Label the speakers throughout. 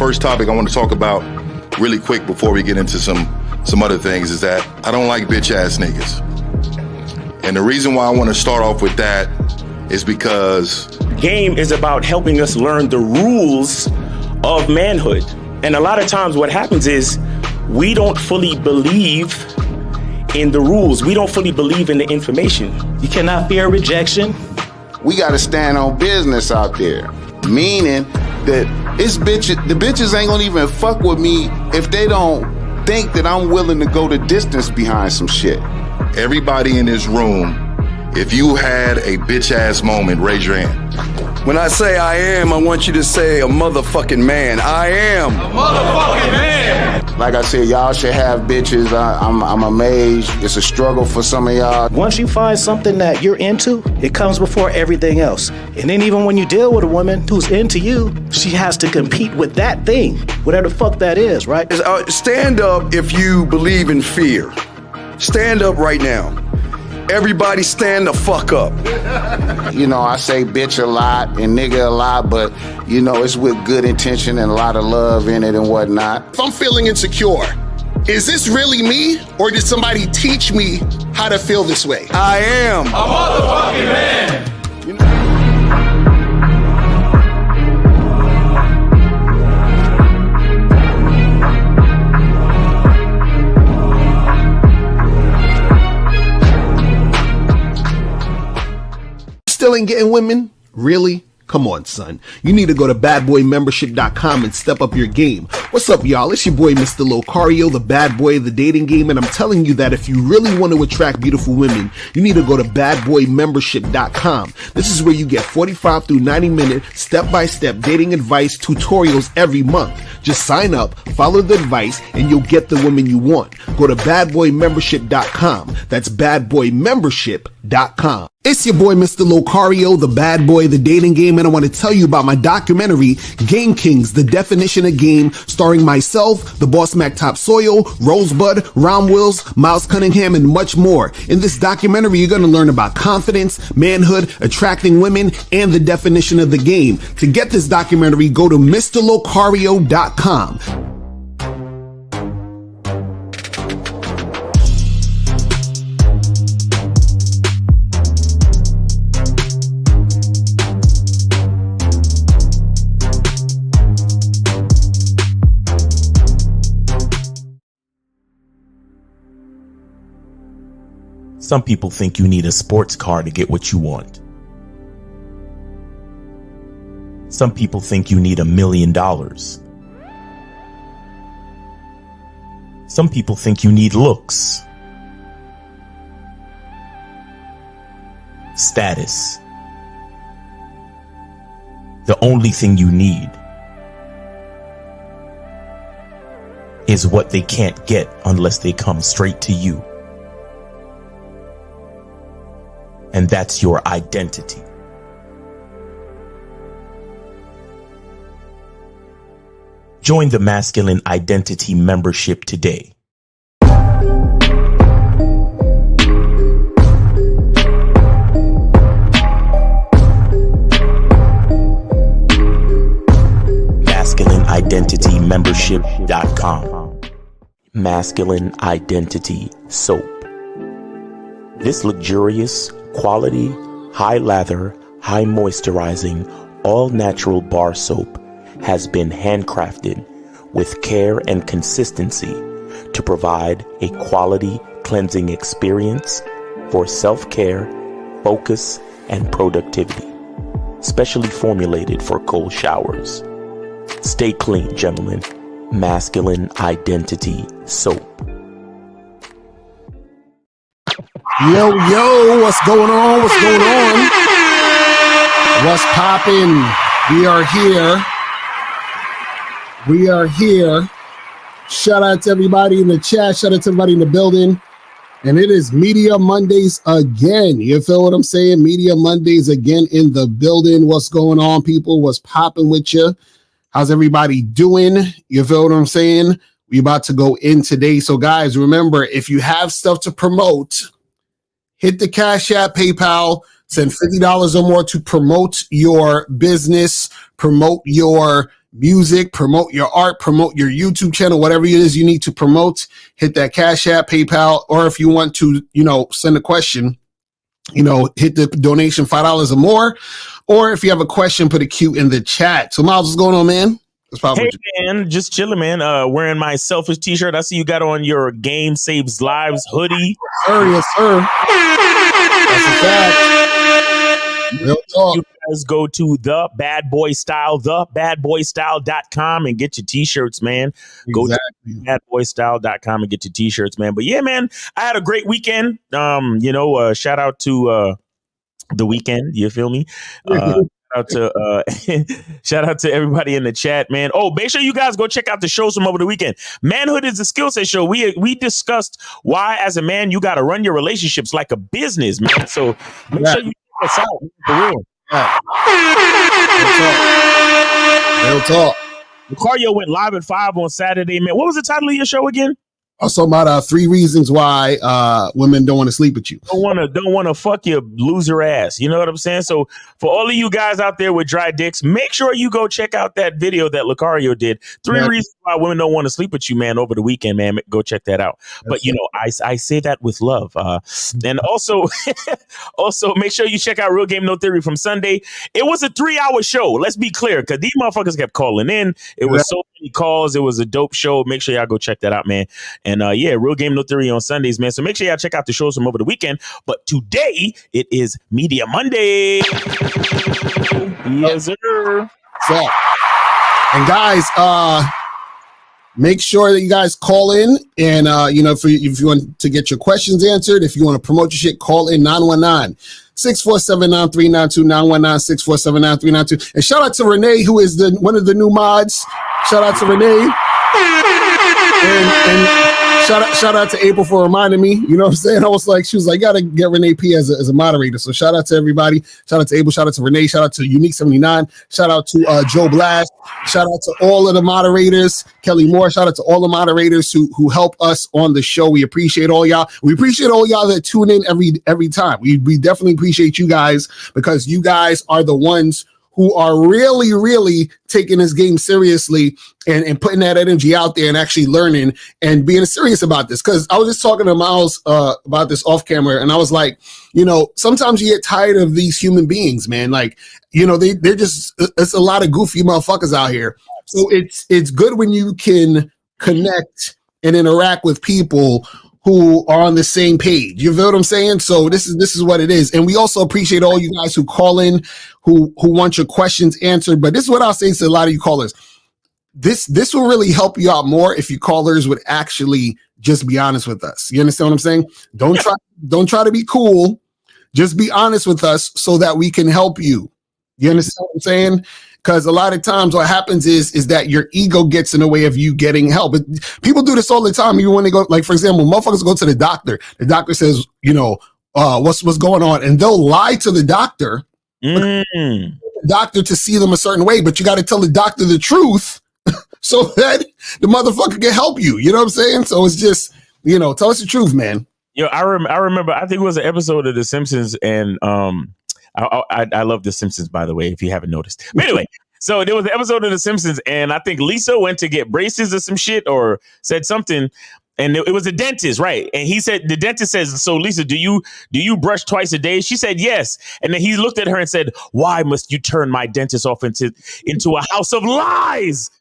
Speaker 1: first topic I want to talk about really quick before we get into some other things is that I don't like bitch ass niggas. And the reason why I want to start off with that is because
Speaker 2: game is about helping us learn the rules of manhood. And a lot of times what happens is we don't fully believe in the rules. We don't fully believe in the information.
Speaker 3: You cannot fear rejection.
Speaker 4: We got to stand on business out there, meaning that the bitches ain't gonna even fuck with me if they don't think that I'm willing to go the distance behind some shit.
Speaker 1: everybody in this room, if you had a bitch ass moment, raise your hand.
Speaker 5: When I say I am, I want you to say a motherfucking man. I am a motherfucking man.
Speaker 4: Like I said, y'all should have bitches. I'm amazed. It's a struggle for some of y'all.
Speaker 3: Once you find something that you're into, it comes before everything else. And then even when you deal with a woman who's into you, she has to compete with that thing, whatever the fuck that is, right?
Speaker 5: Stand up if you believe in fear. Stand up right now. Everybody stand the fuck up.
Speaker 4: You know, I say bitch a lot and nigga a lot, but, you know, it's with good intention and a lot of love in it and whatnot.
Speaker 6: If I'm feeling insecure, is this really me, or did somebody teach me how to feel this way?
Speaker 5: I am a motherfucking man.
Speaker 7: Still ain't getting women? Really? Come on, son. You need to go to badboymembership.com and step up your game. What's up, y'all? It's your boy, Mr. Locario, the bad boy of the dating game, and I'm telling you that if you really want to attract beautiful women, you need to go to badboymembership.com. This is where you get 45 through 90-minute step-by-step dating advice tutorials every month. Just sign up, follow the advice, and you'll get the woman you want. Go to badboymembership.com. That's badboymembership.com. It's your boy, Mr. Locario, the bad boy of the dating game, and I want to tell you about my documentary, Game Kings, The Definition of Game, starring myself, the Boss Mac Top Soil, Rosebud, Ron Wills, Miles Cunningham, and much more. In this documentary, you're going to learn about confidence, manhood, attracting women, and the definition of the game. To get this documentary, go to MrLocario.com.
Speaker 2: Some people think you need a sports car to get what you want. Some people think you need $1 million. Some people think you need looks, status. The only thing you need is what they can't get unless they come straight to you. And that's your identity. Join the Masculine Identity membership today. MasculineIdentityMembership.com. Masculine Identity Soap. This luxurious, quality, high lather, high moisturizing, all natural bar soap has been handcrafted with care and consistency to provide a quality cleansing experience for self-care, focus, and productivity. Specially formulated for cold showers. Stay clean, gentlemen. Masculine Identity Soap.
Speaker 7: Yo, what's going on? What's going on? What's poppin'? We are here. We are here. Shout out to everybody in the chat. Shout out to everybody in the building. And it is Media Mondays again. You feel what I'm saying? Media Mondays again in the building. What's going on, people? What's popping with you? How's everybody doing? You feel what I'm saying? We about to go in today. So guys, remember, if you have stuff to promote, hit the Cash App, PayPal, send $50 or more to promote your business, promote your music, promote your art, promote your YouTube channel, whatever it is you need to promote, hit that Cash App, PayPal, or if you want to, send a question, hit the donation $5 or more. Or if you have a question, put a Q in the chat. So Miles, what's going on, man?
Speaker 2: Hey man, just chilling, man. Wearing my selfish t-shirt. I see you got on your Game Saves Lives hoodie.
Speaker 7: Yes, sir. That's a fact. Real talk.
Speaker 2: You guys go to the Bad Boy Style, thebadboystyle.com and get your t-shirts, man. Go to badboystyle.com and get your t-shirts, man. But yeah, man, I had a great weekend. Shout out to The Weekend. You feel me? Shout out to everybody in the chat, man. Oh, make sure you guys go check out the shows from over the weekend. Manhood is a skill set show. We discussed why, as a man, you got to run your relationships like a business, man. So make sure you check us out, for real.
Speaker 7: Real talk.
Speaker 2: Lucario went live at 5 on Saturday, man. What was the title of your show again?
Speaker 7: Also about 3 reasons why women don't want to sleep with you.
Speaker 2: Don't want to fuck your loser ass. You know what I'm saying? So for all of you guys out there with dry dicks, make sure you go check out that video that Lucario did. 3 reasons why women don't want to sleep with you, man, over the weekend, man. Go check that out. But I say that with love. And also make sure you check out Real Game No Theory from Sunday. It was a 3-hour show. Let's be clear, because these motherfuckers kept calling in. It was so many calls. It was a dope show. Make sure y'all go check that out, man. And Real Game No Theory on Sundays, man. So make sure y'all check out the shows from over the weekend. But today it is Media Monday. Yes, sir.
Speaker 7: So, and guys, make sure that you guys call in and if you want to get your questions answered, if you want to promote your shit, call in 919-647-9392, 919-647-9392. And shout out to Renee, who is one of the new mods. Shout out to Renee. And shout out to April for reminding me. You know what I'm saying? She was like, you got to get Renee P as a moderator. So shout out to everybody. Shout out to April. Shout out to Renee. Shout out to Unique 79. Shout out to Joe Blast. Shout out to all of the moderators. Kelly Moore. Shout out to all the moderators who help us on the show. We appreciate all y'all. We appreciate all y'all that tune in every time. We definitely appreciate you guys, because you guys are the ones who are really, really taking this game seriously and putting that energy out there and actually learning and being serious about this. Because I was just talking to Miles about this off camera, and I was like, sometimes you get tired of these human beings, man. Like, they're just, it's a lot of goofy motherfuckers out here. So it's good when you can connect and interact with people who are on the same page. You feel what I'm saying? So this is what it is. And we also appreciate all you guys who call in, who want your questions answered. But this is what I'll say to a lot of you callers. This will really help you out more if you callers would actually just be honest with us. You understand what I'm saying? Don't try to be cool. Just be honest with us so that we can help you. You understand what I'm saying? Because a lot of times what happens is that your ego gets in the way of you getting help. But people do this all the time. Even when they go, like, for example, motherfuckers go to the doctor. The doctor says, what's going on? And they'll lie to the doctor. The doctor to see them a certain way. But you got to tell the doctor the truth so that the motherfucker can help you. You know what I'm saying? So it's just, tell us the truth, man.
Speaker 2: I remember, I think it was an episode of The Simpsons, and I love The Simpsons, by the way, if you haven't noticed. But anyway, so there was an episode of The Simpsons, and I think Lisa went to get braces or some shit, or said something, and it was a dentist, right? And the dentist says, so Lisa, do you brush twice a day? She said yes. And then he looked at her and said, why must you turn my dentist off into a house of lies?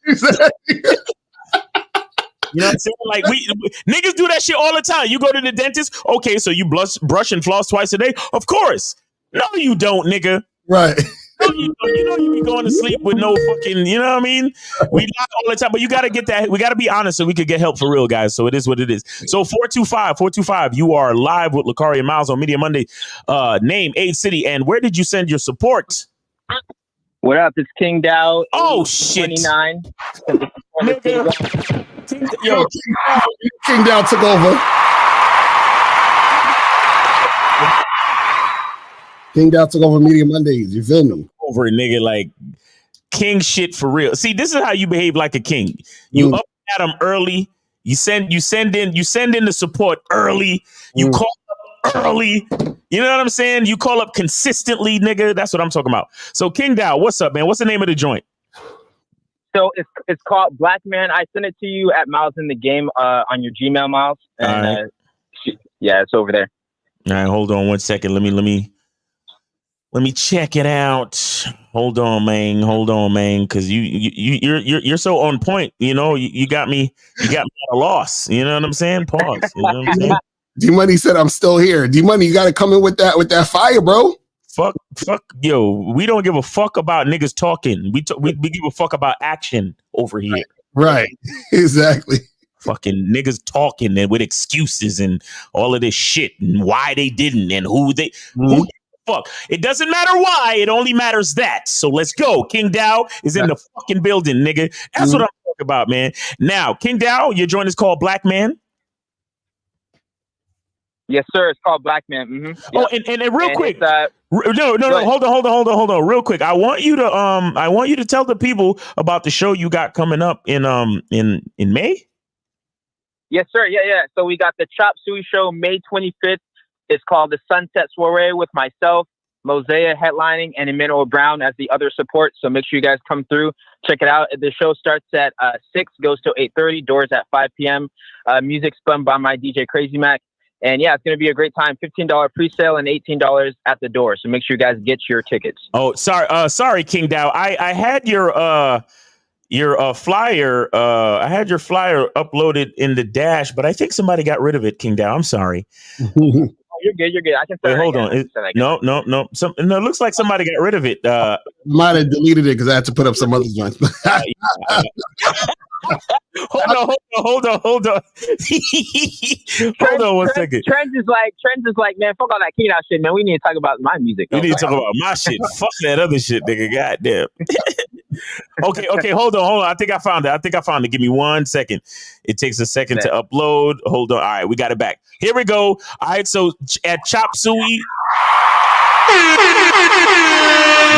Speaker 2: You know what I'm saying? Like, we niggas do that shit all the time. You go to the dentist. Okay, so you brush and floss twice a day? Of course. No, you don't, nigga.
Speaker 7: Right.
Speaker 2: No, you don't. You be going to sleep with no fucking, you know what I mean? We lie all the time, but you got to get that. We got to be honest so we could get help for real, guys. So it is what it is. So 425, you are live with Lucario and Miles on Media Monday. Name, age, city, and where did you send your support?
Speaker 8: What up? It's King Dow.
Speaker 2: Oh, shit.
Speaker 8: 29.
Speaker 2: Nigga.
Speaker 7: King Dow took over. King Dow took over Media Mondays. You feel me?
Speaker 2: Over it, nigga. Like, king shit for real. See, this is how you behave like a king. You up at him early. You send in the support early. You call up early. You know what I'm saying? You call up consistently, nigga. That's what I'm talking about. So, King Dow, what's up, man? What's the name of the joint?
Speaker 8: So it's called Black Man. I sent it to you at Miles in the Game on your Gmail, Miles. And yeah, it's over there.
Speaker 2: All right, hold on 1 second. Let me check it out. Hold on, man, because you're so on point. You know, you got me at a loss. You know what I'm saying? Pause. You know what I'm saying?
Speaker 6: D-Money said, I'm still here. D-Money, you got to come in with that fire, bro.
Speaker 2: Fuck, yo, we don't give a fuck about niggas talking. We give a fuck about action over here.
Speaker 6: Right. Exactly.
Speaker 2: Fucking niggas talking and with excuses and all of this shit and why they didn't and who fuck. It doesn't matter why. It only matters that. So let's go. King Dow is in the fucking building, nigga. That's what I'm talking about, man. Now, King Dow, your joint is called Black Man.
Speaker 8: Yes, sir. It's called Black Man. Mm-hmm. Yep.
Speaker 2: Oh, and real quick.
Speaker 8: No.
Speaker 2: Hold on. Real quick. I want you to tell the people about the show you got coming up in May.
Speaker 8: Yes, sir. Yeah. So we got the Chop Suey show May 25th. It's called the Sunset Soiree with myself, Mosaic headlining, and Emmanuel Brown as the other support. So make sure you guys come through. Check it out. The show starts at 6, goes till 8:30. Doors at 5 p.m. Music spun by my DJ Crazy Mac. And yeah, it's going to be a great time. $15 pre-sale and $18 at the door. So make sure you guys get your tickets.
Speaker 2: Oh, sorry, King Dow. I had your flyer. I had your flyer uploaded in the dash, but I think somebody got rid of it, King Dow. I'm sorry.
Speaker 8: You're good. I can
Speaker 2: Wait, hold on. No. It looks like somebody got rid of it.
Speaker 6: Might have deleted it because I had to put up some other joints.
Speaker 2: Hold on. Hold on 1 second.
Speaker 8: Trends is like, man, fuck all that King Dow shit, man. We need to talk about my music.
Speaker 2: We need to talk about my shit. Fuck that other shit, nigga. Goddamn. Okay. Hold on. I think I found it. Give me 1 second. It takes a second to upload. Hold on. All right, we got it back. Here we go. All right, so at Chop Suey.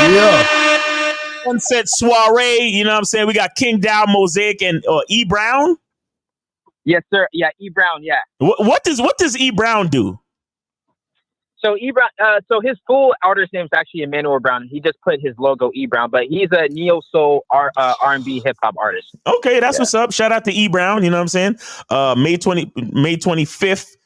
Speaker 6: Yeah.
Speaker 2: Sunset Soiree, you know what I'm saying? We got King Dow, Mosaic, and E Brown.
Speaker 8: Yes, sir. Yeah, E Brown. Yeah.
Speaker 2: What does E Brown do?
Speaker 8: So E Brown, so his full artist name is actually Emmanuel Brown. He just put his logo E Brown, but he's a neo soul R&B hip hop artist.
Speaker 2: Okay, that's what's up. Shout out to E Brown. You know what I'm saying? May 25th.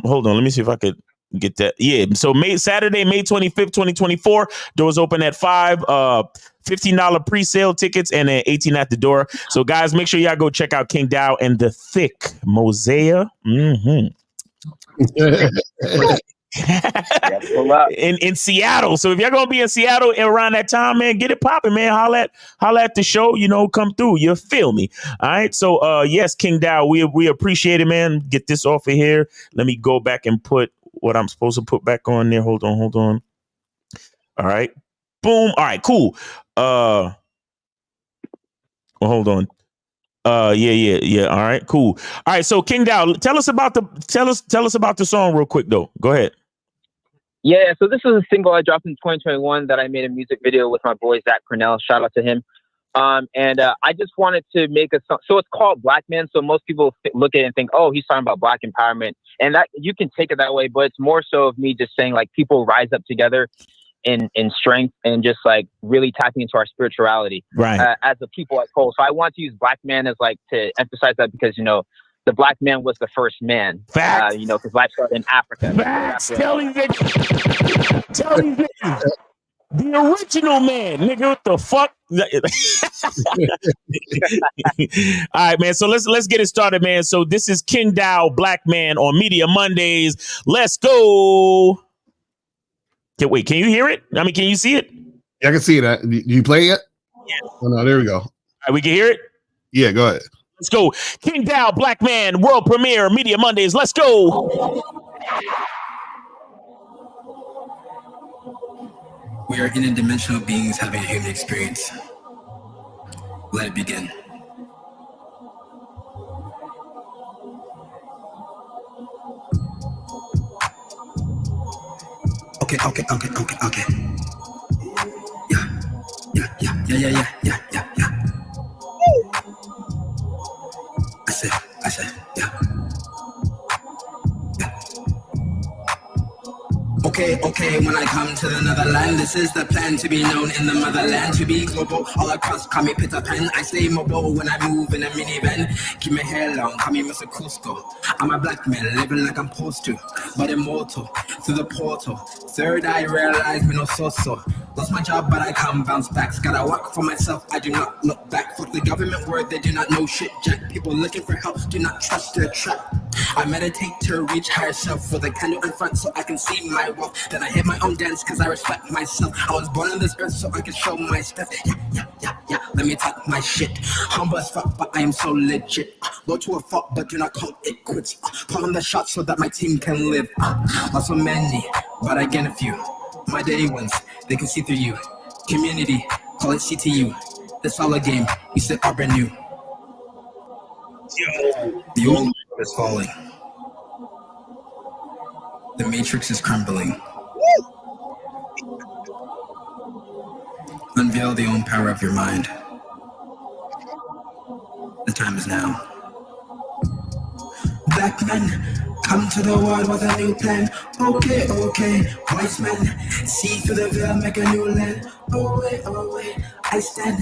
Speaker 2: Hold on, let me see if I could get that. Yeah. So Saturday, May 25th, 2024. Doors open at 5. $15 pre-sale tickets and then 18 at the door. So guys, make sure y'all go check out King Dow and the Thick Mosaic. In Seattle. So if y'all gonna be in Seattle around that time, man, get it popping, man. Holla at the show, come through. You feel me? All right. So yes, King Dow, we appreciate it, man. Get this off of here. Let me go back and put what I'm supposed to put back on there. Hold on. All right. Boom. All right, cool. Well, hold on. Yeah. All right, cool. All right, so King Dow, tell us about the song real quick though. Go ahead.
Speaker 8: Yeah, so this is a single I dropped in 2021 that I made a music video with my boy Zach Cornell. Shout out to him. I just wanted to make a song. So it's called Black Man. So most people look at it and think, oh, he's talking about Black empowerment, and that you can take it that way. But it's more so of me just saying like people rise up together in strength and just like really tapping into our spirituality,
Speaker 2: right?
Speaker 8: As a people as whole. So I want to use Black Man as like to emphasize that because the Black man was the first man.
Speaker 2: Facts.
Speaker 8: Because life started in Africa.
Speaker 2: Facts. Tell these niggas. The original man, nigga. What the fuck? All right, man. So let's get it started, man. So this is King Dow, Black Man on Media Mondays. Let's go. Wait, can you hear it? I mean, can you see it?
Speaker 6: Yeah, I can see it. Do you play it?
Speaker 2: Yeah.
Speaker 6: Oh, no, there we go.
Speaker 2: All right, we can hear it?
Speaker 6: Yeah, go ahead.
Speaker 2: Let's go. King Dow, Black Man, world premiere, Media Mondays. Let's go.
Speaker 9: We are interdimensional beings having a human experience. Let it begin. Okay. Yeah. I said, yeah. Okay, when I come to the Netherland, this is the plan to be known in the motherland, to be global, all across, call me Peter Pan. I stay mobile when I move in a minivan, keep my hair long, call me Mr. Cusco. I'm a black man, living like I'm supposed to, but immortal, through the portal. Third eye realize me no so. Lost my job, but I come bounce back. Gotta work for myself, I do not look back. Fuck the government word, they do not know shit jack. People looking for help, do not trust their trap. I meditate to reach higher self with a candle in front so I can see my wealth. Then I hit my own dance cause I respect myself. I was born on this earth so I can show my stuff. Yeah, let me talk my shit. Humble as fuck, but I am so legit. Go to a fault, but do not call it quits. Call on the shots so that my team can live. Not so many, but I get a few. My day ones, they can see through you. Community, call it CTU. It's all a game, you said are brand new. The old world is falling. The matrix is crumbling. Unveil the own power of your mind. The time is now. Black men, come to the world with a new plan. Okay, wise men, see through the veil, make a new land. Oh wait, I stand,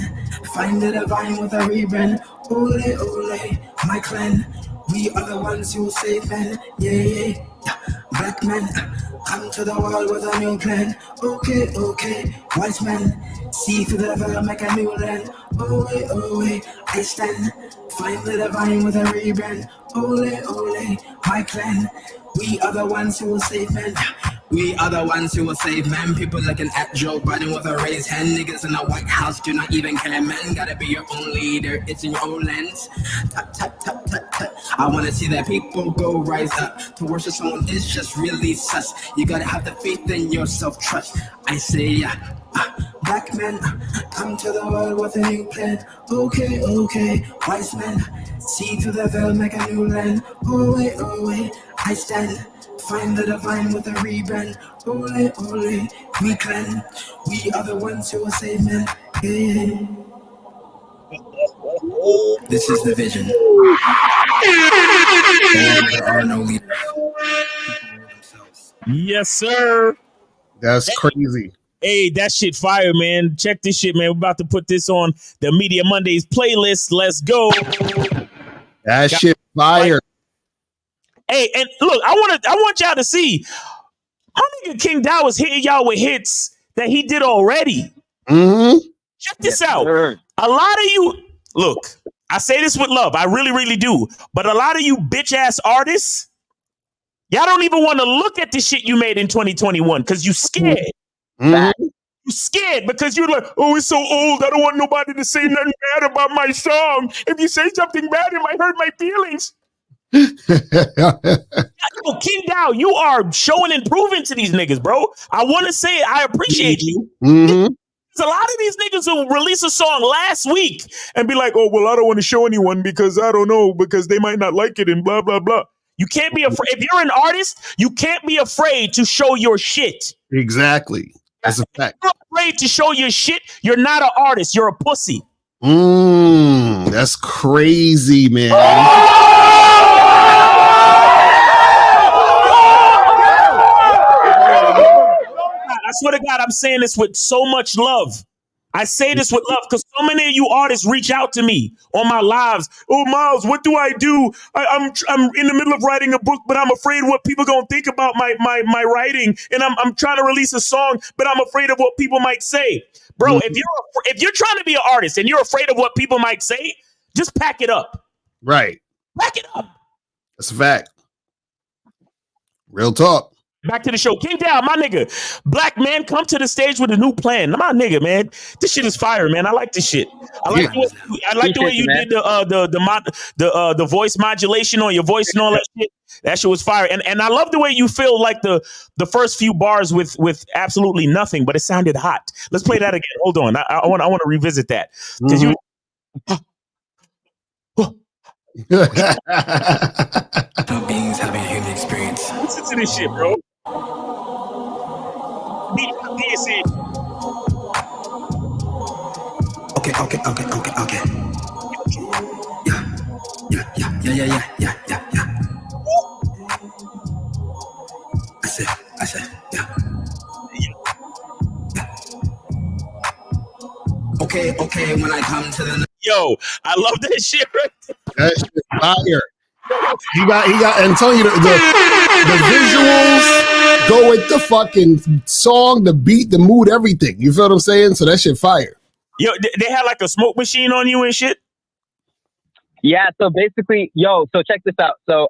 Speaker 9: find the divine with a rebrand. Ole, my clan, we are the ones who save men. Yeah. Black men, come to the world with a new plan. Okay, wise men, see through the veil, make a new land. Oh wait, I stand, find the divine with a rebrand. Ole, my clan, we are the ones who will save men. We are the ones who will save men. People looking at Joe Biden with a raised hand. Niggas in the White House do not even care, man. Gotta be your own leader, it's in your own lens. Tut. I wanna see that people go rise up. To worship someone is just really sus. You gotta have the faith in yourself, trust. I say, black men, come to the world with a new plan. Okay, wise men, see through the veil, make a new land. Oh wait, I stand, find the divine with a rebrand. Ole, we clan, we are the ones who will save men. Yeah. This is the vision. There are no leaders.
Speaker 2: Yes, sir.
Speaker 7: That's crazy.
Speaker 2: Hey, that shit fire, man. Check this shit, man. We're about to put this on the Media Mondays playlist. Let's go.
Speaker 7: That shit fire.
Speaker 2: Hey, and look, I want y'all to see how nigga King Dow is hitting y'all with hits that he did already.
Speaker 7: Mm-hmm.
Speaker 2: Check this out. A lot of you, look, I say this with love. I really, really do. But a lot of you bitch ass artists, y'all don't even want to look at the shit you made in 2021 because you scared.
Speaker 7: Mm-hmm.
Speaker 2: You scared because you're like, oh, it's so old. I don't want nobody to say nothing bad about my song. If you say something bad, it might hurt my feelings. Yo, King Dow, you are showing and proving to these niggas, bro. I want to say I appreciate you.
Speaker 7: Mm-hmm.
Speaker 2: There's a lot of these niggas who release a song last week and be like, oh, well, I don't want to show anyone because I don't know, because they might not like it and blah, blah, blah. You can't be afraid. If you're an artist, you can't be afraid to show your shit.
Speaker 7: Exactly. That's a fact.
Speaker 2: If you're afraid to show your shit, you're not an artist. You're a pussy.
Speaker 7: That's crazy, man.
Speaker 2: I swear to God, I'm saying this with so much love. I say this with love because so many of you artists reach out to me on my lives. Oh, Miles, what do I do? I'm in the middle of writing a book, but I'm afraid what people gonna think about my writing. And I'm trying to release a song, but I'm afraid of what people might say. Bro, if you're trying to be an artist and you're afraid of what people might say, just pack it up.
Speaker 7: Right.
Speaker 2: Pack it up.
Speaker 7: That's a fact. Real talk.
Speaker 2: Back to the show. King Dow, my nigga. Black man, come to the stage with a new plan. My nigga, man. This shit is fire, man. I like this shit. I like the way you did the voice modulation on your voice and all that shit. That shit was fire. And I love the way you feel like the first few bars with absolutely nothing, but it sounded hot. Let's play that again. Hold on. I want to revisit that. Because you
Speaker 9: beings having a human experience.
Speaker 2: listen to this shit, bro.
Speaker 9: Okay. Yeah. I said, yeah. okay, when I come to the
Speaker 2: Yo, I love that shit right there.
Speaker 7: That shit fire. He got, and telling you the visuals go with the fucking song, the beat, the mood, everything. You feel what I'm saying? So that shit fire.
Speaker 2: Yo, they had like a smoke machine on you and shit.
Speaker 8: Yeah, so basically, so check this out. So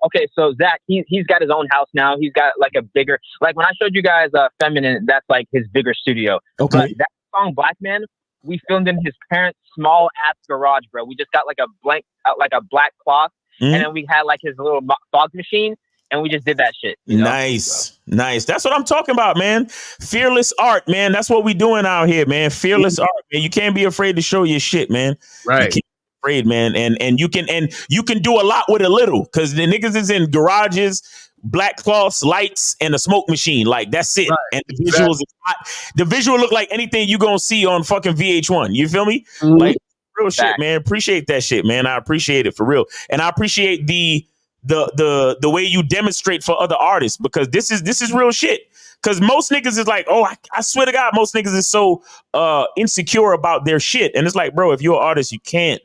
Speaker 8: Zach, he's got his own house now. He's got like a bigger, like when I showed you guys Feminine, that's like his bigger studio.
Speaker 2: Okay.
Speaker 8: But that song Black Man, we filmed in his parents' small ass garage, bro. We just got like a black cloth, and then we had like his little fog machine, and we just did that shit. You know?
Speaker 2: Nice. That's what I'm talking about, man. Fearless art, man. That's what we doing out here, man. Fearless art, man. You can't be afraid to show your shit, man.
Speaker 7: Right.
Speaker 2: Afraid, man, and you can do a lot with a little, because the niggas is in garages, black cloths, lights, and a smoke machine. Like that's it. Right. And the visuals is hot. The visual look like anything you gonna see on fucking VH1. You feel me? Mm-hmm. Like real shit, man. Appreciate that shit, man. I appreciate it for real, and I appreciate the way you demonstrate for other artists, because this is real shit. Because most niggas is like, oh, I swear to God, most niggas is so insecure about their shit, and it's like, bro, if you're an artist, you can't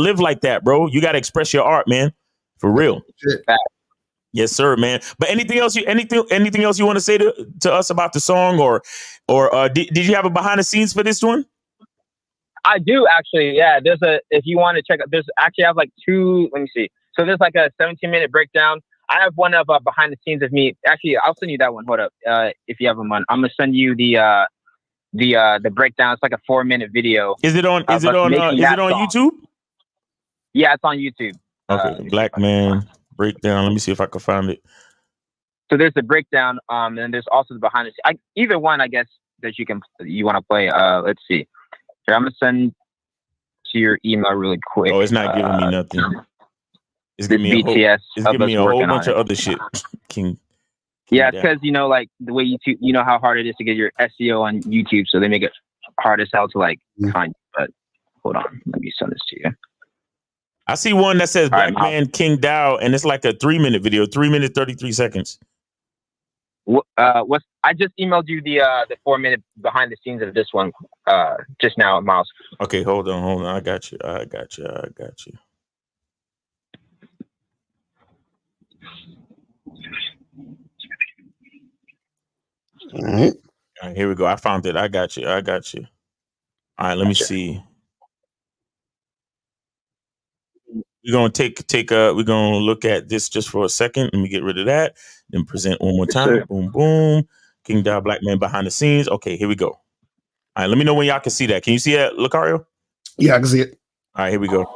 Speaker 2: live like that, bro. You got to express your art, man. For real. Yes, sir, man. But anything else you want to say to us about the song, or did you have a behind the scenes for this one?
Speaker 8: I do actually. Yeah, if you want to check out, I have like two. Let me see. So there's like a 17-minute breakdown. I have one of behind the scenes of me. Actually, I'll send you that one. Hold up. If you have one, I'm gonna send you the breakdown. It's like a 4-minute video.
Speaker 2: Is it on YouTube?
Speaker 8: Yeah, it's on YouTube.
Speaker 2: Okay, Black Man breakdown. Let me see if I can find it.
Speaker 8: So there's the breakdown, and there's also the behind the scenes. Either one, I guess, that you want to play. Let's see. Here, I'm gonna send to your email really quick.
Speaker 2: Oh, it's not giving me nothing. It's giving me
Speaker 8: BTS.
Speaker 2: It's giving me a whole bunch of other shit.
Speaker 8: Yeah, because like the way YouTube, you know how hard it is to get your SEO on YouTube, so they make it hard as hell to like find. But hold on, let me send this to you.
Speaker 2: I see one that says Black Man King Dow, and it's like a 3-minute video, 3 minutes 33 seconds.
Speaker 8: I just emailed you the 4-minute behind the scenes of this one just now, Miles.
Speaker 2: Okay, hold on. I got you.
Speaker 7: All right.
Speaker 2: All right, here we go. I found it. I got you. All right, let me see. We're gonna look at this just for a second. Let me get rid of that. Then present one more time. Sure. Boom, boom. King Dow, Black Man behind the scenes. Okay, here we go. All right, let me know when y'all can see that. Can you see that, Lucario?
Speaker 7: Yeah, I can see it.
Speaker 2: All right, here we go.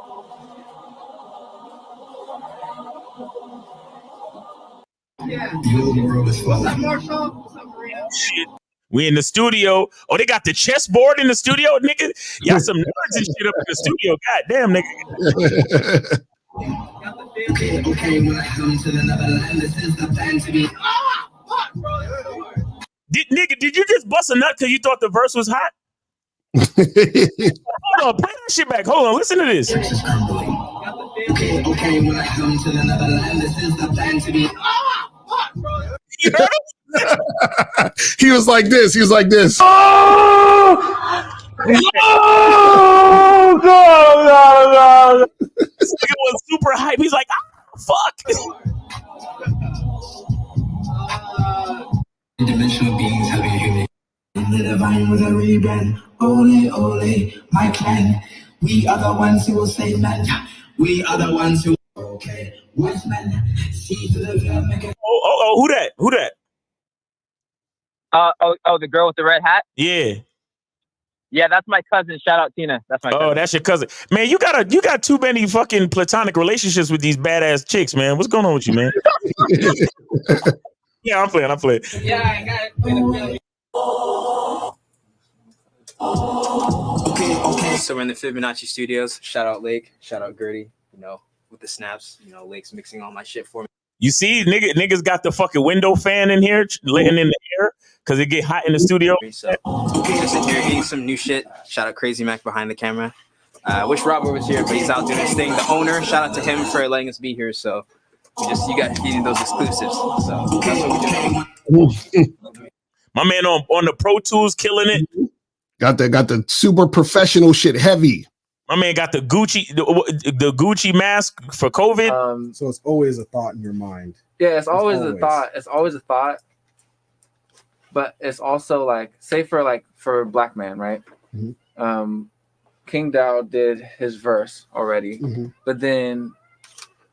Speaker 2: Shit. We in the studio. Oh, they got the chessboard in the studio, nigga. Y'all some nerds and shit up in the studio. God damn, nigga.
Speaker 9: Okay, when I come to the Netherlands, this is the plan to be.
Speaker 2: Did you just bust a nut because you thought the verse was hot? Hold on, play that shit back. Hold on, listen to this.
Speaker 9: Okay, when I come to the Netherlands, this is the plan to be.
Speaker 2: You heard him?
Speaker 7: He was like this.
Speaker 2: No! This nigga was super hype. He's like, fuck.
Speaker 9: Dimensional beings having a human. In the divine with a rebrand. Ole, ole, my clan. We are the ones who will save man. We are the ones who. Okay, wise man. See to the veil, make it.
Speaker 2: Oh, who that?
Speaker 8: The girl with the red hat?
Speaker 2: Yeah.
Speaker 8: Yeah, that's my cousin. Shout out Tina. That's my cousin.
Speaker 2: Oh, that's your cousin. Man, you got too many fucking platonic relationships with these badass chicks, man. What's going on with you, man? Yeah, I'm playing.
Speaker 9: Yeah, I got it. Okay.
Speaker 10: So we're in the Fibonacci Studios. Shout out Lake. Shout out Gertie. With the snaps. Lake's mixing all my shit for me.
Speaker 2: You see, niggas got the fucking window fan in here, laying in the air, because it get hot in the studio.
Speaker 10: So, just in here eating some new shit. Shout out Crazy Mac behind the camera. Wish Robert was here, but he's out doing his thing. The owner, shout out to him for letting us be here. So, you guys getting those exclusives. So, that's what we're doing.
Speaker 2: My man on the Pro Tools killing it.
Speaker 7: Got the super professional shit heavy.
Speaker 2: My man got the Gucci mask for COVID.
Speaker 11: So it's always a thought in your mind.
Speaker 10: Yeah, it's always a thought. It's always a thought. But it's also like, say for Black Man, right?
Speaker 11: Mm-hmm.
Speaker 10: King Dow did his verse already,
Speaker 11: Mm-hmm.
Speaker 10: but then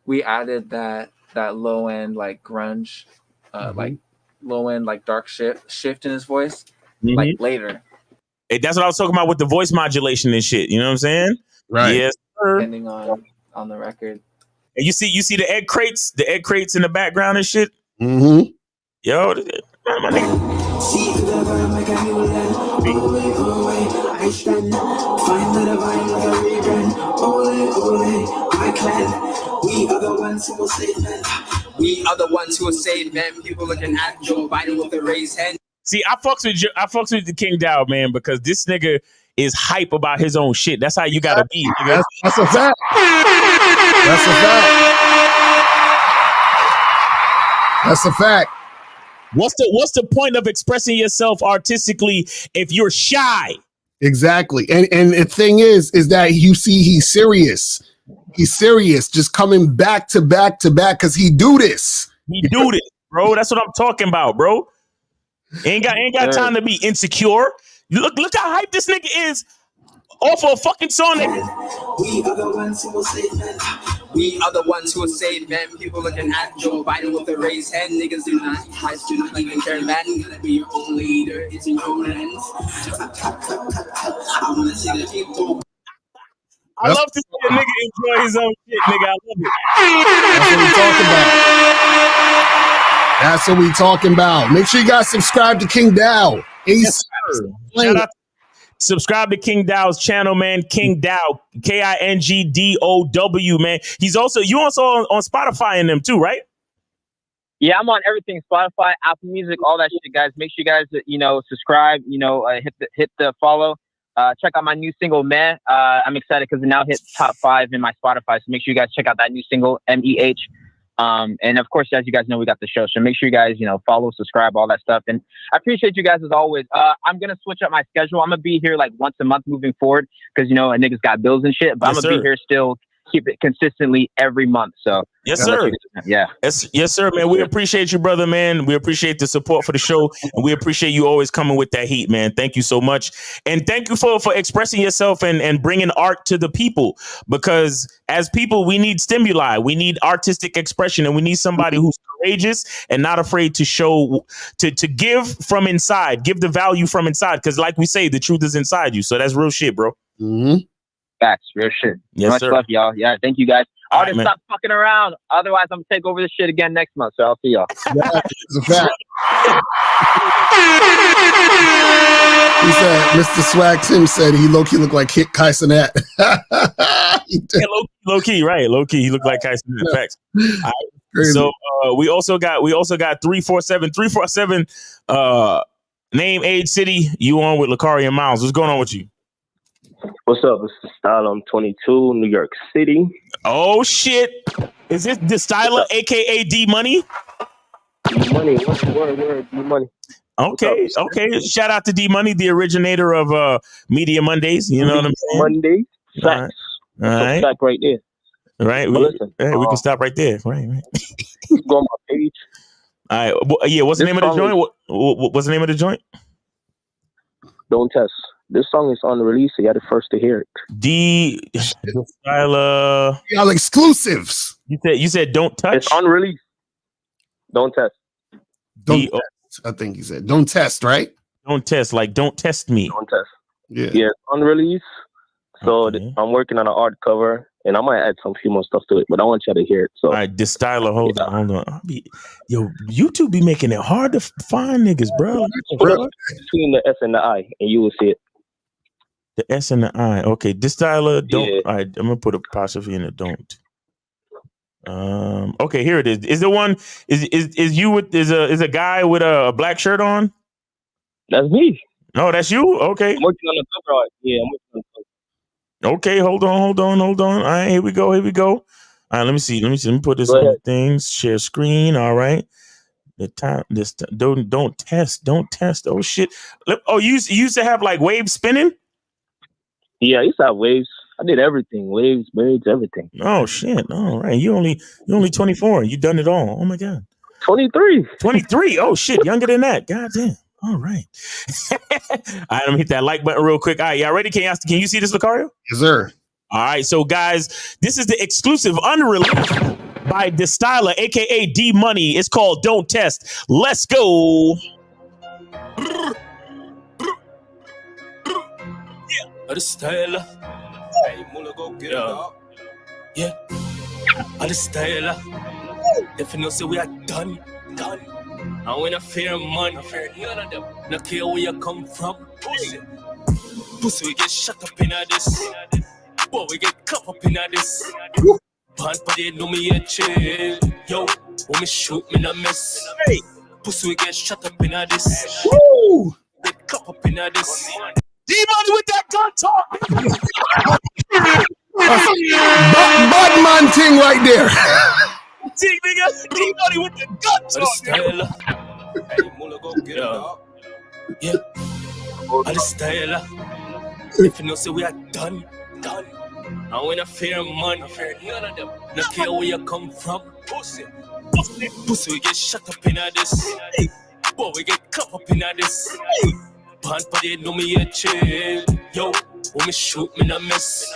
Speaker 10: we added that low end like grunge, like low end like dark shift in his voice, like later.
Speaker 2: Hey, that's what I was talking about with the voice modulation and shit. You know what I'm saying?
Speaker 7: Right.
Speaker 2: Yes, sir.
Speaker 10: Depending on the record.
Speaker 2: And you see the egg crates in the background and shit.
Speaker 7: Mm-hmm.
Speaker 2: Yo, my nigga.
Speaker 9: See through the vibe like a new land. I stand. Find the divine like a rebrand. Ole, my clan. We are the ones who will save men.
Speaker 10: We are the ones who will save men. People looking at Joe Biden with a raised hand.
Speaker 2: See, I fucks with the King Dow, man, because this nigga is hype about his own shit. That's how you gotta be, nigga.
Speaker 7: That's a fact. That's a fact. That's a fact.
Speaker 2: What's the point of expressing yourself artistically if you're shy?
Speaker 7: Exactly. And the thing is that you see he's serious. He's serious, just coming back to back because he do this.
Speaker 2: He do this, bro. That's what I'm talking about, bro. Ain't got time to be insecure. Look how hyped this nigga is off of a fucking song.
Speaker 9: We are the ones who will save men.
Speaker 10: We are the ones who will save men. People looking at Joe Biden with a raised hand. Niggas do not even care, man. You gotta be your own leader. It's in your hands. I wanna see the people.
Speaker 2: I love to see a nigga enjoy his own shit, nigga. I love it.
Speaker 7: That's what we talking about. That's what we talking about. Make sure you guys subscribe to King Dow.
Speaker 2: Yes, shout out. Subscribe to King Dow's channel, man. King Dow, KINGDOW, man. You also on Spotify and them too, right?
Speaker 8: Yeah, I'm on everything: Spotify, Apple Music, all that shit, guys. Make sure you guys, subscribe. Hit the follow. Check out my new single, "Meh." I'm excited because it now hit top 5 in my Spotify. So make sure you guys check out that new single, MEH. And of course, as you guys know, we got the show. So make sure you guys, follow, subscribe, all that stuff. And I appreciate you guys as always. I'm going to switch up my schedule. I'm going to be here like once a month moving forward because, a niggas got bills and shit. But I'm going to be here still, keep it consistently every month. So
Speaker 2: yes, sir.
Speaker 8: Yeah.
Speaker 2: Yes, sir, man. We appreciate you, brother, man. We appreciate the support for the show. And we appreciate you always coming with that heat, man. Thank you so much. And thank you for expressing yourself and bringing art to the people, because as people, we need stimuli. We need artistic expression, and we need somebody who's courageous and not afraid to show, to give from inside, give the value from inside. Because like we say, the truth is inside you. So that's real shit, bro.
Speaker 7: Mm-hmm.
Speaker 8: Facts, real shit.
Speaker 2: Yes,
Speaker 8: Much
Speaker 2: sir.
Speaker 8: love, y'all. Yeah, thank you guys. I'll just
Speaker 2: man.
Speaker 8: stop fucking around. Otherwise, I'm gonna take over this shit again next month. So I'll see y'all.
Speaker 7: It's a fact. He said, Mr. Swag Tim said he low-key looked like Kit Kaisenet.
Speaker 2: Yeah, low key, right? Low key, he looked like Tyson. Facts. Right. So we also got 347. Name, age, city. You on with Lakari and Miles? What's going on with you?
Speaker 12: What's up? It's the Style. I'm 22, New York City.
Speaker 2: Oh shit! Is this the Styler, aka D Money?
Speaker 12: D Money. What's the word? D Money.
Speaker 2: Okay. Shout out to D Money, the originator of Media Mondays. You know what I'm saying?
Speaker 12: Mondays. Facts.
Speaker 2: All right.
Speaker 12: Back right there.
Speaker 2: Right. We can stop right there. Right.
Speaker 12: Go on my page.
Speaker 2: All right. Yeah. What's the name of the joint? What's the name of the joint?
Speaker 12: Don't Test. This song is on the release, so you're the first to hear it.
Speaker 2: Styler.
Speaker 7: Y'all exclusives.
Speaker 2: You said Don't Touch?
Speaker 12: It's on release. Don't Test.
Speaker 7: Don't test, I think he said. Don't test, right?
Speaker 2: Don't test, like don't test me.
Speaker 12: Don't test.
Speaker 7: Yeah.
Speaker 12: Yeah, it's on release. So I'm working on an art cover, and I might add some few more stuff to it, but I want you to hear it. So
Speaker 2: all right, this Styler, hold on. Yo, YouTube be making it hard to find niggas, bro.
Speaker 12: Between the S and the I, and you will see it.
Speaker 2: The S and the I. Okay, this Styler, don't.
Speaker 12: Yeah.
Speaker 2: All right, I'm gonna put a apostrophe in it. Don't. Okay, here it is. Is the one is you with is a guy with a black shirt on?
Speaker 12: That's me.
Speaker 2: No, that's you. Okay.
Speaker 12: I'm working on the cover art. Yeah, I'm working on the cover.
Speaker 2: Okay, hold on. All right, here we go. All right, let me see. Let me put this on the things. Share screen. All right. Don't test. Oh shit. Oh, you used to have like waves spinning?
Speaker 12: Yeah, I used to have waves. I did everything. Waves, braids, everything.
Speaker 2: Oh shit. All right. You only 24. You done it all. Oh my god.
Speaker 12: 23.
Speaker 2: 23. Oh shit. Younger than that. God damn. All right. All right, let me hit that like button real quick. All right, y'all ready? Can you see this, Lucario?
Speaker 7: Yes, sir.
Speaker 2: All right, so guys, this is the exclusive unreleased by Destyler, aka D Money. It's called Don't Test. Let's go.
Speaker 13: Destyler. Hey, Mula, go get it, dog. Yeah. Destyler. If you know, say we are done. I win a fair money. None of them. No care where you come from. Pussy, we get shut up in this. Boy, we get cup up in this. Pan pa they know me a chill. Yo, when me shoot me no miss. Pussy, we get shut up in this.
Speaker 2: Woo!
Speaker 13: Get cup up in this.
Speaker 2: D-Money with that gun talk.
Speaker 5: Bad man thing right there.
Speaker 2: D-Money with the gun
Speaker 13: talk. Hey, Mula, go get it, dog. Yeah. Destyler. If you know, say we are done. I win a fair money. None of them. No care where you come from. Pussy, we get shut up in this. Boy, we get cup up in this. Pan pa they know me a chill. Yo, when me shoot me no miss.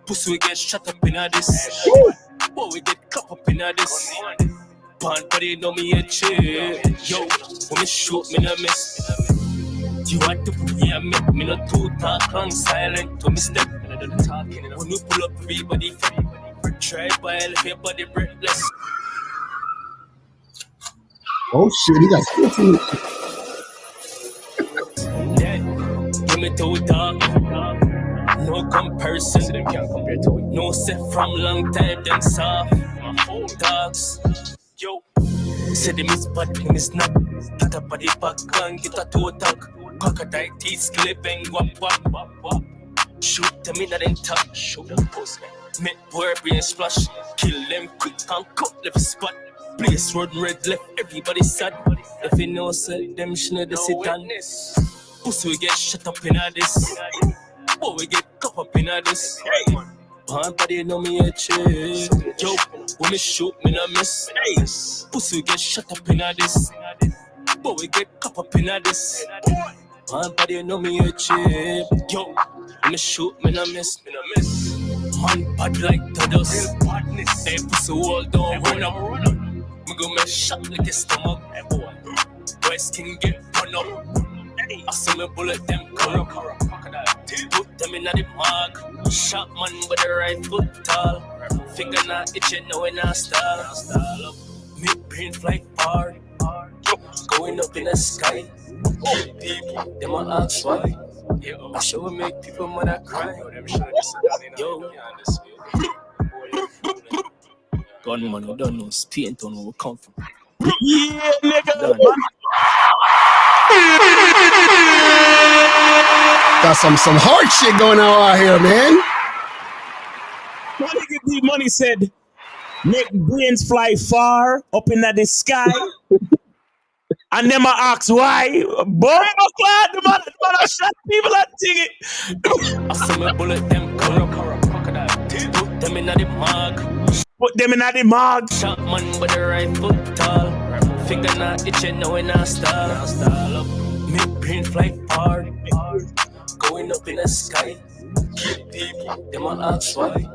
Speaker 13: Pussy, we get shut up in this. Boy, we get cup up in this. Pan pa they know me a chill. Yo, when me shoot me no miss. You want to put me and make me not too talk and silent to me step. When you pull up everybody try by everybody breathless.
Speaker 7: Oh shit, he got 15.
Speaker 13: Give me to talk. No comparison. Them can't compare to it. No set from long time them soft. Dogs. Yo. Say them is bad when it's not. Get up at the back and get a toe talk. Crocodile teeth clip and wap. Shoot them in the top. Shoot them post. Make boy brain splash. Kill them quick and cut left spot. Place road red left. Everybody sad. If you know say them shouldn't they sit down. Pussy we get shut up in this. Boy we get cup up in this. Pan body know me a chill. Yo, when me shoot me no miss. Pussy we get shut up in this. Boy we get cup up in this. Pan body know me a chill. Yo, when me shoot me no miss. Man bad like Todos. Hey pussy wall don't run up. Me go me shot like a stomach. Boy skin get run up. I see me bullet them corrupt. Put them in the mark. Shot man with the right foot tall. Finger not itching, no in a style. Me brain fly far. Going up in the sky. People, them a ask why. I sure make people wanna cry. Yo. Gunman, I don't know. Paint on where we come from.
Speaker 2: Yeah, nigga.
Speaker 5: Got some hard shit going on out here, man.
Speaker 2: My nigga D Money said, make brains fly far up in the sky. And them ask why. Bomba the man shot people and take it.
Speaker 13: I see me bullet them crocodile. Put them in the mark.
Speaker 2: Put them in the mark.
Speaker 13: Shot man with the right foot tall. Finger not itching, no in a style. Make brain fly far. Going up in the sky. People, them all ask why.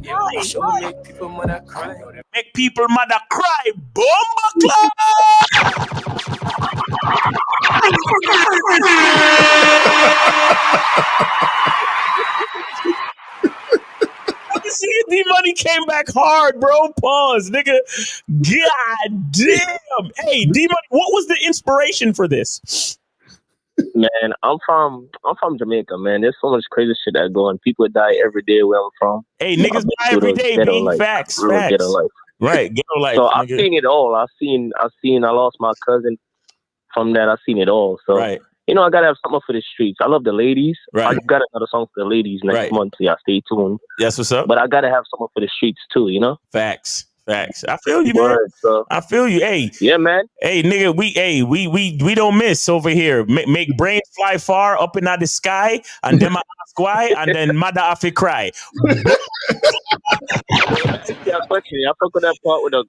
Speaker 13: I sure make people mother cry.
Speaker 2: Make people mother cry. Bomba See, D Money came back hard, bro. Pause, nigga. God damn. Hey, D Money, what was the inspiration for this?
Speaker 12: Man, I'm from Jamaica, man. There's so much crazy shit that go on. People die every day where I'm from.
Speaker 2: Hey, niggas die every day, B. Facts.
Speaker 12: Ghetto life.
Speaker 2: Right, ghetto life.
Speaker 12: So I've seen it all. I lost my cousin from that. I've seen it all. So
Speaker 2: right.
Speaker 12: You know, I gotta have something for the streets. I love the ladies.
Speaker 2: Right.
Speaker 12: I got another song for the ladies next month. So y'all stay tuned.
Speaker 2: Yes, what's up?
Speaker 12: But I gotta have something for the streets too, you know?
Speaker 2: Facts. Facts. I feel you, man.
Speaker 12: Word, so.
Speaker 2: I feel you. Hey.
Speaker 12: Yeah, man.
Speaker 2: Hey, nigga, we don't miss over here. Make brains fly far up in the sky, and then my ask why, and then mother afi cry.
Speaker 12: Yeah, question. I fuck with that part when the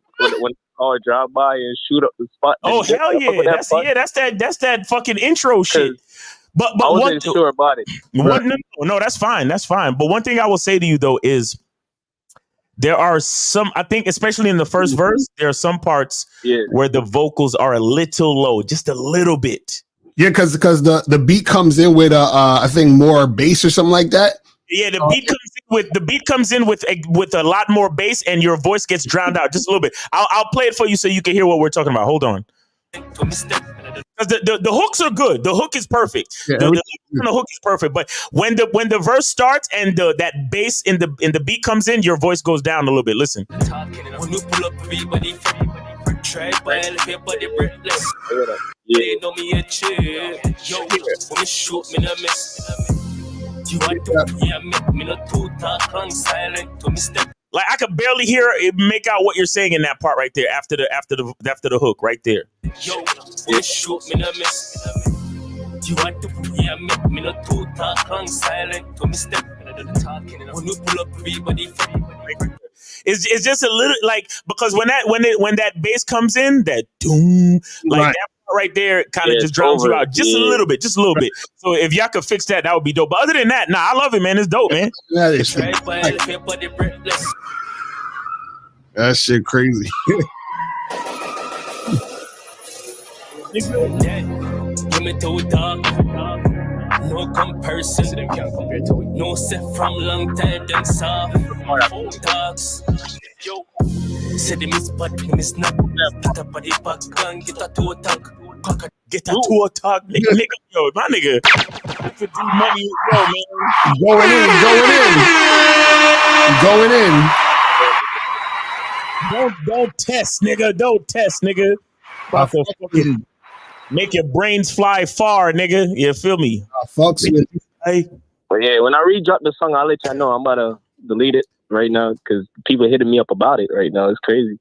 Speaker 12: car drive by and shoot up the spot.
Speaker 2: Oh hell yeah! That's that fucking intro shit. But
Speaker 12: I wasn't sure about it.
Speaker 2: No, that's fine. That's fine. But one thing I will say to you though is, there are some, I think, especially in the first verse, there are some parts where the vocals are a little low, just a little bit.
Speaker 7: Yeah, because the beat comes in with I think more bass or something like that.
Speaker 2: Yeah, the beat comes in with a lot more bass, and your voice gets drowned out just a little bit. I'll play it for you so you can hear what we're talking about. Hold on. Because the hooks are good. The hook is perfect.
Speaker 7: Yeah,
Speaker 2: the hook is perfect. But when the verse starts and that bass in the beat comes in, your voice goes down a little bit. Listen.
Speaker 13: When you pull up, everybody try by everybody breathless. They know me a chill. Yo, when you shoot me, no miss. You want to make me not too talk on silent to mistake.
Speaker 2: Like I could barely make out what you're saying in that part right there after the hook right there.
Speaker 13: Yo, when you shoot me, no miss. You want to make me not too talk on silent to mistake. When you pull up, everybody.
Speaker 2: It's just a little like, because when that bass comes in, that doom, like that part right there kind of just drowns you out just a little bit. So if y'all could fix that, that would be dope. But other than that, I love it, man. It's dope, man.
Speaker 7: That shit crazy.
Speaker 13: No comparison, no set from long time, them soft talks. Yo, say them is bad, them is not. Get up on the back and get a toe talk.
Speaker 2: Get a toe talk, nigga. Yo, my nigga. Money, yo, man.
Speaker 7: Going in.
Speaker 2: Don't test, nigga. Don't test, nigga. About to fucking make your brains fly far, nigga. You feel me?
Speaker 7: Fucks with you.
Speaker 2: Hey.
Speaker 12: But yeah, when I re-drop the song, I'll let y'all know. I'm about to delete it right now because people hitting me up about it right now. It's crazy.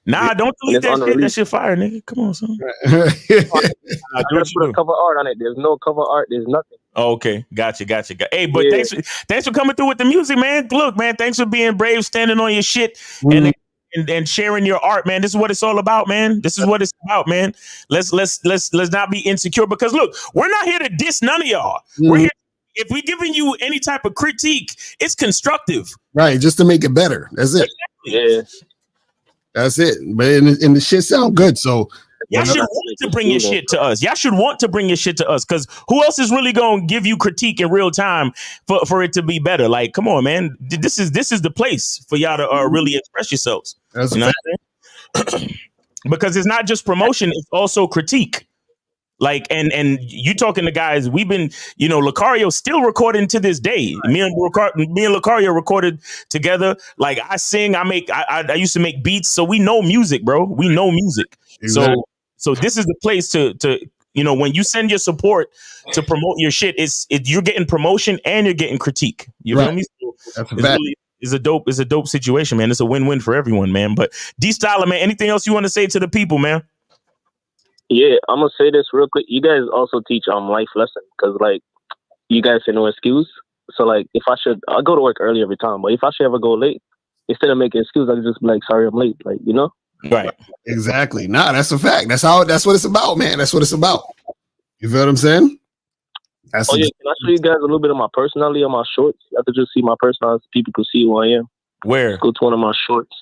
Speaker 2: Nah, don't delete that shit. That shit fire, nigga. Come on, son.
Speaker 12: I just put a cover art on it. There's no cover art. There's nothing.
Speaker 2: Oh, okay. Gotcha. Hey, but thanks for coming through with the music, man. Look, man, thanks for being brave, standing on your shit, and sharing your art, man. This is what it's all about, man. This is what it's about, man. Let's not be insecure, because look, we're not here to diss none of y'all. We're here. If we're giving you any type of critique, it's constructive.
Speaker 7: Right, just to make it better. That's it.
Speaker 12: Exactly. Yeah.
Speaker 7: That's it. But and the shit sound good, so
Speaker 2: y'all should want to bring your shit to us. Y'all should want to bring your shit to us, because who else is really going to give you critique in real time for it to be better? Like, come on, man. This is the place for y'all to really express yourselves.
Speaker 7: That's
Speaker 2: you know what I'm saying? Because it's not just promotion, it's also critique. Like, and you talking to guys, we've been, Lucario still recording to this day. Me and Lucario recorded together. Like, I sing, I used to make beats, so we know music, bro. We know music. Exactly. So this is the place to when you send your support to promote your shit, you're getting promotion and you're getting critique. You feel me? So
Speaker 7: that's bad.
Speaker 2: It's a dope situation, man. It's a win-win for everyone, man. But D-Styler, man, anything else you want to say to the people, man?
Speaker 12: Yeah, I'm gonna say this real quick. You guys also teach life lessons, because like you guys say no excuse. So like I go to work early every time, but if I should ever go late, instead of making excuse, I can just be like, sorry, I'm late. Like,
Speaker 2: Right.
Speaker 7: Exactly. Nah, that's a fact. That's what it's about, man. That's what it's about. You feel what I'm saying?
Speaker 12: Can I show you guys a little bit of my personality on my shorts? You have to just see my personality. People can see who I am.
Speaker 2: Where?
Speaker 12: Let's go to one of my shorts.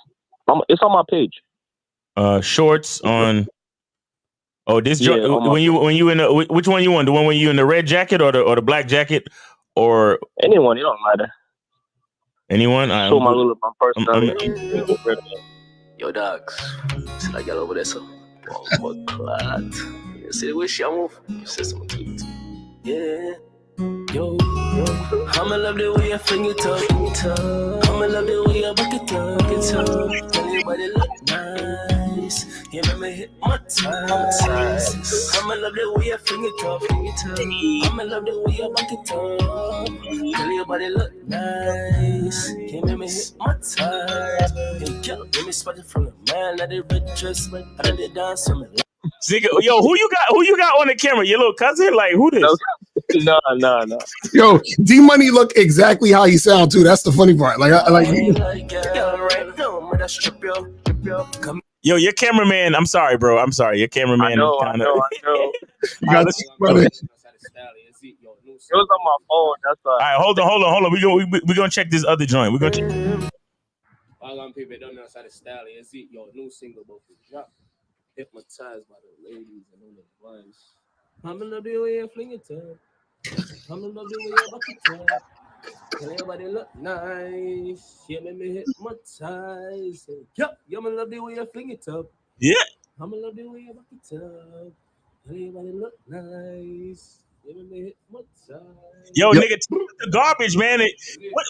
Speaker 12: It's on my page.
Speaker 2: Shorts on. Oh, this when you in the, which one you want? The one when you in the red jacket or the black jacket, or
Speaker 12: anyone? It don't matter.
Speaker 2: Anyone?
Speaker 12: Show my personality.
Speaker 13: Yo, dogs. See that girl over there, so. What clot? You see the way she move? You say something to it. Yeah. Yo. I'ma love the way you fling it up. I'ma love the way you back it up. Tell your body look nice. nice. You make me hypnotized. I'ma love the way you fling it up. I'ma love the way you back it up. Girl, your body look nice. You make me hypnotized. Hey, girl, give me spotted from the man at the red dress. I done the dance on me.
Speaker 2: Yo, who you got on the camera? Your little cousin? Like, who this?
Speaker 12: No.
Speaker 7: Yo, D Money look exactly how he sound too. That's the funny part. Like,
Speaker 2: Yo, your cameraman. I'm sorry, bro. I'm sorry. Your cameraman.
Speaker 12: I know.
Speaker 2: You
Speaker 12: got it was on my phone. That's
Speaker 2: all right. Hold on. We gonna check this other joint. We're gonna.
Speaker 13: All on people don't know how to style it. Is it your new single about to drop? Hypnotized by the ladies and all the boys. I'm in love the way you fling it up. I'm in love the way you back it up. Tell everybody look nice. You make me hypnotized. Yeah, I'm in love the way you fling it up.
Speaker 2: Yeah.
Speaker 13: I'm in love the way you back it up. Tell everybody look nice. You make me hypnotized.
Speaker 2: Yo, nigga, the garbage, man.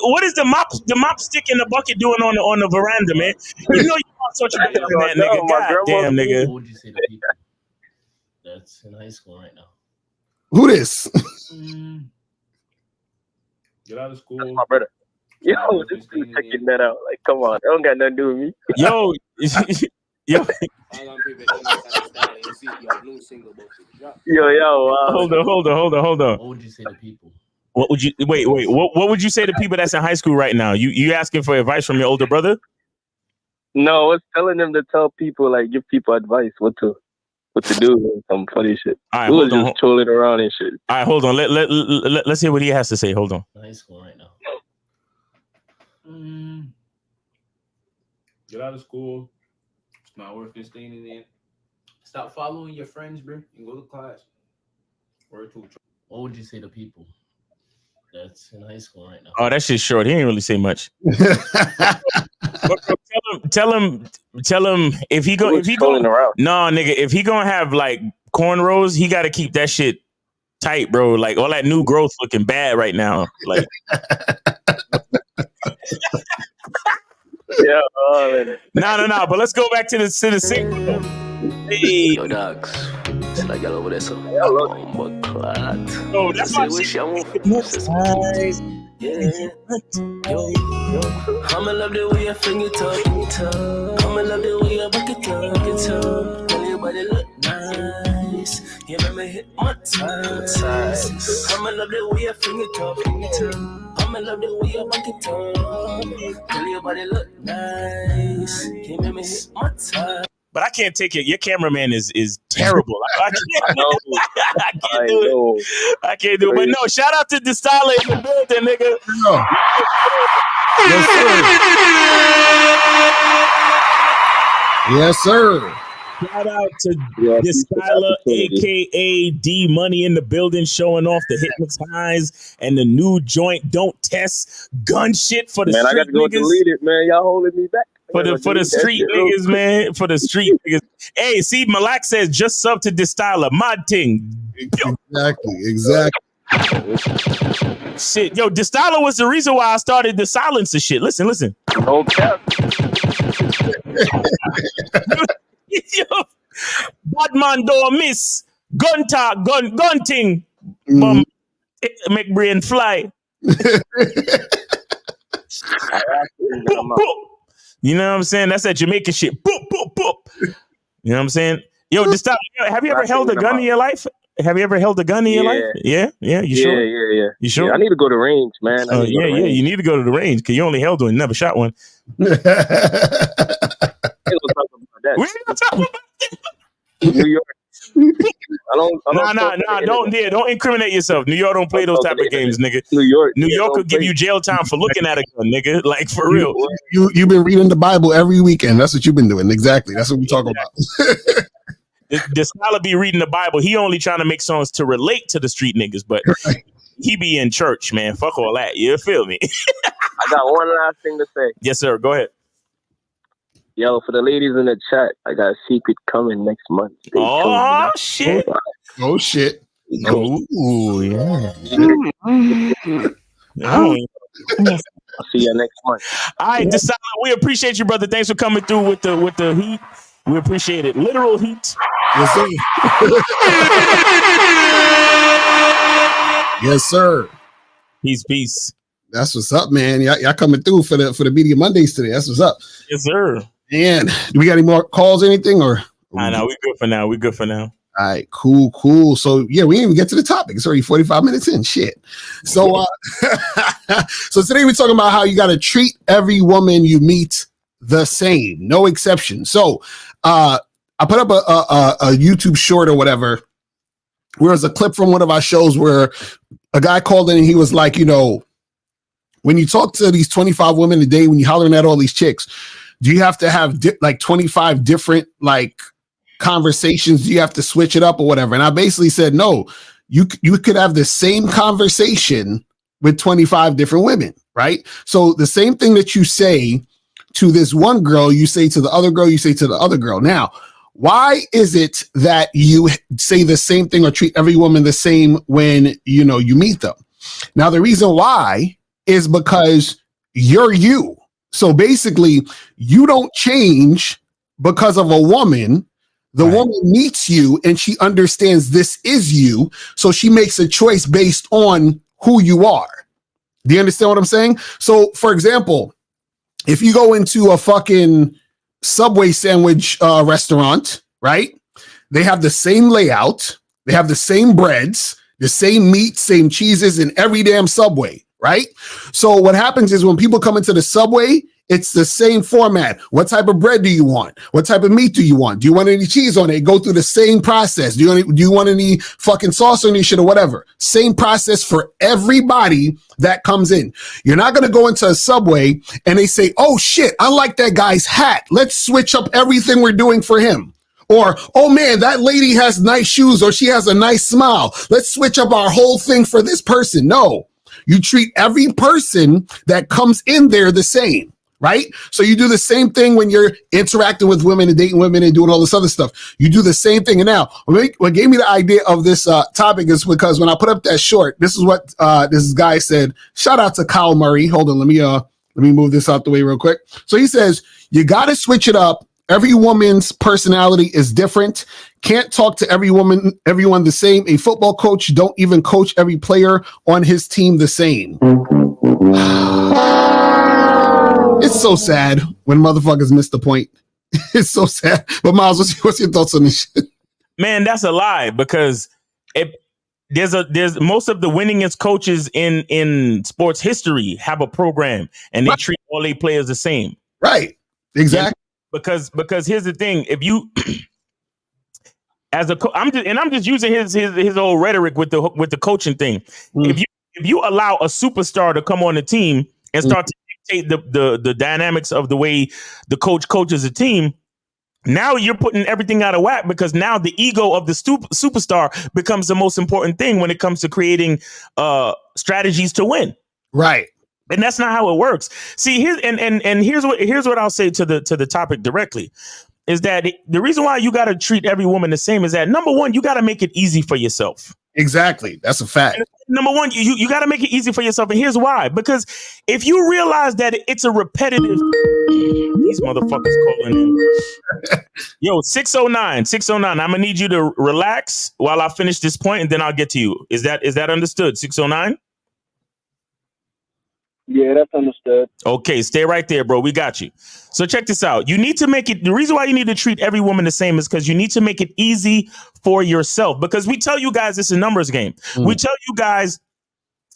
Speaker 2: What is the mop stick in the bucket doing on the veranda, man? You know you want such a bit on that, nigga. God damn, nigga.
Speaker 14: What would you say to people that's in high school right now?
Speaker 7: Who this?
Speaker 13: Get out of school.
Speaker 12: That's my brother. Yo, this dude checking that out. Like, come on, that don't got nothing to do with me.
Speaker 2: Yo.
Speaker 12: Yo.
Speaker 2: Hold on.
Speaker 14: What would you say to people?
Speaker 2: What would you wait? What would you say to people that's in high school right now? You asking for advice from your older brother?
Speaker 12: No, I was telling them to tell people, like, give people advice what to do and some funny shit.
Speaker 2: All right,
Speaker 12: we was just trolling around and shit.
Speaker 2: All right, hold on. Let's hear what he has to say. Hold on.
Speaker 14: High school right now.
Speaker 13: Get out of school. It's not worth it staying in there. Stop following your friends, bro, and go to class.
Speaker 14: What would you say to people that's in high school right now?
Speaker 2: Oh, that shit's short. He ain't really say much. Tell him if he gonna if he gonna have like cornrows, he got to keep that shit tight, bro. Like all that new growth looking bad right now. Like,
Speaker 12: yeah.
Speaker 2: No. But let's go back to the single. Hey.
Speaker 13: Yo, dogs. It's like y'all over there, so.
Speaker 2: Oh, that's my shit.
Speaker 13: Yeah. Yo. I'ma love the way you fling it up. I'ma love the way you back it up. Tell everybody look nice. You make me hypnotized. I'ma love the way you fling it up. I'ma love the way you back it up. Tell everybody look nice. You make me hypnotized.
Speaker 2: But I can't take it. Your cameraman is terrible. I can't do it. But no, shout out to Distala in the building, nigga.
Speaker 7: Yes, sir.
Speaker 2: Shout out to Distala, aka D Money in the building, showing off the Hypnotize and the new joint Don't Test gun shit for the street niggas.
Speaker 12: Man, I got to go delete it, man. Y'all holding me back.
Speaker 2: For the street niggas, man. For the street niggas. Hey, see, Malak says just sub to Distala. Mod ting.
Speaker 7: Exactly.
Speaker 2: Shit. Yo, Distala was the reason why I started the silencer shit. Listen.
Speaker 12: No cap.
Speaker 2: Yo, Badman door miss. Gun talk, gun ting. Bum. Make brain fly. You know what I'm saying? That's that Jamaican shit. Boop, boop, boop. You know what I'm saying? Yo, Distala, have you ever held a gun in your life? Have you ever held a gun in your life? Yeah. You sure?
Speaker 12: Yeah.
Speaker 2: You sure?
Speaker 12: Yeah, I need to go to range, man.
Speaker 2: You need to go to the range because you only held one, never shot one.
Speaker 12: We ain't gonna talk about New York.
Speaker 2: Don't incriminate yourself. New York don't play those type of games, nigga.
Speaker 12: New York
Speaker 2: will give you jail time for looking at a gun, nigga. Like for real.
Speaker 7: You've been reading the Bible every weekend. That's what you've been doing. Exactly. That's what we talk about.
Speaker 2: This fella be reading the Bible. He only trying to make songs to relate to the street niggas, but he be in church, man. Fuck all that. You feel me?
Speaker 12: I got one last thing to say.
Speaker 2: Yes, sir. Go ahead.
Speaker 12: Yo, for the ladies in the chat, I got a secret coming next month.
Speaker 2: Oh, shit.
Speaker 7: Oh, shit.
Speaker 2: Oh, yeah.
Speaker 12: I'll see you next month.
Speaker 2: All right, Distala, we appreciate you, brother. Thanks for coming through with the heat. We appreciate it. Literal heat.
Speaker 7: Yes, sir. Yes, sir.
Speaker 2: Peace.
Speaker 7: That's what's up, man. Y'all coming through for the Media Mondays today. That's what's up.
Speaker 2: Yes, sir.
Speaker 7: And do we got any more calls, anything, or?
Speaker 2: I know we good for now.
Speaker 7: All right, cool. So yeah, we didn't even get to the topic. It's already 45 minutes in. Shit. So so today we're talking about how you got to treat every woman you meet the same, no exception. So I put up a YouTube short or whatever, where there's a clip from one of our shows where a guy called in and he was like, you know, when you talk to these 25 women a day, when you're hollering at all these chicks, do you have to have like 25 different like conversations? Do you have to switch it up or whatever? And I basically said, no, you could have the same conversation with 25 different women, right? So the same thing that you say to this one girl, you say to the other girl, you say to the other girl. Now, why is it that you say the same thing or treat every woman the same when, you know, you meet them? Now, the reason why is because you're you. So basically, you don't change because of a woman. The woman meets you and she understands this is you. So she makes a choice based on who you are. Do you understand what I'm saying? So, for example, if you go into a fucking Subway sandwich restaurant, right? They have the same layout. They have the same breads, the same meat, same cheeses in every damn Subway, right? So what happens is when people come into the Subway, it's the same format. What type of bread do you want? What type of meat do you want? Do you want any cheese on it? Go through the same process. Do you want any fucking sauce on your shit or whatever? Same process for everybody that comes in. You're not going to go into a Subway and they say, oh shit, I like that guy's hat. Let's switch up everything we're doing for him. Or, oh man, that lady has nice shoes or she has a nice smile. Let's switch up our whole thing for this person. No, you treat every person that comes in there the same. Right? So you do the same thing when you're interacting with women and dating women and doing all this other stuff. You do the same thing. And now, what gave me the idea of this topic is because when I put up that short, this is what this guy said. Shout out to Kyle Murray. Hold on, let me move this out the way real quick. So he says, you got to switch it up. Every woman's personality is different. Can't talk to everyone the same. A football coach don't even coach every player on his team the same. It's so sad when motherfuckers miss the point. It's so sad. But Miles, what's your thoughts on this shit?
Speaker 2: Man, that's a lie because there's most of the winningest coaches in sports history have a program and they treat all their players the same.
Speaker 7: Right. Exactly.
Speaker 2: Because here's the thing: if you as a I'm just using his old rhetoric with the coaching thing. If you allow a superstar to come on the team and start to the dynamics of the way the coach coaches a team, now you're putting everything out of whack because now the ego of the superstar becomes the most important thing when it comes to creating strategies to win.
Speaker 7: Right.
Speaker 2: And that's not how it works. See, here's what I'll say to the topic directly is that the reason why you got to treat every woman the same is that, number one, you got to make it easy for yourself.
Speaker 7: Exactly. That's a fact.
Speaker 2: Number one, you got to make it easy for yourself. And here's why. Because if you realize that it's a repetitive... These motherfuckers calling in. Yo, 609. I'm going to need you to relax while I finish this point and then I'll get to you. Is that understood? 609?
Speaker 15: Yeah, that's understood.
Speaker 2: Okay, stay right there, bro. We got you. So check this out. You need to make it, the reason why you need to treat every woman the same is because you need to make it easy for yourself. Because we tell you guys it's a numbers game. We tell you guys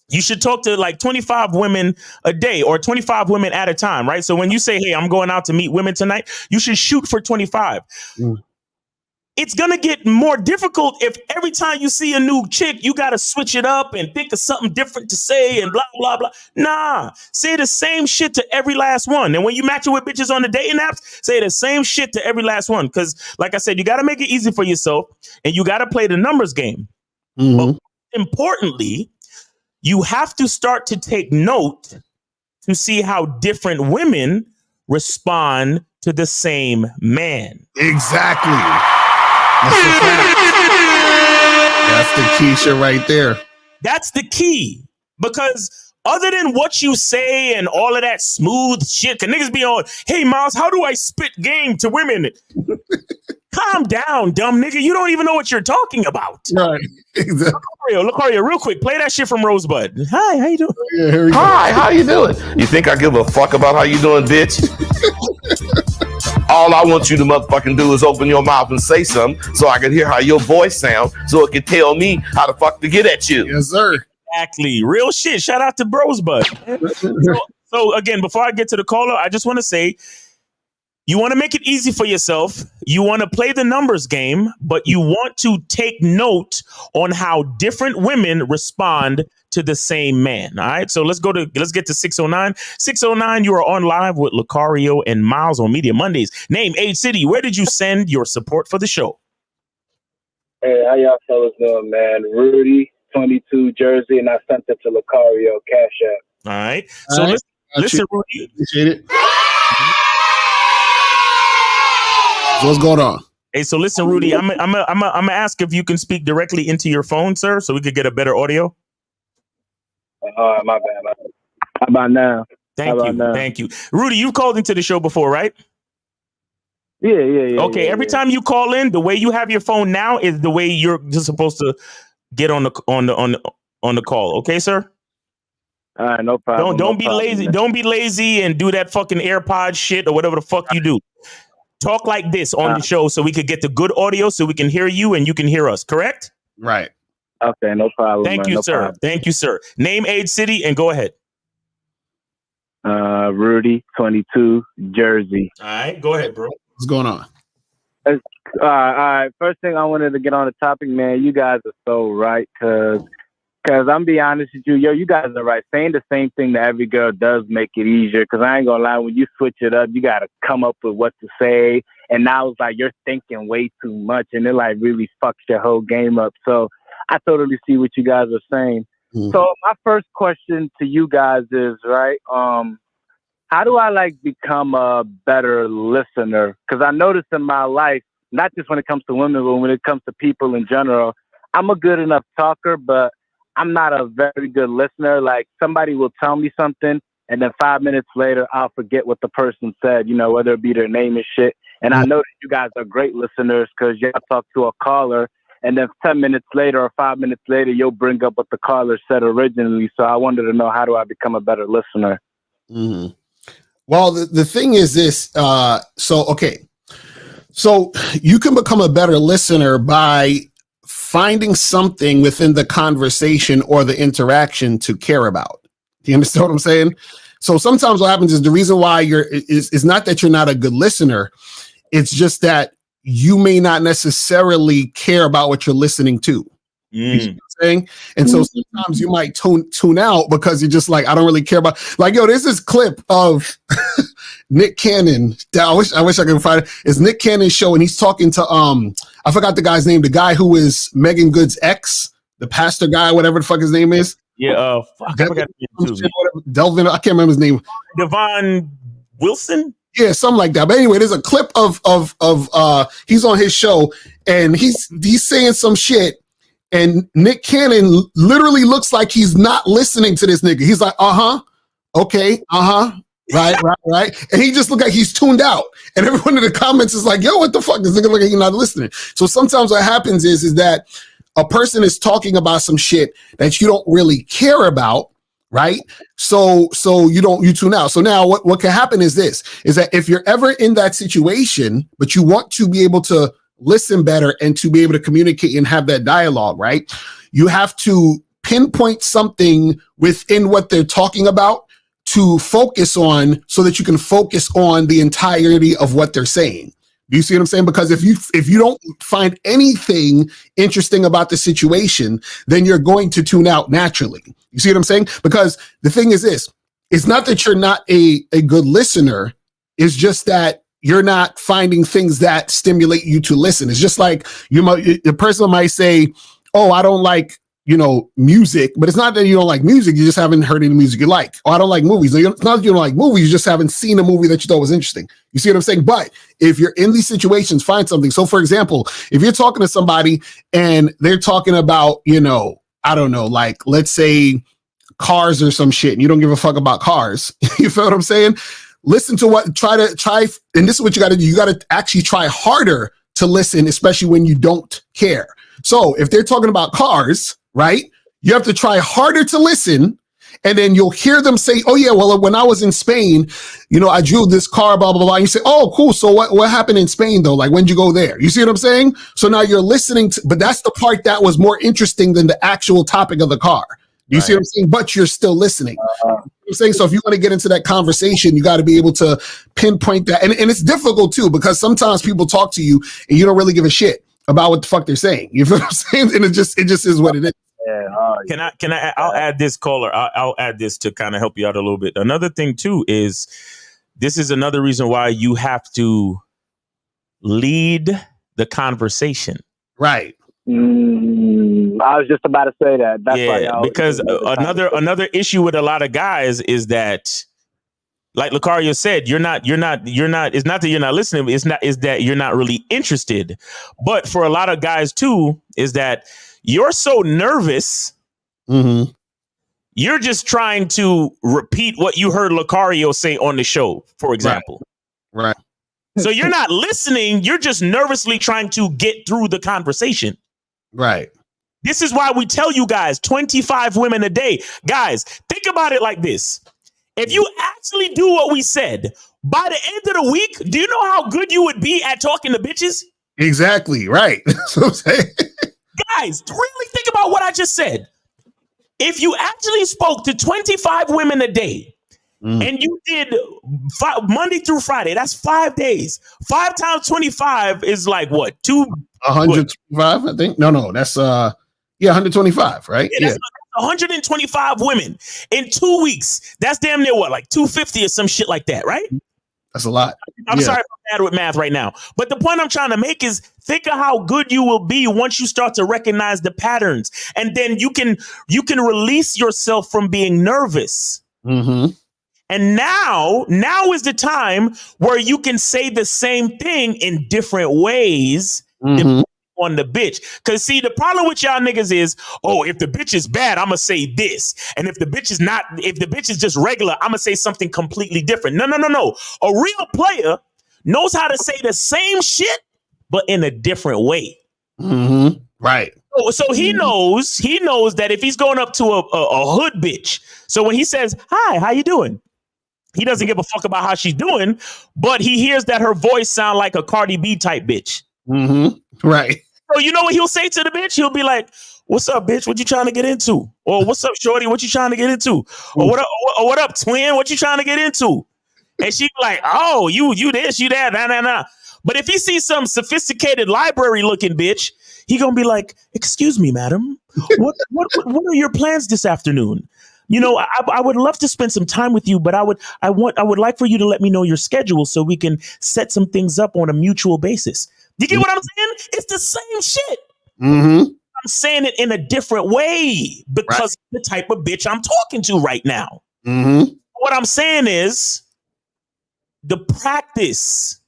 Speaker 2: you should talk to like 25 women a day or 25 women at a time, right? So when you say, hey, I'm going out to meet women tonight, you should shoot for 25. It's going to get more difficult if every time you see a new chick, you got to switch it up and think of something different to say and blah, blah, blah. Nah, say the same shit to every last one. And when you match it with bitches on the dating apps, say the same shit to every last one. Because like I said, you got to make it easy for yourself and you got to play the numbers game. But importantly, you have to start to take note to see how different women respond to the same man.
Speaker 7: Exactly. That's the key shit right there.
Speaker 2: That's the key, because Other than what you say and all of that smooth shit, cause niggas be on, hey Miles, how do I spit game to women? Calm down, dumb nigga. You don't even know what you're talking about.
Speaker 7: Right. Exactly.
Speaker 2: Lucario, real quick, play that shit from Rosebud. Hi, how you doing?
Speaker 7: Yeah,
Speaker 15: Hi, how you doing? You think I give a fuck about how you doing, bitch? All I want you to motherfucking do is open your mouth and say something so I can hear how your voice sounds so it can tell me how the fuck to get at you.
Speaker 7: Yes, sir.
Speaker 2: Exactly. Real shit. Shout out to Rosebud. So again, before I get to the caller, I just want to say, you want to make it easy for yourself. You want to play the numbers game, but you want to take note on how different women respond to the same man. All right. So let's get to 609. 609, you are on live with Lucario and Miles on Media Mondays. Name, age, city. Where did you send your support for the show?
Speaker 16: Hey, how y'all fellas doing, man? Rudy, 22, Jersey, and I sent it to Lucario, Cash App.
Speaker 2: All right. So listen, Rudy.
Speaker 7: Appreciate it. What's going on?
Speaker 2: Hey, so listen, Rudy, I'm gonna ask if you can speak directly into your phone, sir, so we could get a better audio.
Speaker 16: My bad. How about now?
Speaker 2: Thank you. Rudy, you've called into the show before, right?
Speaker 16: Yeah.
Speaker 2: Okay, every time you call in, the way you have your phone now is the way you're just supposed to get on the call. Okay, sir?
Speaker 16: All right, no problem.
Speaker 2: Don't be lazy.
Speaker 16: Man.
Speaker 2: Don't be lazy and do that fucking AirPod shit or whatever the fuck you do. Talk like this on the show so we could get the good audio so we can hear you and you can hear us, correct?
Speaker 7: Right.
Speaker 16: Okay, no problem.
Speaker 2: Thank you, sir.
Speaker 16: Problem.
Speaker 2: Thank you, sir. Name, age, city, and go ahead.
Speaker 16: Rudy, 22, Jersey.
Speaker 2: All right, go ahead, bro.
Speaker 7: What's going on?
Speaker 16: All right. First thing I wanted to get on the topic, man, you guys are so right, because I'm be honest with you, you guys are right. Saying the same thing to every girl does make it easier, because I ain't gonna lie, when you switch it up, you gotta come up with what to say, and now it's like you're thinking way too much, and it like really fucks your whole game up. So I totally see what you guys are saying. Mm-hmm. So my first question to you guys is, right, how do I like become a better listener? Because I noticed in my life, not just when it comes to women, but when it comes to people in general, I'm a good enough talker, but I'm not a very good listener. Like, somebody will tell me something, and then 5 minutes later, I'll forget what the person said, whether it be their name and shit. And I know that you guys are great listeners, because y'all talk to a caller, and then 10 minutes later or 5 minutes later, you'll bring up what the caller said originally. So I wanted to know, how do I become a better listener?
Speaker 7: Mm-hmm. Well, the thing is this. So you can become a better listener by finding something within the conversation or the interaction to care about. Do you understand what I'm saying? So sometimes what happens is the reason why is not that you're not a good listener. It's just that you may not necessarily care about what you're listening to. You know what I'm saying? And so sometimes you might tune out because you're just like, I don't really care about, like, yo, there's this clip of Nick Cannon. I wish I could find it. It's Nick Cannon's show, and he's talking to I forgot the guy's name, the guy who is Megan Good's ex, the pastor guy, whatever the fuck his name is.
Speaker 2: Yeah, I forgot his name too.
Speaker 7: Delvin, I can't remember his name.
Speaker 2: Devon Wilson?
Speaker 7: Yeah, something like that. But anyway, there's a clip of he's on his show, and he's saying some shit. And Nick Cannon literally looks like he's not listening to this nigga. He's like, okay, right. And he just looked like he's tuned out. And everyone in the comments is like, yo, what the fuck? This nigga look like he's not listening. So sometimes what happens is that a person is talking about some shit that you don't really care about, right? So you tune out. So now what can happen is this, is that if you're ever in that situation, but you want to be able to listen better and to be able to communicate and have that dialogue, right? You have to pinpoint something within what they're talking about to focus on, so that you can focus on the entirety of what they're saying. Do you see what I'm saying? Because if you don't find anything interesting about the situation, then you're going to tune out naturally. You see what I'm saying? Because the thing is this, it's not that you're not a good listener, it's just that you're not finding things that stimulate you to listen. It's just like the person might say, oh, I don't like, music, but it's not that you don't like music. You just haven't heard any music you like. Oh, I don't like movies. It's not that you don't like movies. You just haven't seen a movie that you thought was interesting. You see what I'm saying? But if you're in these situations, find something. So for example, if you're talking to somebody and they're talking about, I don't know, like, let's say cars or some shit and you don't give a fuck about cars, you feel what I'm saying? Listen to what, try, and this is what you got to do. You got to actually try harder to listen, especially when you don't care. So if they're talking about cars, right, you have to try harder to listen. And then you'll hear them say, oh, yeah, well, when I was in Spain, I drew this car, blah, blah, blah. And you say, oh, cool. So what happened in Spain, though? Like, when'd you go there? You see what I'm saying? So now you're listening to, but that's the part that was more interesting than the actual topic of the car. You see what I'm saying? But you're still listening. I'm saying, so if you want to get into that conversation, you got to be able to pinpoint that. And it's difficult, too, because sometimes people talk to you and you don't really give a shit about what the fuck they're saying. You feel what I'm saying? And it just is what it is.
Speaker 2: Yeah. Can I? I'll add this, caller. I'll add this to kind of help you out a little bit. Another thing too is this is another reason why you have to lead the conversation.
Speaker 7: Right.
Speaker 16: I was just about to say that. That's why
Speaker 2: because another issue with a lot of guys is that, like Lucario said, you're not. It's not that you're not listening. Is that you're not really interested. But for a lot of guys too, is that you're so nervous.
Speaker 7: Mm-hmm.
Speaker 2: You're just trying to repeat what you heard Lucario say on the show, for example.
Speaker 7: Right.
Speaker 2: So you're not listening. You're just nervously trying to get through the conversation.
Speaker 7: Right.
Speaker 2: This is why we tell you guys 25 women a day. Guys, think about it like this. If you actually do what we said, by the end of the week, do you know how good you would be at talking to bitches?
Speaker 7: Exactly. Right. That's what I'm saying.
Speaker 2: Guys, really think about what I just said. If you actually spoke to 25 women a day and you did Monday through Friday, that's 5 days. 5 times 25 is like what?
Speaker 7: 125, I think. No, that's 125, right?
Speaker 2: Yeah, that's 125 women in 2 weeks. That's damn near what, like 250 or some shit like that, right?
Speaker 7: That's a lot.
Speaker 2: I'm sorry if I'm bad with math right now. But the point I'm trying to make is think of how good you will be once you start to recognize the patterns. And then you can release yourself from being nervous.
Speaker 7: Mm-hmm.
Speaker 2: And now is the time where you can say the same thing in different ways depending on the bitch. Because see, the problem with y'all niggas is, oh, if the bitch is bad, I'm going to say this. And if the bitch is just regular, I'm going to say something completely different. No. A real player knows how to say the same shit, but in a different way.
Speaker 7: Mm-hmm. Right.
Speaker 2: So he knows that if he's going up to a hood bitch, so when he says, hi, how you doing? He doesn't give a fuck about how she's doing, but he hears that her voice sound like a Cardi B type bitch.
Speaker 7: Mm-hmm. Right.
Speaker 2: So you know what he'll say to the bitch? He'll be like, what's up, bitch? What you trying to get into? Or what's up, shorty? What you trying to get into? Or what up, twin? What you trying to get into? And she be like, oh, you this, you that, nah. But if he sees some sophisticated library looking bitch, he gonna be like, excuse me, madam, what are your plans this afternoon? I would love to spend some time with you, but I would like for you to let me know your schedule so we can set some things up on a mutual basis. You get what I'm saying? It's the same shit.
Speaker 7: Mm-hmm.
Speaker 2: I'm saying it in a different way because of the type of bitch I'm talking to right now.
Speaker 7: Mm-hmm.
Speaker 2: What I'm saying is the practice.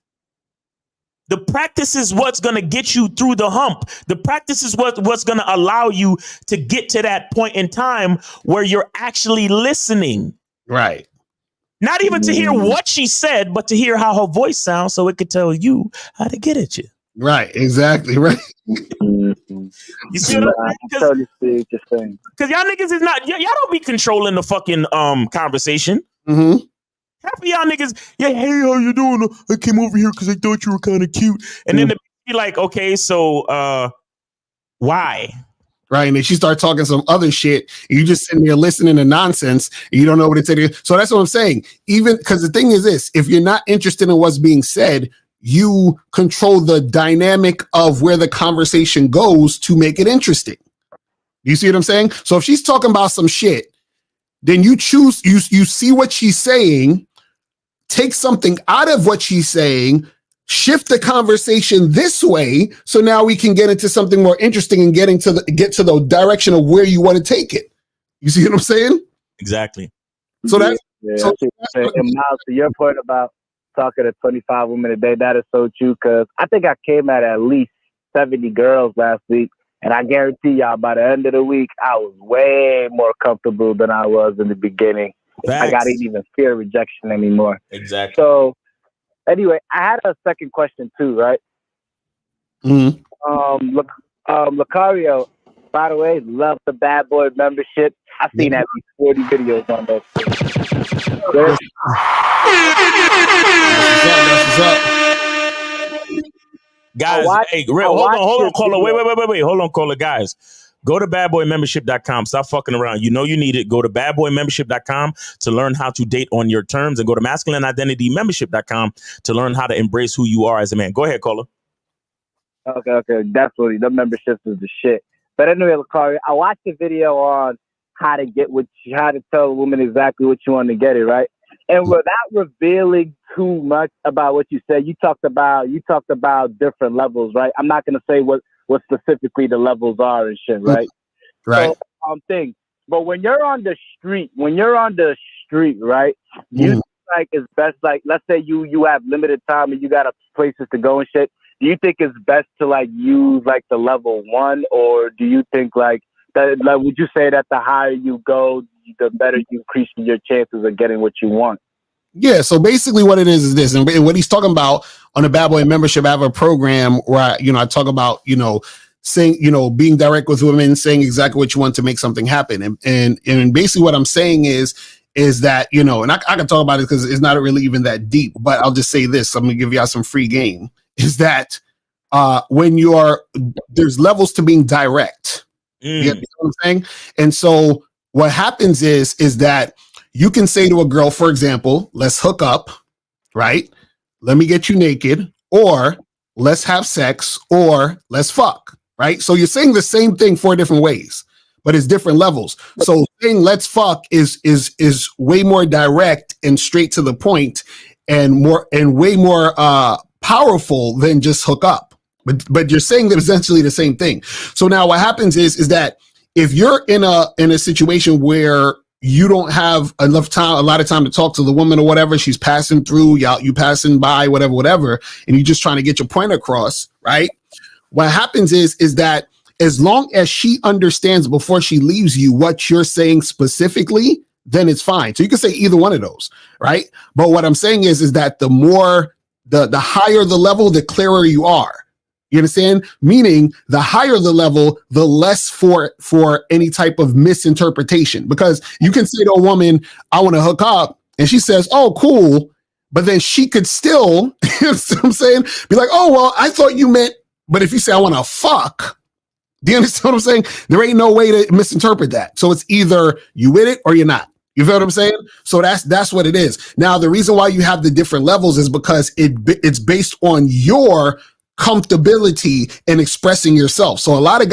Speaker 2: The practice is what's going to get you through the hump. The practice is what's going to allow you to get to that point in time where you're actually listening.
Speaker 7: Right.
Speaker 2: Not even to hear what she said, but to hear how her voice sounds so it could tell you how to get at you.
Speaker 7: Right. Exactly. Right.
Speaker 2: You see what I'm saying? Because y'all niggas is not, y'all don't be controlling the fucking conversation.
Speaker 7: Mm-hmm.
Speaker 2: Half of y'all niggas, hey, how you doing? I came over here because I thought you were kind of cute. And then the be like, okay, so why?
Speaker 7: Right. And then she starts talking some other shit. And you just sitting there listening to nonsense. And you don't know what it's saying. So that's what I'm saying. Even because the thing is this, if you're not interested in what's being said, you control the dynamic of where the conversation goes to make it interesting. You see what I'm saying? So if she's talking about some shit, then you choose, you see what she's saying, take something out of what she's saying, shift the conversation this way, so now we can get into something more interesting and get to the direction of where you want to take it. You see what I'm saying?
Speaker 2: Exactly.
Speaker 7: So that's
Speaker 16: Miles, to your point about talking to 25 women a day, that is so true, because I think I came at least 70 girls last week, And I guarantee y'all, by the end of the week, I was way more comfortable than I was in the beginning. I didn't even fear rejection anymore.
Speaker 2: Exactly.
Speaker 16: So, anyway, I had a second question too, right? Look, Lucario, by the way, love the Bad Boy membership. I've seen at least 40 videos on that.
Speaker 2: Guys, hey, hold on, caller. Wait. Hold on, caller. Guys, go to badboymembership.com. Stop fucking around. You know you need it. Go to badboymembership.com to learn how to date on your terms, and go to masculineidentitymembership.com to learn how to embrace who you are as a man. Go ahead, caller.
Speaker 16: Okay. Definitely. The memberships is the shit. But anyway, Lucario, I watched a video on how to tell a woman exactly what you want to get it, right? And without revealing too much about what you said, you talked about different levels, right? I'm not gonna say what specifically the levels are and shit, right?
Speaker 7: Right.
Speaker 16: So, things. But when you're on the street, right? You like it's best, like, let's say you have limited time and you got places to go and shit. Do you think it's best to like use like the level 1, or do you think like that? Like, would you say that the higher you go, the better you increase your chances of getting what you want?
Speaker 7: Yeah, so basically what it is this, and what he's talking about on the Bad Boy membership, I have a program where I talk about, saying, being direct with women, saying exactly what you want to make something happen. And basically what I'm saying is that, and I can talk about it because it's not really even that deep, but I'll just say this. I'm going to give y'all some free game, is that when there's levels to being direct. You know what I'm saying? And so what happens is that you can say to a girl, for example, let's hook up, right? Let me get you naked, or let's have sex, or let's fuck, right? So you're saying the same thing 4 different ways, but it's different levels. So saying let's fuck is way more direct and straight to the point, and way more powerful than just hook up. But you're saying that essentially the same thing. So now what happens is that if you're in a situation where you don't have a lot of time to talk to the woman or whatever, she's passing through, you passing by, whatever, and you're just trying to get your point across, right? What happens is that as long as she understands before she leaves you what you're saying specifically, then it's fine. So you can say either one of those, right? But what I'm saying is that the higher the level, the clearer you are. You understand? Meaning the higher the level, the less for any type of misinterpretation. Because you can say to a woman, I want to hook up, and she says, oh, cool. But then she could still, you know what I'm saying? Be like, oh, well, I thought you meant, but if you say I want to fuck, do you understand what I'm saying? There ain't no way to misinterpret that. So it's either you with it or you're not. You feel what I'm saying? So that's what it is. Now, the reason why you have the different levels is because it's based on your comfortability in expressing yourself. So a lot of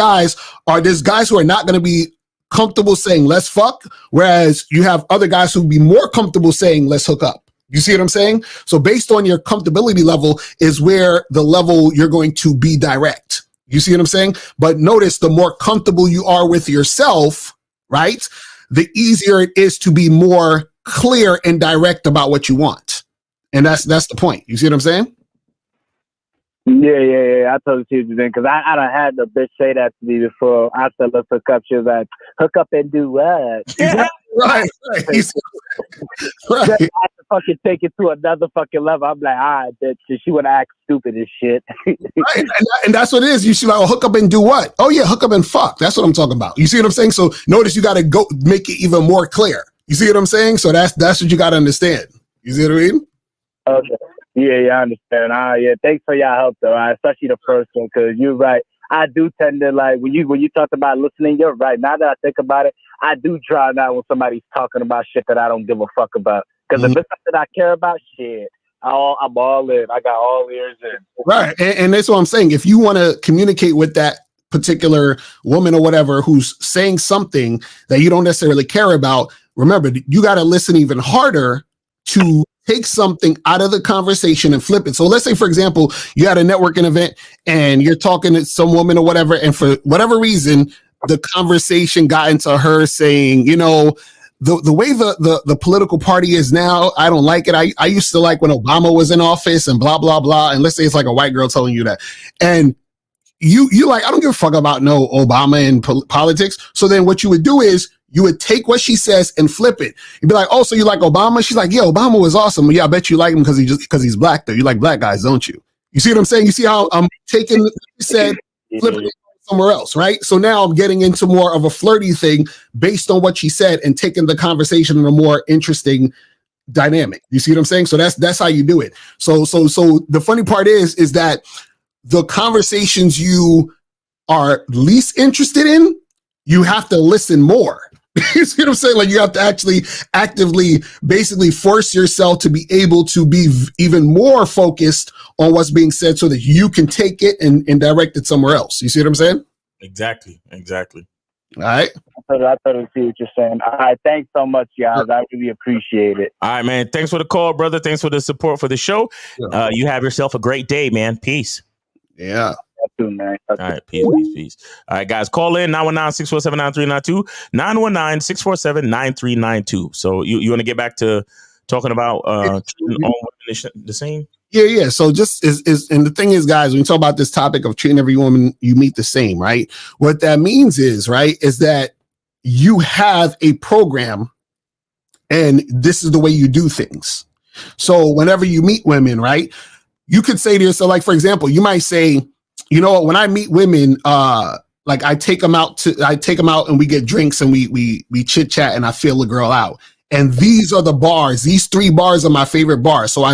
Speaker 7: there's guys who are not going to be comfortable saying let's fuck, whereas you have other guys who be more comfortable saying let's hook up. You see what I'm saying? So based on your comfortability level is where the level you're going to be direct. You see what I'm saying? But notice the more comfortable you are with yourself, right? The easier it is to be more clear and direct about what you want. And that's the point. You see what I'm saying?
Speaker 16: Yeah. I totally see what you're saying. Because I done had the bitch say that to me before. I said, let's hook up. She was like, hook up and do what?
Speaker 7: Yeah, right.
Speaker 16: I had to fucking take it to another fucking level. I'm like, all right, bitch. She would act stupid as shit.
Speaker 7: Right. And that's what it is. You should like, hook up and do what? Oh, yeah, hook up and fuck. That's what I'm talking about. You see what I'm saying? So notice you got to go make it even more clear. You see what I'm saying? So that's what you got to understand. You see what I mean?
Speaker 16: Okay. Yeah, I understand. Yeah, thanks for your help, though. Especially the first one, because you're right. I do tend to like when you talked about listening. You're right. Now that I think about it, I do drown out when somebody's talking about shit that I don't give a fuck about. Because if it's something I care about, shit, I'm all in. I got all ears in.
Speaker 7: Right, and that's what I'm saying. If you want to communicate with that particular woman or whatever who's saying something that you don't necessarily care about, remember you got to listen even harder to take something out of the conversation and flip it. So let's say, for example, you had a networking event and you're talking to some woman or whatever, and for whatever reason, the conversation got into her saying, the way the political party is now, I don't like it. I used to like when Obama was in office and blah, blah, blah. And let's say it's like a white girl telling you that. And you like, I don't give a fuck about no Obama and politics. So then what you would do is you would take what she says and flip it. You'd be like, oh, so you like Obama? She's like, yeah, Obama was awesome. Yeah, I bet you like him because he's black though. You like black guys, don't you? You see what I'm saying? You see how I'm taking what you said, flipping it somewhere else, right? So now I'm getting into more of a flirty thing based on what she said and taking the conversation in a more interesting dynamic. You see what I'm saying? So that's how you do it. So the funny part is that the conversations you are least interested in, you have to listen more. You see what I'm saying? Like you have to actually actively basically force yourself to be able to be even more focused on what's being said so that you can take it and direct it somewhere else. You see what I'm saying?
Speaker 2: Exactly.
Speaker 7: All right.
Speaker 16: I totally see what you're saying. All right. Thanks so much, guys. I really appreciate it.
Speaker 2: All right, man. Thanks for the call, brother. Thanks for the support for the show. You have yourself a great day, man. Peace.
Speaker 7: Yeah.
Speaker 16: Too, man.
Speaker 2: All right, peace. All right, guys, call in 919-647-9392, 919-647-9392. So you want to get back to talking about treating all women the same?
Speaker 7: Yeah. So just and the thing is, guys, when you talk about this topic of treating every woman you meet the same, right? What that means is that you have a program and this is the way you do things. So whenever you meet women, right, you could say to yourself, like, for example, you might say, you know what, when I meet women, like I take them out and we get drinks and we chit chat and I feel the girl out. And these are the bars. These 3 bars are my favorite bars. So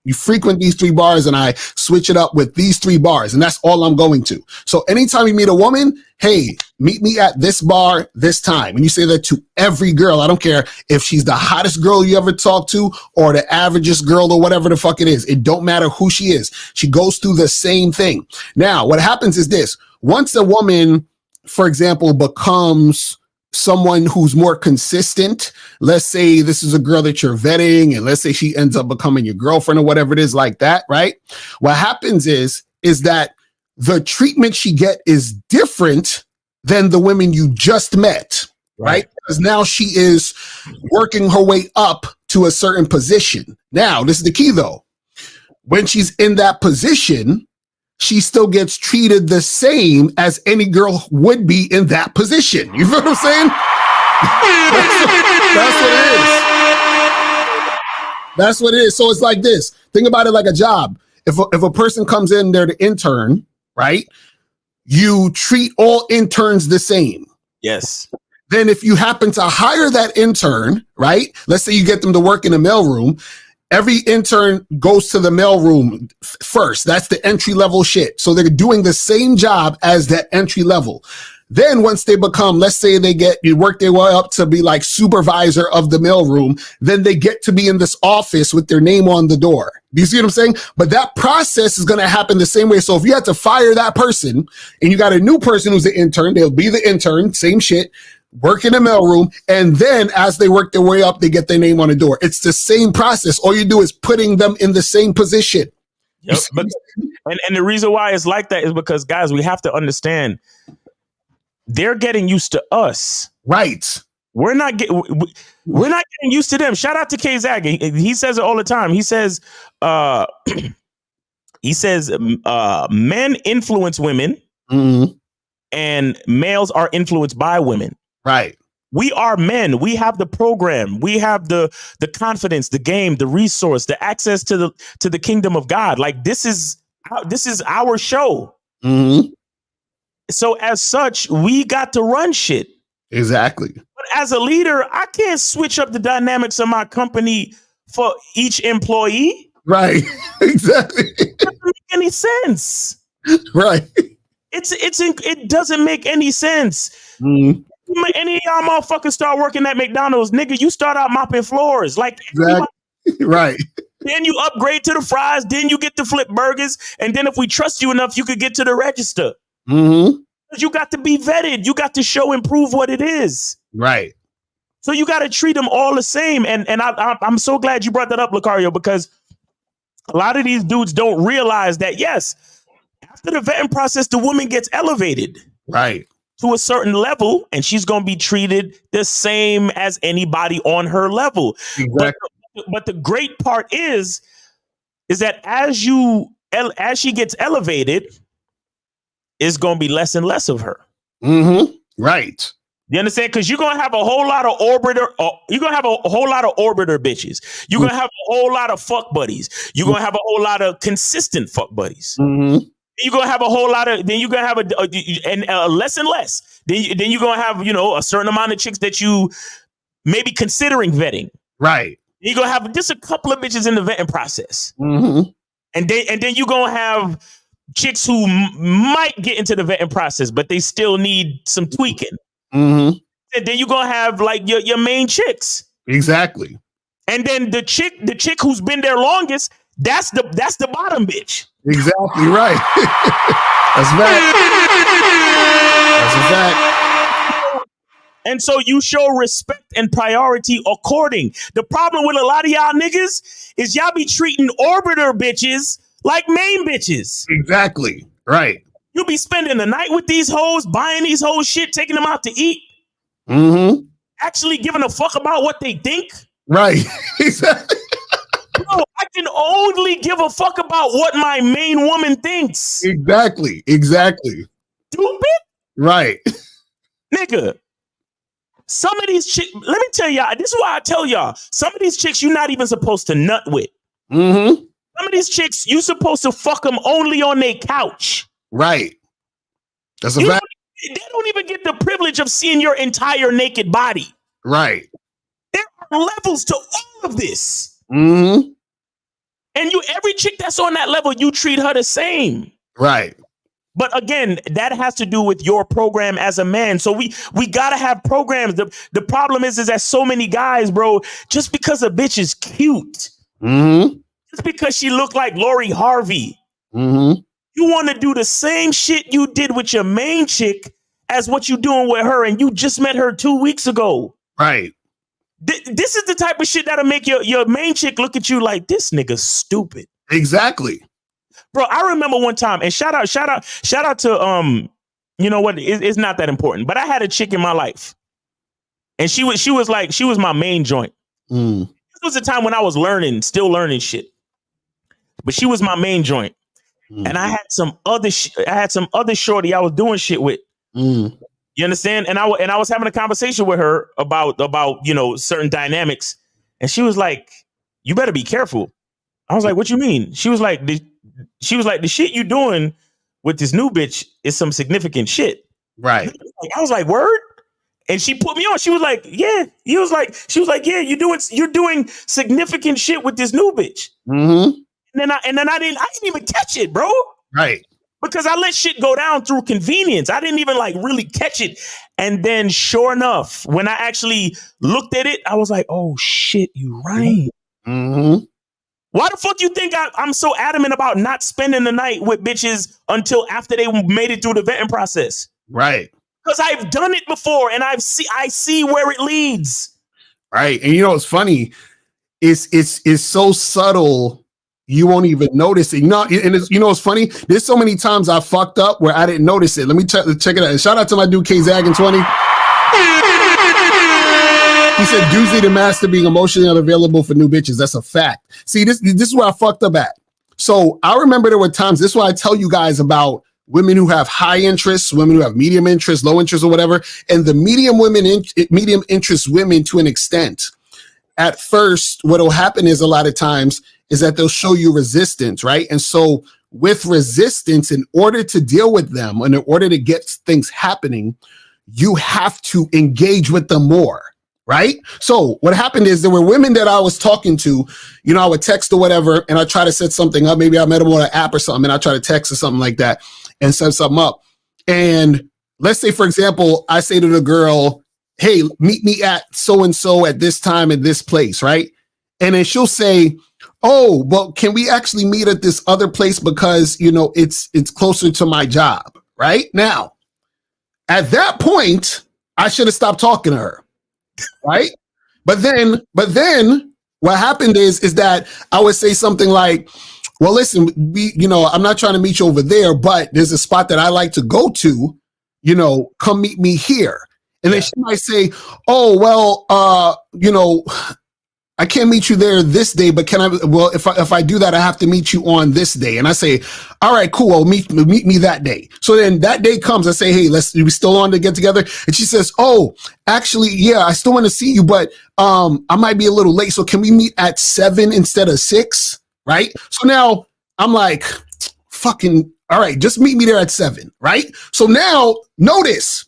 Speaker 7: you frequent these 3 bars and I switch it up with these 3 bars. And that's all I'm going to. So anytime you meet a woman, hey, meet me at this bar, this time. And you say that to every girl. I don't care if she's the hottest girl you ever talked to or the averagest girl or whatever the fuck it is. It don't matter who she is. She goes through the same thing. Now, what happens is this. Once a woman, for example, becomes someone who's more consistent, let's say this is a girl that you're vetting and let's say she ends up becoming your girlfriend or whatever it is like that, right? What happens is that the treatment she get is different than the women you just met, right? Because now she is working her way up to a certain position. Now, this is the key though. When she's in that position, she still gets treated the same as any girl would be in that position. You feel what I'm saying? That's what it is. So it's like this. Think about it like a job. If a person comes in there to intern, right? You treat all interns the same.
Speaker 2: Yes.
Speaker 7: Then if you happen to hire that intern, right? Let's say you get them to work in a mailroom. Every intern goes to the mailroom first. That's the entry level shit. So they're doing the same job as that entry level. Then once they become, let's say they work their way up to be like supervisor of the mailroom, then they get to be in this office with their name on the door. Do you see what I'm saying? But that process is going to happen the same way. So if you had to fire that person and you got a new person who's the intern, they'll be the intern, same shit. Work in the mailroom, and then as they work their way up, they get their name on the door. It's the same process. All you do is putting them in the same position.
Speaker 2: Yep. But and the reason why it's like that is because, guys, we have to understand they're getting used to us.
Speaker 7: Right.
Speaker 2: We're not getting used to them. Shout out to K Zag. He says it all the time. He says men influence women, and males are influenced by women.
Speaker 7: Right.
Speaker 2: We are men. We have the program. We have the confidence, the game, the resource, the access to the kingdom of God. Like this is our show.
Speaker 7: Mm-hmm.
Speaker 2: So as such, we got to run shit.
Speaker 7: Exactly.
Speaker 2: But as a leader, I can't switch up the dynamics of my company for each employee.
Speaker 7: Right. Exactly.
Speaker 2: It doesn't make any sense.
Speaker 7: Right.
Speaker 2: It doesn't make any sense.
Speaker 7: Mm-hmm.
Speaker 2: Any of y'all motherfuckers start working at McDonald's, nigga, you start out mopping floors. Like
Speaker 7: exactly. Right.
Speaker 2: Then you upgrade to the fries, then you get to flip burgers, and then if we trust you enough, you could get to the register.
Speaker 7: Mm-hmm.
Speaker 2: You got to be vetted. You got to show and prove what it is.
Speaker 7: Right.
Speaker 2: So you got to treat them all the same. And I'm so glad you brought that up, Lucario, because a lot of these dudes don't realize that, yes, after the vetting process, the woman gets elevated.
Speaker 7: Right.
Speaker 2: To a certain level, and she's going to be treated the same as anybody on her level.
Speaker 7: Exactly.
Speaker 2: But the great part is that as she gets elevated, it's going to be less and less of her.
Speaker 7: Mm-hmm. Right.
Speaker 2: You understand? Because you're gonna have a whole lot of orbiter. You're gonna have a whole lot of orbiter bitches. You're gonna have a whole lot of fuck buddies. You're gonna have a whole lot of consistent fuck buddies.
Speaker 7: Mm-hmm.
Speaker 2: You're gonna have a whole lot of. Then you're gonna have less and less. Then you're gonna have a certain amount of chicks that you may be considering vetting.
Speaker 7: Right.
Speaker 2: You're gonna have just a couple of bitches in the vetting process.
Speaker 7: Mm-hmm.
Speaker 2: And then you're gonna have chicks who might get into the vetting process, but they still need some tweaking.
Speaker 7: Mm-hmm.
Speaker 2: And then you're gonna have like your main chicks.
Speaker 7: Exactly.
Speaker 2: And then the chick who's been there longest, that's the bottom bitch.
Speaker 7: Exactly right. That's fact. That's a fact.
Speaker 2: And so you show respect and priority according. The problem with a lot of y'all niggas is y'all be treating orbiter bitches like main bitches.
Speaker 7: Exactly. Right.
Speaker 2: You be spending the night with these hoes, buying these hoes shit, taking them out to eat.
Speaker 7: Mm-hmm.
Speaker 2: Actually giving a fuck about what they think.
Speaker 7: Right. Exactly.
Speaker 2: Bro, I can only give a fuck about what my main woman thinks.
Speaker 7: Exactly. Exactly.
Speaker 2: Stupid?
Speaker 7: Right.
Speaker 2: Nigga. Some of these chicks, let me tell y'all, this is why I tell y'all, some of these chicks you're not even supposed to nut with.
Speaker 7: Mm-hmm.
Speaker 2: Some of these chicks, you supposed to fuck them only on their couch.
Speaker 7: Right. That's a fact.
Speaker 2: They don't even get the privilege of seeing your entire naked body.
Speaker 7: Right.
Speaker 2: There are levels to all of this.
Speaker 7: Mm-hmm.
Speaker 2: And every chick that's on that level, you treat her the same.
Speaker 7: Right.
Speaker 2: But again, that has to do with your program as a man. So we gotta have programs. The problem is that so many guys, bro, just because a bitch is cute, just because she looked like Lori Harvey, you want to do the same shit you did with your main chick as what you doing with her, and you just met her 2 weeks ago.
Speaker 7: Right.
Speaker 2: This is the type of shit that'll make your main chick look at you like, this nigga's stupid.
Speaker 7: Exactly.
Speaker 2: Bro, I remember one time, and shout out to you know what? It's not that important, but I had a chick in my life, and she was my main joint. This was a time when I was still learning shit, but she was my main joint, and I had some other shorty I was doing shit with. You understand? And I was having a conversation with her about certain dynamics, and she was like, "You better be careful." I was like, "What you mean?" She was like, the shit you doing with this new bitch is some significant shit.
Speaker 7: Right.
Speaker 2: I was like, "Word?" And she put me on. She was like, "Yeah." She was like, "Yeah, you're doing significant shit with this new bitch." And then I didn't even catch it, bro.
Speaker 7: Right.
Speaker 2: Because I let shit go down through convenience. I didn't even really catch it. And then sure enough, when I actually looked at it, I was like, oh shit, you right. Why the fuck you think I'm so adamant about not spending the night with bitches until after they made it through the vetting process?
Speaker 7: Right.
Speaker 2: Because I've done it before and I see where it leads.
Speaker 7: Right. And it's funny. It's so subtle. You won't even notice it. And it's funny. There's so many times I fucked up where I didn't notice it. Let me check it out. And shout out to my dude K Zaggin 20. He said, "Doozy the master being emotionally unavailable for new bitches." That's a fact. See, this is where I fucked up at. So I remember there were times. This is why I tell you guys about women who have high interests, women who have medium interest, low interest, or whatever, and the medium interest women to an extent. At first, what will happen is a lot of times is that they'll show you resistance, right? And so with resistance, in order to deal with them and in order to get things happening, you have to engage with them more, right? So what happened is there were women that I was talking to, I would text or whatever, and I try to set something up. Maybe I met them on an app or something, and I try to text or something like that and set something up. And let's say, for example, I say to the girl, "Hey, meet me at so-and-so at this time at this place," right? And then she'll say, "Oh, well, can we actually meet at this other place because, it's closer to my job," right? Now, at that point, I should have stopped talking to her, right? But then what happened is that I would say something like, "Well, listen, I'm not trying to meet you over there, but there's a spot that I like to go to, come meet me here." And then she might say, "Oh, well, I can't meet you there this day, but can I? Well, if I do that, I have to meet you on this day. And I say, all right, cool. Well, meet me that day. So then that day comes. I say, hey, we still on to get together? And she says, oh, actually, yeah, I still want to see you, but I might be a little late. So can we meet at 7 instead of 6? Right. So now I'm like, fucking, all right, just meet me there at 7. Right. So now notice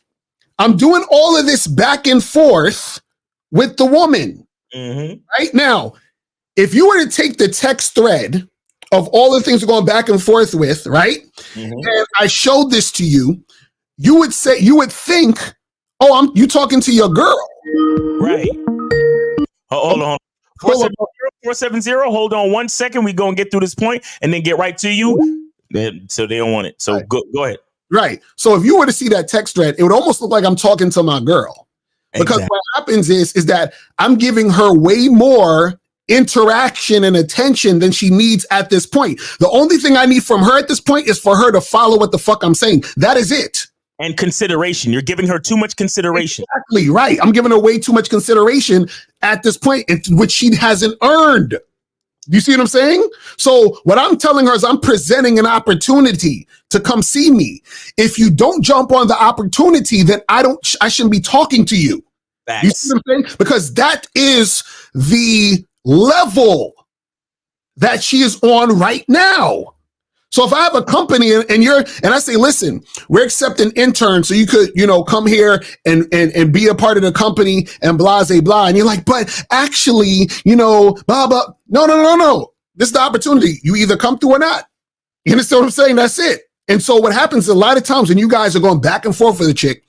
Speaker 7: I'm doing all of this back and forth with the woman.
Speaker 2: Mm-hmm.
Speaker 7: Right now, if you were to take the text thread of all the things we're going back and forth with, right? Mm-hmm. And I showed this to you, you would think, oh, you talking to your girl.
Speaker 2: Right. Hold on. 470, hold on 1 second. We're going to get through this point and then get right to you. So they don't want it. So go ahead.
Speaker 7: Right. So if you were to see that text thread, it would almost look like I'm talking to my girl. Because exactly. What happens is that I'm giving her way more interaction and attention than she needs at this point. The only thing I need from her at this point is for her to follow what the fuck I'm saying. That is it.
Speaker 2: And consideration. You're giving her too much consideration.
Speaker 7: Exactly right. I'm giving her way too much consideration at this point, which she hasn't earned. You see what I'm saying? So what I'm telling her is I'm presenting an opportunity to come see me. If you don't jump on the opportunity, then I shouldn't be talking to you. Facts. You see what I'm saying? Because that is the level that she is on right now. So if I have a company and I say, listen, we're accepting interns, so you could, come here and be a part of the company and blah, blah, blah. And you're like, but actually, blah, blah. No. This is the opportunity. You either come through or not. You understand what I'm saying? That's it. And so what happens a lot of times when you guys are going back and forth with a chick,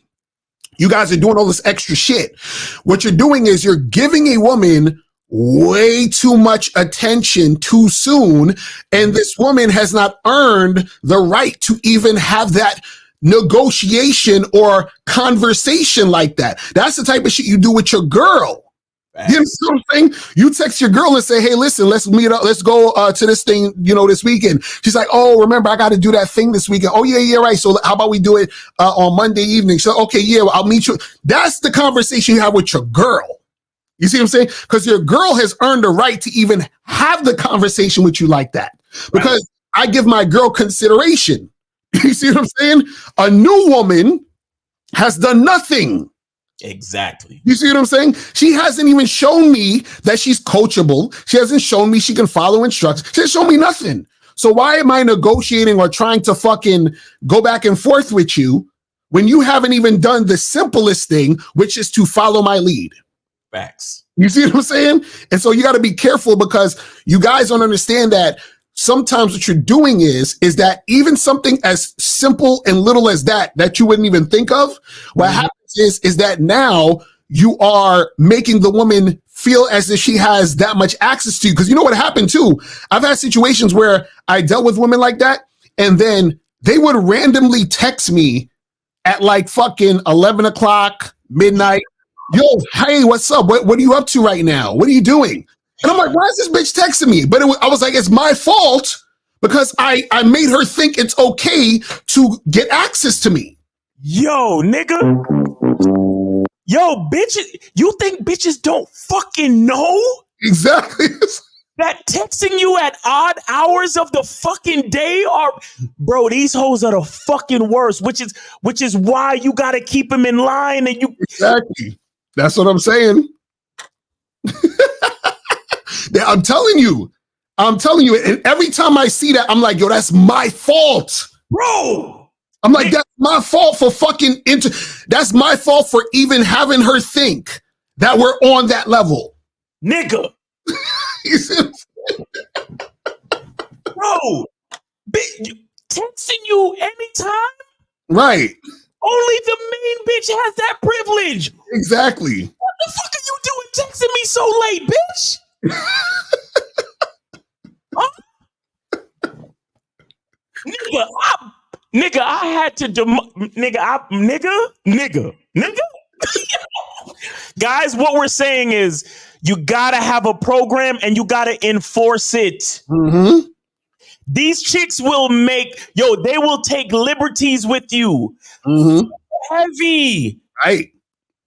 Speaker 7: you guys are doing all this extra shit. What you're doing is you're giving a woman way too much attention too soon, and this woman has not earned the right to even have that negotiation or conversation like that. That's the type of shit you do with your girl. You know what I'm saying? You text your girl and say, hey, listen, let's meet up. Let's go to this thing, this weekend. She's like, oh, remember, I got to do that thing this weekend. Oh, yeah, right. So how about we do it on Monday evening? So, okay, yeah, I'll meet you. That's the conversation you have with your girl. You see what I'm saying? Because your girl has earned the right to even have the conversation with you like that. Because I give my girl consideration. You see what I'm saying? A new woman has done nothing.
Speaker 2: Exactly.
Speaker 7: You see what I'm saying? She hasn't even shown me that she's coachable. She hasn't shown me she can follow instructions. She hasn't shown me nothing. So why am I negotiating or trying to fucking go back and forth with you when you haven't even done the simplest thing, which is to follow my lead?
Speaker 2: Facts.
Speaker 7: You see what I'm saying? And so you got to be careful because you guys don't understand that sometimes what you're doing is that even something as simple and little as that you wouldn't even think of, what happens is that now you are making the woman feel as if she has that much access to you. Because you know what happened too? I've had situations where I dealt with women like that, and then they would randomly text me at like fucking 11 o'clock, midnight. Yo, hey, what's up? What are you up to right now? What are you doing? And I'm like, why is this bitch texting me? But I was like, it's my fault because I made her think it's okay to get access to me.
Speaker 2: Yo, nigga. Yo, bitches. You think bitches don't fucking know?
Speaker 7: Exactly.
Speaker 2: That texting you at odd hours of the fucking day are, bro, these hoes are the fucking worst, which is why you got to keep them in line. And you
Speaker 7: exactly. That's what I'm saying. I'm telling you. And every time I see that, I'm like, yo, that's my fault.
Speaker 2: Bro.
Speaker 7: I'm like, that's my fault for fucking that's my fault for even having her think that we're on that level.
Speaker 2: Nigga. Bro. Texting you anytime?
Speaker 7: Right.
Speaker 2: Only the main bitch has that privilege.
Speaker 7: Exactly.
Speaker 2: What the fuck are you doing texting me so late, bitch? Huh? Nigga, I had to nigga. Guys, what we're saying is you gotta have a program and you gotta enforce it.
Speaker 7: Mm-hmm.
Speaker 2: These chicks will they will take liberties with you.
Speaker 7: Mm-hmm.
Speaker 2: Heavy.
Speaker 7: Right.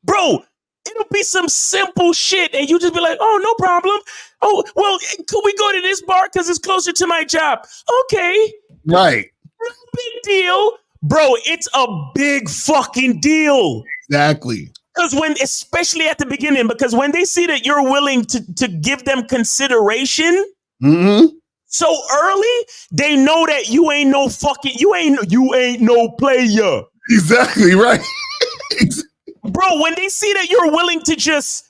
Speaker 2: Bro, It'll be some simple shit, and you just be like, "Oh, no problem. Oh, well, could we go to this bar because it's closer to my job?" Okay,
Speaker 7: right.
Speaker 2: No big deal, bro. It's a big fucking deal.
Speaker 7: Exactly.
Speaker 2: Because especially at the beginning, because when they see that you're willing to give them consideration so early, they know that you ain't no player.
Speaker 7: Exactly right.
Speaker 2: Bro, when they see that you're willing to just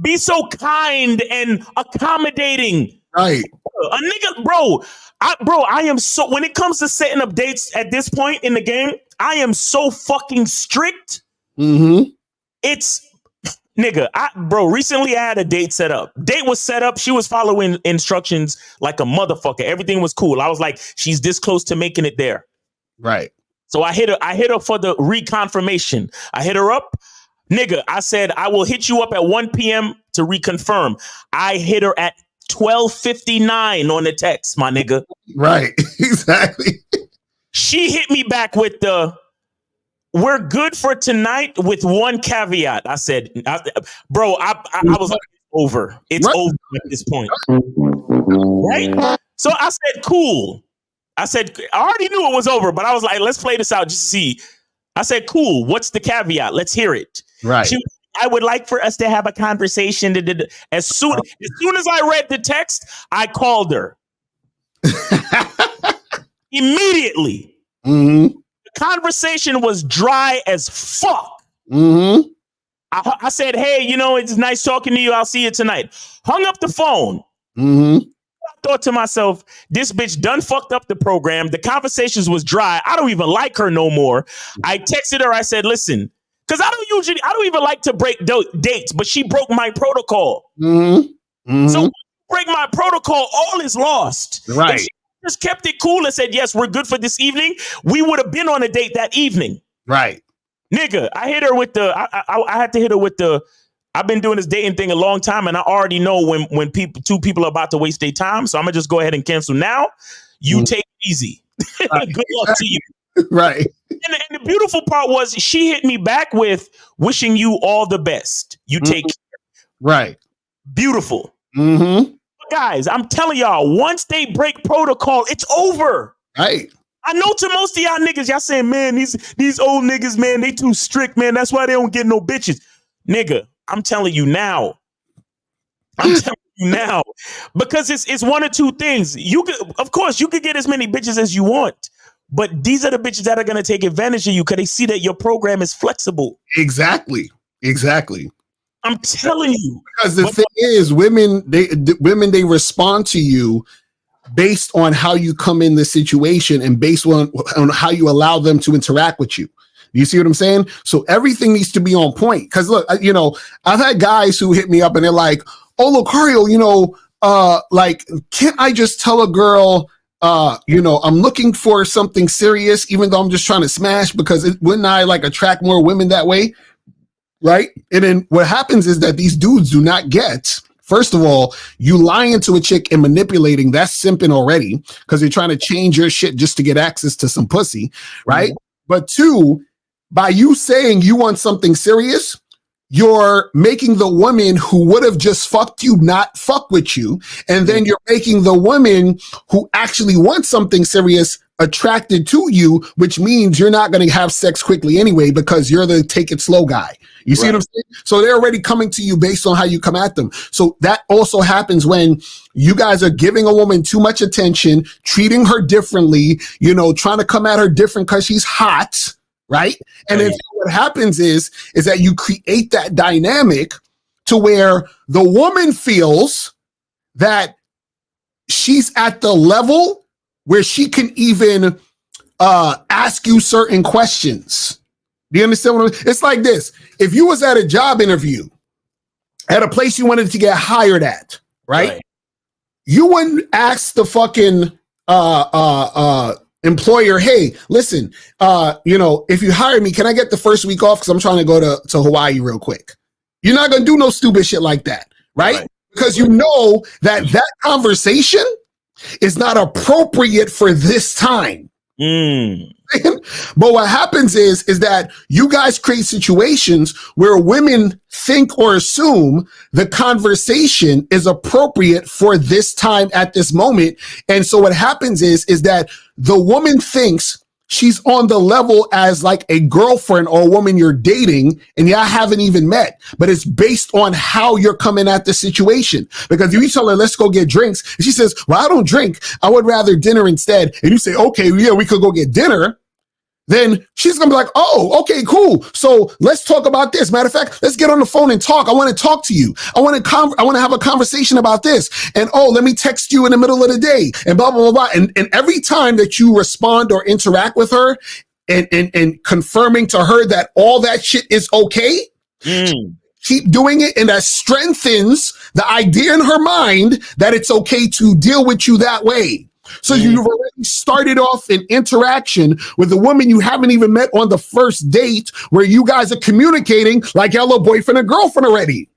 Speaker 2: be so kind and accommodating,
Speaker 7: right?
Speaker 2: A nigga, I am so. When it comes to setting up dates at this point in the game, I am so fucking strict. It's nigga, recently I had a date set up. Date was set up. She was following instructions like a motherfucker. Everything was cool. I was like, she's this close to making it there.
Speaker 7: Right.
Speaker 2: So I hit her for the reconfirmation. I hit her up. Nigga, I said, I will hit you up at 1 p.m. to reconfirm. I hit her at 12:59 on the text, my nigga.
Speaker 7: Right. Exactly.
Speaker 2: She hit me back with we're good for tonight with one caveat. I said, bro, I was like, it's over. It's over at this point. Right? So I said, cool. I already knew it was over, but I was like, let's play this out just to see. I said, cool. What's the caveat? Let's hear it.
Speaker 7: Right.
Speaker 2: I would like for us to have a conversation. As soon as I read the text, I called her. Immediately. The conversation was dry as fuck. I said, hey, it's nice talking to you. I'll see you tonight. Hung up the phone. I thought to myself, this bitch done fucked up the program. The conversations was dry. I don't even like her no more. I texted her. I said, listen, because I don't even like to break dates, but she broke my protocol. So break my protocol, all is lost.
Speaker 7: Right.
Speaker 2: If she just kept it cool and said, yes, we're good for this evening, we would have been on a date that evening.
Speaker 7: Right.
Speaker 2: Nigga, I hit her with I had to hit her with I've been doing this dating thing a long time, and I already know when two people are about to waste their time. So I'm gonna just go ahead and cancel now. You take it easy. Good luck to you.
Speaker 7: Right.
Speaker 2: And the beautiful part was she hit me back with wishing you all the best. You take care.
Speaker 7: Right.
Speaker 2: Beautiful. Guys, I'm telling y'all, once they break protocol, it's over.
Speaker 7: Right.
Speaker 2: I know to most of y'all niggas, y'all saying, man, these old niggas, man, they too strict, man. That's why they don't get no bitches. Nigga, I'm telling you now. Because it's one or two things. Of course, you could get as many bitches as you want, but these are the bitches that are going to take advantage of you because they see that your program is flexible.
Speaker 7: Exactly.
Speaker 2: I'm telling you.
Speaker 7: Because the thing is, women, they respond to you based on how you come in the situation and based on how you allow them to interact with you. You see what I'm saying? So everything needs to be on point. Because look, I've had guys who hit me up and they're like, "Oh, Lucario, can't I just tell a girl, I'm looking for something serious, even though I'm just trying to smash? Because wouldn't I attract more women that way?" Right? And then what happens is that these dudes do not get. First of all, you lying to a chick and manipulating, that's simping already because you're trying to change your shit just to get access to some pussy, right? But two, by you saying you want something serious, you're making the woman who would have just fucked you not fuck with you. And then you're making the woman who actually wants something serious attracted to you, which means you're not going to have sex quickly anyway because you're the take it slow guy. You see what I'm saying? So they're already coming to you based on how you come at them. So that also happens when you guys are giving a woman too much attention, treating her differently, trying to come at her different because she's hot, right? And then what happens is that you create that dynamic to where the woman feels that she's at the level where she can even ask you certain questions. Do you understand what it's like this? If you was at a job interview at a place you wanted to get hired at, right? You wouldn't ask the fucking employer, hey, listen, if you hire me, can I get the first week off? Because I'm trying to go to Hawaii real quick. You're not going to do no stupid shit like that, right? Because you know that conversation is not appropriate for this time. But what happens is that you guys create situations where women think or assume the conversation is appropriate for this time at this moment. And so what happens is that the woman thinks she's on the level as like a girlfriend or a woman you're dating and y'all haven't even met, but it's based on how you're coming at the situation. Because if you tell her, let's go get drinks, and she says, well, I don't drink, I would rather dinner instead. And you say, okay, yeah, we could go get dinner. Then she's gonna be like, oh, okay, cool. So let's talk about this. Matter of fact, let's get on the phone and talk. I want to talk to you. I want to have a conversation about this. And oh, let me text you in the middle of the day and blah, blah, blah, blah. And every time that you respond or interact with her and confirming to her that all that shit is okay, keep doing it. And that strengthens the idea in her mind that it's okay to deal with you that way. So you've already started off an interaction with a woman you haven't even met on the first date where you guys are communicating like y'all a boyfriend and girlfriend already.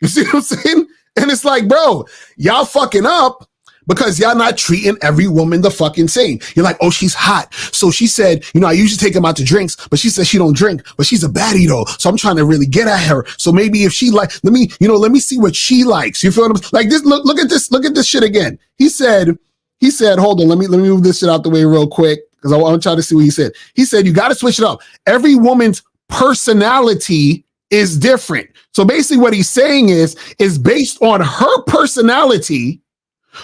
Speaker 7: You see what I'm saying? And it's like, bro, y'all fucking up because y'all not treating every woman the fucking same. You're like, oh, she's hot. So she said, I usually take them out to drinks, but she said she don't drink, but she's a baddie though. So I'm trying to really get at her. So maybe if she let me see what she likes. You feel what I'm like this? Look at this shit again. He said, hold on, let me move this shit out the way real quick because I want to try to see what he said. He said, you got to switch it up. Every woman's personality is different. So basically what he's saying is based on her personality,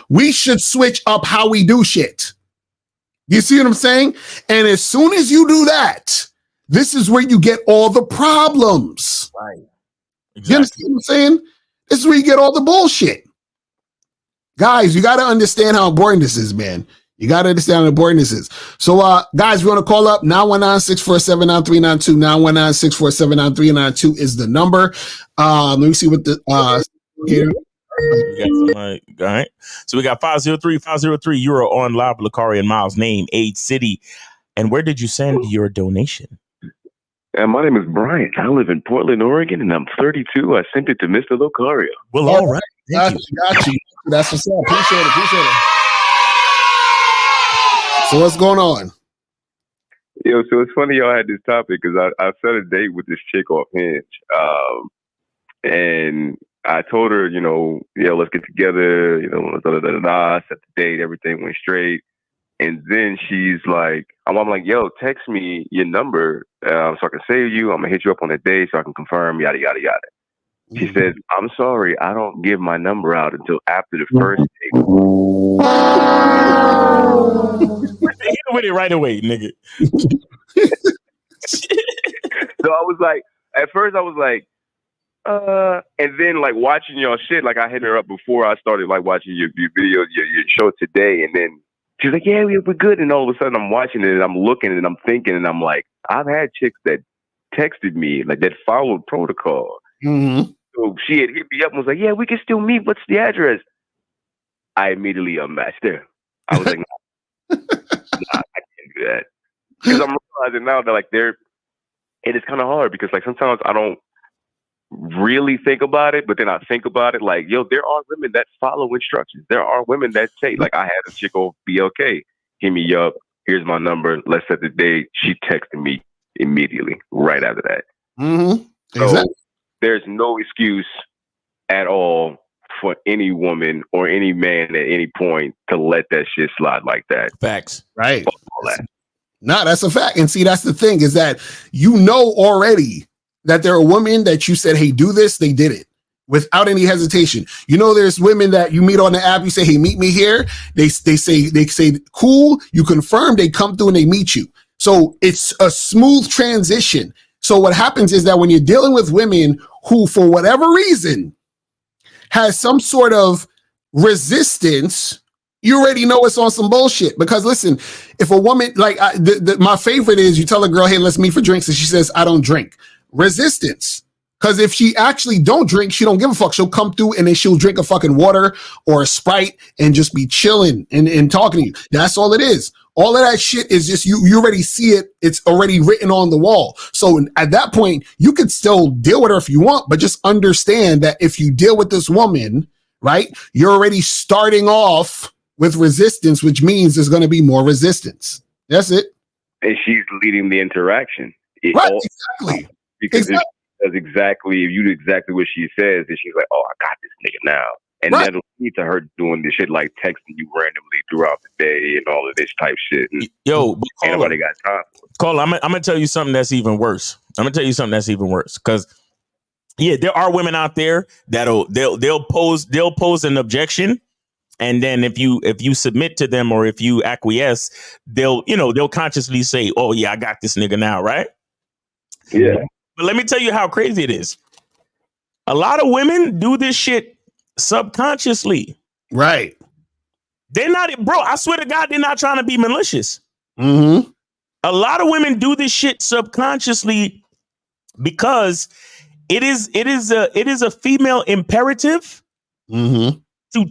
Speaker 7: we should switch up how we do shit. You see what I'm saying? And as soon as you do that, this is where you get all the problems.
Speaker 2: Right.
Speaker 7: Exactly. You understand what I'm saying? This is where you get all the bullshit. Guys, you got to understand how important this is, man. You got to understand how important this is. So, guys, we want to call up 919-647-9392. 919-647-9392 is the number. Let me see what the here.
Speaker 2: We got somebody. All right. So we got 503. You are on live with Lakari and Miles. Name, age, city, and where did you send your donation?
Speaker 17: My name is Brian. I live in Portland, Oregon, and I'm 32. I sent it to Mr. Locario.
Speaker 2: Well, all right.
Speaker 7: Got you. That's what's up. Appreciate it. So what's going on?
Speaker 17: Yo, so it's funny y'all had this topic because I set a date with this chick off Hinge. And I told her, let's get together, I set the date, everything went straight. And then she's like, I'm like, yo, text me your number so I can save you. I'm going to hit you up on a day so I can confirm, yada, yada, yada. She says, I'm sorry, I don't give my number out until after the first date.
Speaker 2: Hit with it right away, nigga.
Speaker 17: So I was like, at first I was like, and then like watching y'all shit, like I hit her up before I started like watching your videos, your show today. And then she's like, yeah, we're good. And all of a sudden I'm watching it and I'm looking and I'm thinking and I'm like, I've had chicks that texted me, like that followed protocol.
Speaker 7: Mm-hmm.
Speaker 17: So she had hit me up and was like, yeah, we can still meet. What's the address? I immediately unmatched her. I was like, nah, I can't do that. Because I'm realizing now that like and it's kind of hard because like sometimes I don't really think about it, but then I think about it like, yo, there are women that follow instructions. There are women that say, like I had a chick over BLK, hit me up, here's my number, let's set the date. She texted me immediately right after that.
Speaker 7: Mm-hmm.
Speaker 17: So
Speaker 7: exactly.
Speaker 17: There's no excuse at all for any woman or any man at any point to let that shit slide like that.
Speaker 2: Facts.
Speaker 7: Right. No, that's a fact. And see, that's the thing is that already that there are women that you said, hey, do this, they did it without any hesitation. There's women that you meet on the app, you say, hey, meet me here. They say, cool, you confirm, they come through and they meet you. So it's a smooth transition. So what happens is that when you're dealing with women who, for whatever reason, has some sort of resistance, you already know it's on some bullshit. Because listen, if a woman, like my favorite is you tell a girl, hey, let's meet for drinks. And she says, I don't drink. Resistance. Because if she actually don't drink, she don't give a fuck. She'll come through and then she'll drink a fucking water or a Sprite and just be chilling and talking to you. That's all it is. All of that shit is just you already see it. It's already written on the wall. So at that point, you could still deal with her if you want, but just understand that if you deal with this woman, right, you're already starting off with resistance, which means there's going to be more resistance. That's it.
Speaker 17: And she's leading the interaction.
Speaker 5: Exactly.
Speaker 17: Because if she does exactly, if you do exactly what she says, then she's like, "Oh, I got this nigga now," and that'll lead to her doing this shit like texting you randomly throughout the day and all of this type shit. And
Speaker 2: Yo,
Speaker 17: ain't nobody got time for it.
Speaker 2: Cole, I'm gonna tell you something that's even worse. Because there are women out there they'll pose an objection, and then if you submit to them or if you acquiesce, they'll consciously say, "Oh yeah, I got this nigga now," right?
Speaker 17: Yeah.
Speaker 2: But let me tell you how crazy it is. A lot of women do this shit subconsciously.
Speaker 7: Right.
Speaker 2: They're not, bro. I swear to God, they're not trying to be malicious.
Speaker 7: Mm-hmm.
Speaker 2: A lot of women do this shit subconsciously because it is a female imperative to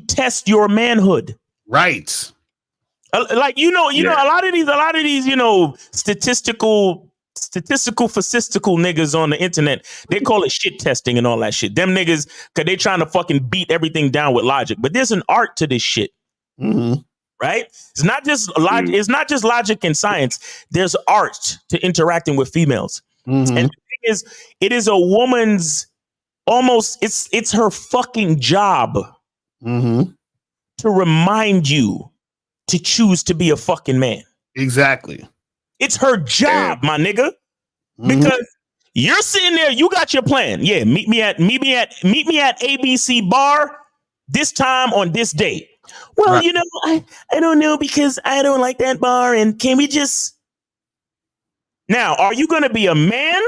Speaker 2: test your manhood.
Speaker 7: Right.
Speaker 2: Like a lot of these statistical fascistical niggas on the internet, they call it shit testing and all that shit. Them niggas, cause they trying to fucking beat everything down with logic. But there's an art to this shit. Right? It's not just logic. It's not just logic and science. There's art to interacting with females. And the thing is, it is a woman's it's her fucking job to remind you to choose to be a fucking man.
Speaker 7: Exactly.
Speaker 2: It's her job, my nigga. Because you're sitting there, you got your plan. Yeah, meet me at ABC bar this time on this date. Well, I don't know because I don't like that bar. And can we just now? Are you gonna be a man?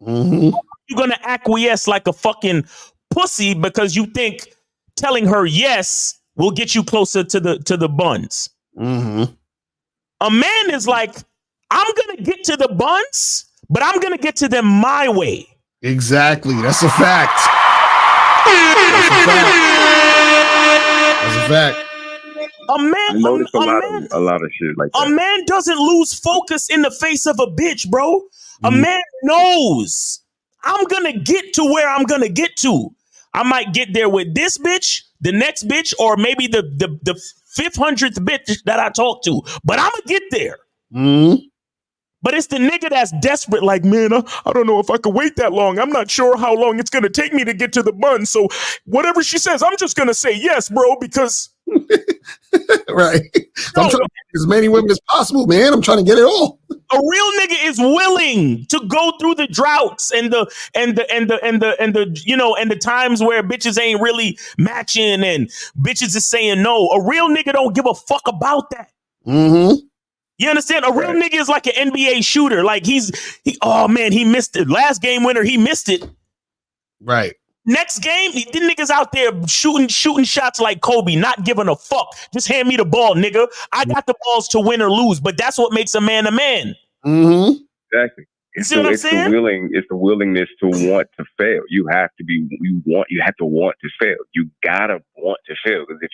Speaker 2: You're gonna acquiesce like a fucking pussy because you think telling her yes will get you closer to the buns. A man is like, I'm gonna get to the buns, but I'm gonna get to them my way.
Speaker 7: Exactly. That's a fact. That's a fact.
Speaker 2: A man,
Speaker 17: a lot of shit like that.
Speaker 2: A man doesn't lose focus in the face of a bitch, bro. A man knows I'm gonna get to where I'm gonna get to. I might get there with this bitch, the next bitch, or maybe the 500th bitch that I talk to. But I'm gonna get there. But it's the nigga that's desperate, like, man, I don't know if I could wait that long. I'm not sure how long it's gonna take me to get to the bun. So whatever she says, I'm just gonna say yes, bro, because
Speaker 7: right. I'm trying to get as many women as possible, man. I'm trying to get it all.
Speaker 2: A real nigga is willing to go through the droughts and the times where bitches ain't really matching and bitches is saying no. A real nigga don't give a fuck about that. You understand? A real nigga is like an NBA shooter. Like he missed it. Last game winner, he missed it.
Speaker 7: Right.
Speaker 2: Next game, the niggas out there shooting shots like Kobe, not giving a fuck. Just hand me the ball, nigga. I got the balls to win or lose, but that's what makes a man a man.
Speaker 17: Exactly.
Speaker 2: You see what I'm saying?
Speaker 17: It's the willingness to want to fail. You have to want to fail. You gotta want to fail, because if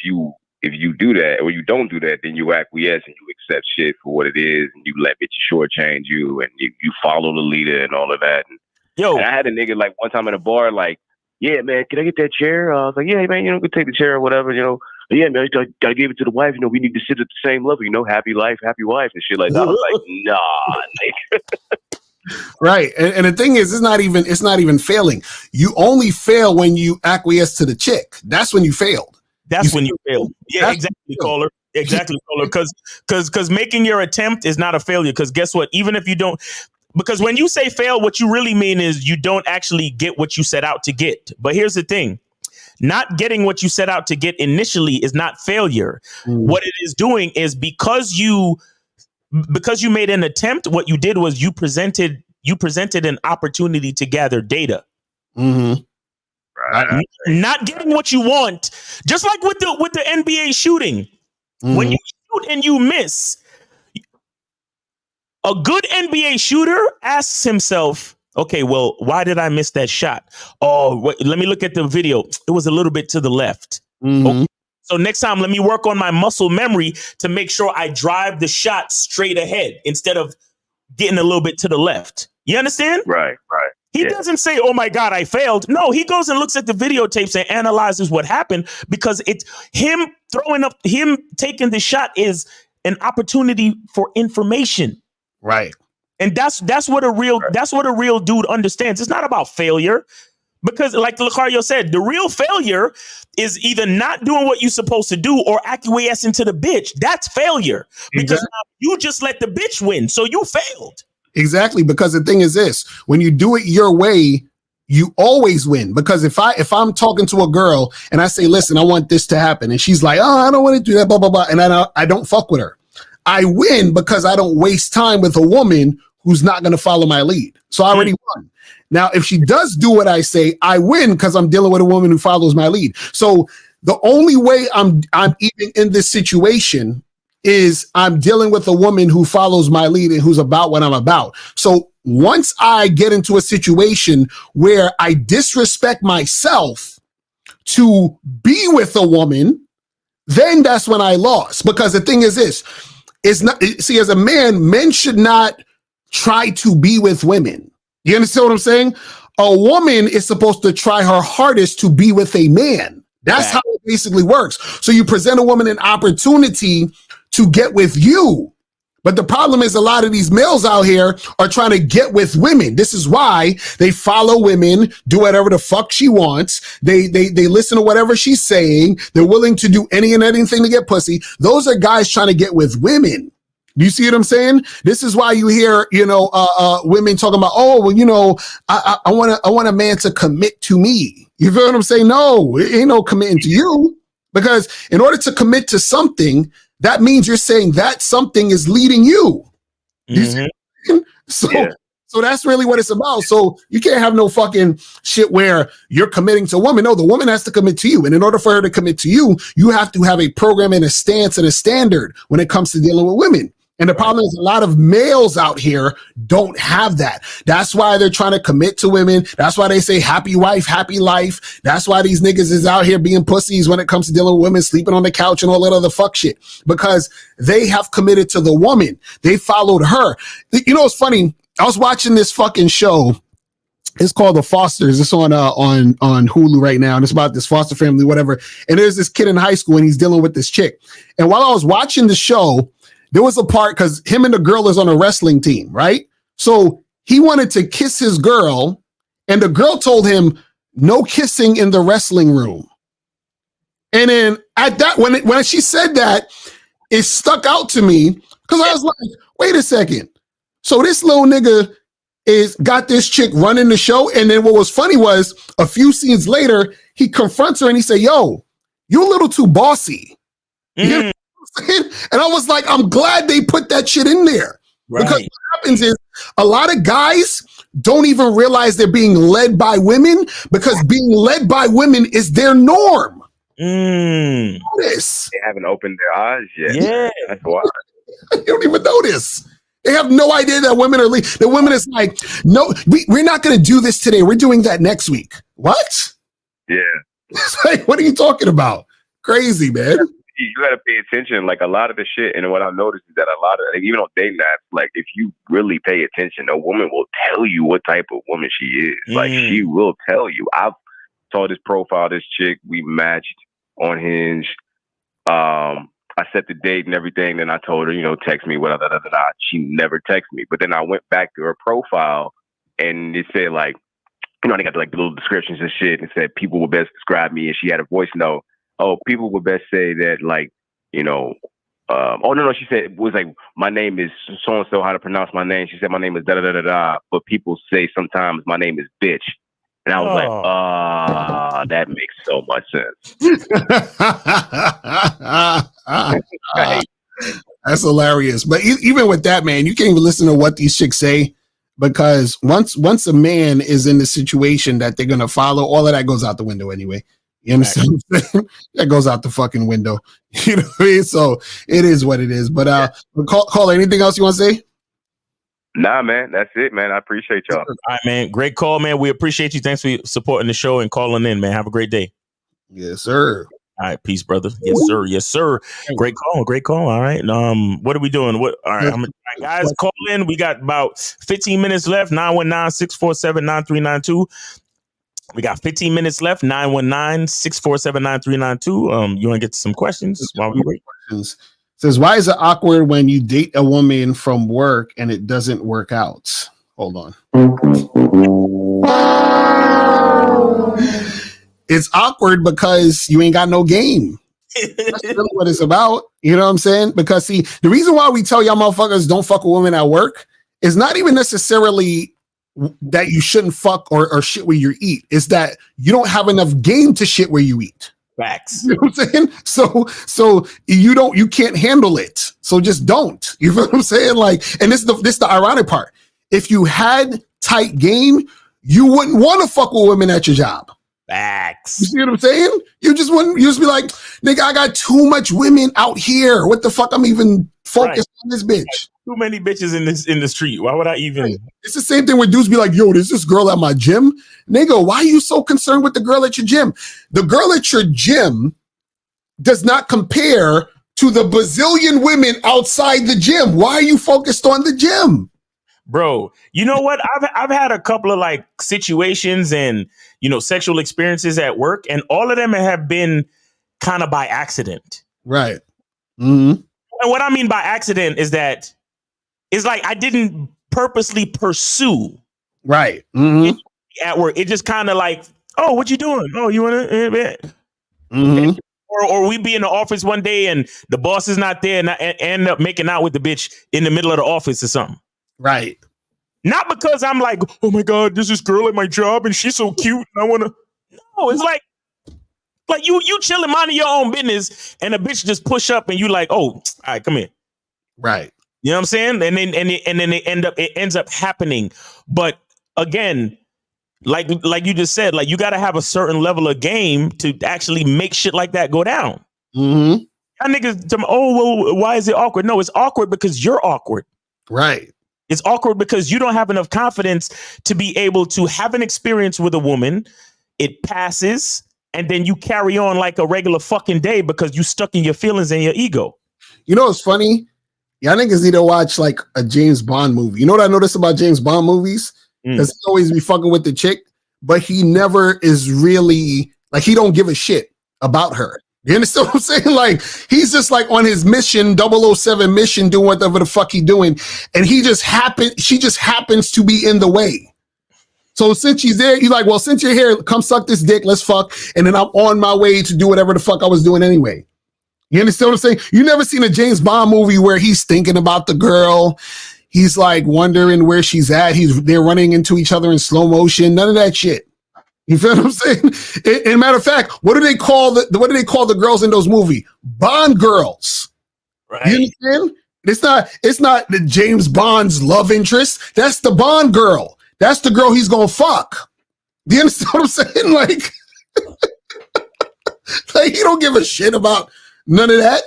Speaker 17: you do that or you don't do that, then you acquiesce and you accept shit for what it is, and you let bitches shortchange you, and you follow the leader and all of that. And I had a nigga like one time in a bar, like, yeah, man, can I get that chair? I was like, yeah, man, go take the chair or whatever, Yeah, man, I gotta give it to the wife. We need to sit at the same level, happy life, happy wife and shit like that. I was like, nah, nigga.
Speaker 7: Right. And the thing is, it's not even failing. You only fail when you acquiesce to the chick. That's when you failed.
Speaker 2: That's when you failed. Yeah, exactly, caller. Exactly, caller. Because making your attempt is not a failure. Because guess what? Even if you don't, because when you say fail, what you really mean is you don't actually get what you set out to get. But here's the thing. Not getting what you set out to get initially is not failure. What it is doing is because you made an attempt, what you did was you presented an opportunity to gather data. Not getting what you want, just like with the NBA shooting. When you shoot and you miss, a good NBA shooter asks himself, okay, well, why did I miss that shot? Oh, wait, let me look at the video. It was a little bit to the left. Okay. So next time, let me work on my muscle memory to make sure I drive the shot straight ahead instead of getting a little bit to the left. You understand?
Speaker 17: Right.
Speaker 2: He doesn't say, oh my God, I failed. No, he goes and looks at the videotapes and analyzes what happened, because it's him taking the shot is an opportunity for information.
Speaker 7: Right.
Speaker 2: And that's what a real dude understands. It's not about failure. Because like Lucario said, the real failure is either not doing what you're supposed to do or acquiescing to the bitch. That's failure. Because you just let the bitch win. So you failed.
Speaker 7: Exactly. Because the thing is this, when you do it your way, you always win. Because if I'm talking to a girl and I say, listen, I want this to happen. And she's like, oh, I don't want to do that, blah, blah, blah. And I don't fuck with her. I win because I don't waste time with a woman who's not going to follow my lead. So I already won. Now, if she does do what I say, I win because I'm dealing with a woman who follows my lead. So the only way I'm even in this situation is I'm dealing with a woman who follows my lead and who's about what I'm about. So once I get into a situation where I disrespect myself to be with a woman, then that's when I lost. Because the thing is this, it's not, see, as a man, men should not try to be with women. You understand what I'm saying? A woman is supposed to try her hardest to be with a man. That's how it basically works. So you present a woman an opportunity to get with you. But the problem is a lot of these males out here are trying to get with women. This is why they follow women, do whatever the fuck she wants. They listen to whatever she's saying. They're willing to do any and anything to get pussy. Those are guys trying to get with women. Do you see what I'm saying? This is why you hear, women talking about, oh, well, I want a man to commit to me. You feel what I'm saying? No, it ain't no committing to you, because in order to commit to something, that means you're saying that something is leading you. Mm-hmm. So that's really what it's about. So you can't have no fucking shit where you're committing to a woman. No, the woman has to commit to you. And in order for her to commit to you, you have to have a program and a stance and a standard when it comes to dealing with women. And the problem is a lot of males out here don't have that. That's why they're trying to commit to women. That's why they say happy wife, happy life. That's why these niggas is out here being pussies when it comes to dealing with women, sleeping on the couch and all that other fuck shit, because they have committed to the woman. They followed her. You know, it's funny. I was watching this fucking show. It's called The Fosters. It's on Hulu right now. And it's about this foster family, whatever. And there's this kid in high school and he's dealing with this chick. And while I was watching the show, there was a part, because him and the girl is on a wrestling team, right? So he wanted to kiss his girl, and the girl told him, no kissing in the wrestling room. And then at that, when she said that, it stuck out to me, because I was like, wait a second. So this little nigga got this chick running the show. And then what was funny was a few scenes later, he confronts her and he said, yo, you're a little too bossy. You know? And I was like, I'm glad they put that shit in there. Right. Because what happens is a lot of guys don't even realize they're being led by women, because being led by women is their norm. Notice.
Speaker 17: They haven't opened their eyes yet.
Speaker 2: Yeah.
Speaker 17: That's why.
Speaker 7: You don't even notice. They have no idea that women are the women is like, no, we're not going to do this today. We're doing that next week. What?
Speaker 17: Yeah.
Speaker 7: It's like, what are you talking about? Crazy, man.
Speaker 17: You got to pay attention. Like, a lot of the shit, and what I've noticed is that a lot of, like, even on dating apps, like, if you really pay attention, a woman will tell you what type of woman she is. Like, she will tell you. I've saw this profile, this chick, we matched on Hinge. I set the date and everything. Then I told her, text me, whatever. She never texted me. But then I went back to her profile, and it said, like, they got like the little descriptions and shit, and said people would best describe me. And she had a voice note. Oh, people would best say that, like, she said, it was like, my name is so-and-so, how to pronounce my name. She said, my name is da-da-da-da-da, but people say sometimes my name is bitch. And I was like, that makes so much sense.
Speaker 7: That's hilarious. But even with that, man, you can't even listen to what these chicks say, because once a man is in the situation that they're going to follow, all of that goes out the window anyway. You understand what I'm saying? That goes out the fucking window. You know what I mean? So it is what it is. But call anything else you want to say?
Speaker 17: Nah, man, that's it, man. I appreciate y'all.
Speaker 2: All right, man. Great call, man. We appreciate you. Thanks for supporting the show and calling in, man. Have a great day.
Speaker 7: Yes, sir.
Speaker 2: All right, peace, brother. Yes, sir. Yes, sir. Great call. All right. What are we doing? All right, guys, call in. We got about 15 minutes left. 919-647-9392. We got 15 minutes left. 919-647-9392. You want to get to some questions while we wait?
Speaker 7: Says, why is it awkward when you date a woman from work and it doesn't work out? Hold on. It's awkward because you ain't got no game. That's really what it's about. You know what I'm saying? Because see, the reason why we tell y'all motherfuckers don't fuck with women at work is not even necessarily that you shouldn't fuck or shit where you eat. It's that you don't have enough game to shit where you eat.
Speaker 2: Facts.
Speaker 7: You know what I'm saying? So you can't handle it. So just don't. You feel what I'm saying? Like, and this is the ironic part. If you had tight game, you wouldn't want to fuck with women at your job.
Speaker 2: Facts.
Speaker 7: You see what I'm saying? You just be like, nigga, I got too much women out here. What the fuck? I'm even focused on this bitch.
Speaker 2: Too many bitches in the street. Why would I even?
Speaker 7: Right. It's the same thing when dudes be like, yo, there's this girl at my gym. Nigga, why are you so concerned with the girl at your gym? The girl at your gym does not compare to the bazillion women outside the gym. Why are you focused on the gym?
Speaker 2: Bro, you know what? I've had a couple of like situations and, sexual experiences at work, and all of them have been kind of by accident.
Speaker 7: Right. Mm-hmm.
Speaker 2: And what I mean by accident is that it's like I didn't purposely pursue.
Speaker 7: Right. Mm-hmm.
Speaker 2: At work. It just kind of like, oh, what you doing? Oh, you want to?
Speaker 7: Mm-hmm.
Speaker 2: Or we be in the office one day and the boss is not there and I end up making out with the bitch in the middle of the office or something.
Speaker 7: Right.
Speaker 2: Not because I'm like, oh my God, there's this girl at my job and she's so cute and I want to. No, it's like you chilling, minding your own business, and a bitch just push up and you like, oh, all right, come here.
Speaker 7: Right.
Speaker 2: You know what I'm saying? And then it ends up happening. But again, like you just said, like you got to have a certain level of game to actually make shit like that go down.
Speaker 7: Mm-hmm.
Speaker 2: Y'all niggas, well, why is it awkward? No, it's awkward because you're awkward.
Speaker 7: Right.
Speaker 2: It's awkward because you don't have enough confidence to be able to have an experience with a woman. It passes, and then you carry on like a regular fucking day because you stuck in your feelings and your ego.
Speaker 7: You know what's funny? Y'all niggas need to watch like a James Bond movie. You know what I noticed about James Bond movies? Because he always be fucking with the chick, but he never is really like, he don't give a shit about her. You understand what I'm saying? Like, he's just like on his mission, 007 mission, doing whatever the fuck he doing. And she just happens to be in the way. So since she's there, you're like, well, since you're here, come suck this dick, let's fuck. And then I'm on my way to do whatever the fuck I was doing anyway. You understand what I'm saying? You never seen a James Bond movie where he's thinking about the girl. He's like wondering where she's at. They're running into each other in slow motion. None of that shit. You feel what I'm saying? And matter of fact, what do they call the girls in those movies? Bond girls.
Speaker 2: Right.
Speaker 7: You understand? It's not the James Bond's love interest. That's the Bond girl. That's the girl he's gonna fuck. Do you understand what I'm saying? Like, like he don't give a shit about none of that.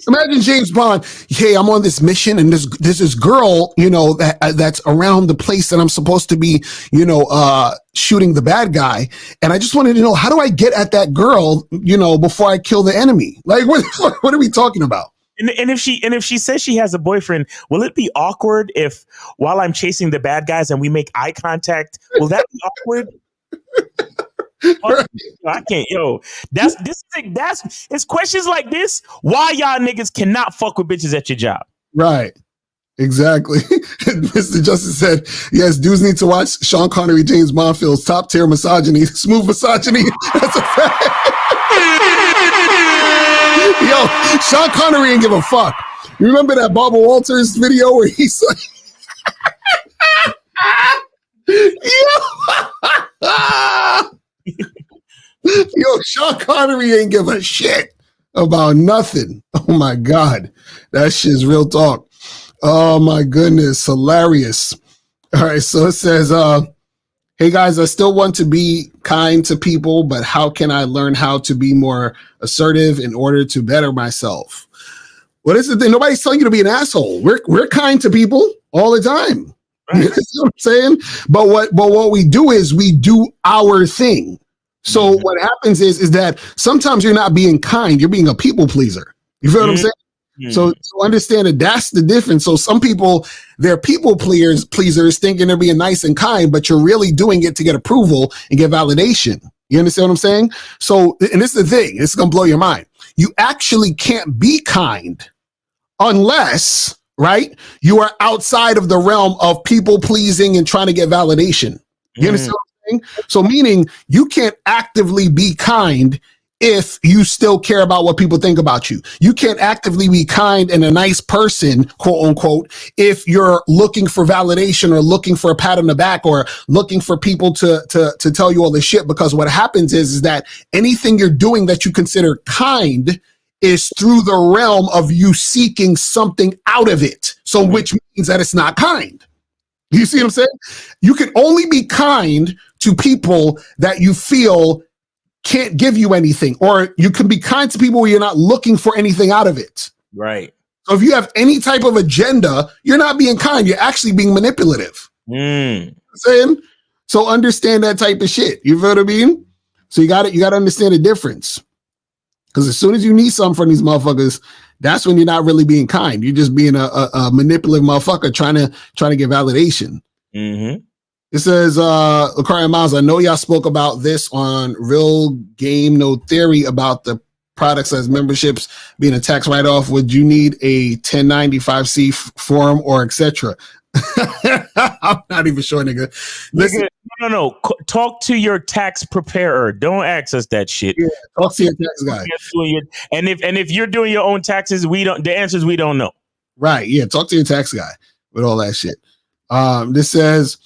Speaker 7: Imagine James Bond. Hey, I'm on this mission, and there's this girl, that's around the place that I'm supposed to be, shooting the bad guy. And I just wanted to know, how do I get at that girl, before I kill the enemy? Like, what are we talking about?
Speaker 2: And if she says she has a boyfriend, will it be awkward if while I'm chasing the bad guys and we make eye contact? Will that be awkward? Right. I can't, it's questions like this why y'all niggas cannot fuck with bitches at your job.
Speaker 7: Right. Exactly. Mr. Justice said, yes, dudes need to watch Sean Connery, James Bond films, top tier misogyny, smooth misogyny. That's a fact. Yo, Sean Connery ain't give a fuck. You remember that Barbara Walters video where he's like, yo, Sean Connery ain't give a shit about nothing. Oh my God. That shit's real talk. Oh my goodness. Hilarious. All right. So it says, hey guys, I still want to be kind to people, but how can I learn how to be more assertive in order to better myself? What is the thing? Nobody's telling you to be an asshole. We're kind to people all the time. Right. You know what I'm saying? But what we do is we do our thing. So what happens is that sometimes you're not being kind, you're being a people pleaser. You feel what I'm saying? So understand that that's the difference. So some people, they're people pleasers thinking they're being nice and kind, but you're really doing it to get approval and get validation. You understand what I'm saying? So, and this is the thing, this is going to blow your mind. You actually can't be kind unless, right, you are outside of the realm of people pleasing and trying to get validation. You understand what I'm saying? So meaning you can't actively be kind if you still care about what people think about you. You can't actively be kind and a nice person, quote unquote, if you're looking for validation or looking for a pat on the back or looking for people to tell you all this shit. Because what happens is that anything you're doing that you consider kind is through the realm of you seeking something out of it. So which means that it's not kind. You see what I'm saying? You can only be kind to people that you feel can't give you anything, or you can be kind to people where you're not looking for anything out of it.
Speaker 2: Right.
Speaker 7: So if you have any type of agenda, you're not being kind. You're actually being manipulative. Saying? So understand that type of shit. You feel what I mean? So you got to understand the difference. Because as soon as you need something from these motherfuckers, that's when you're not really being kind. You're just being a manipulative motherfucker trying to get validation.
Speaker 2: Mm-hmm.
Speaker 7: It says, Lucario Miles, I know y'all spoke about this on Real Game No Theory about the products as memberships being a tax write-off. Would you need a 1095C form or etc.? I'm not even sure, nigga. Listen,
Speaker 2: No. Talk to your tax preparer. Don't ask us that shit.
Speaker 7: Yeah, talk to your tax guy.
Speaker 2: And if you're doing your own taxes, the answer is we don't know.
Speaker 7: Right. Yeah. Talk to your tax guy with all that shit. This says,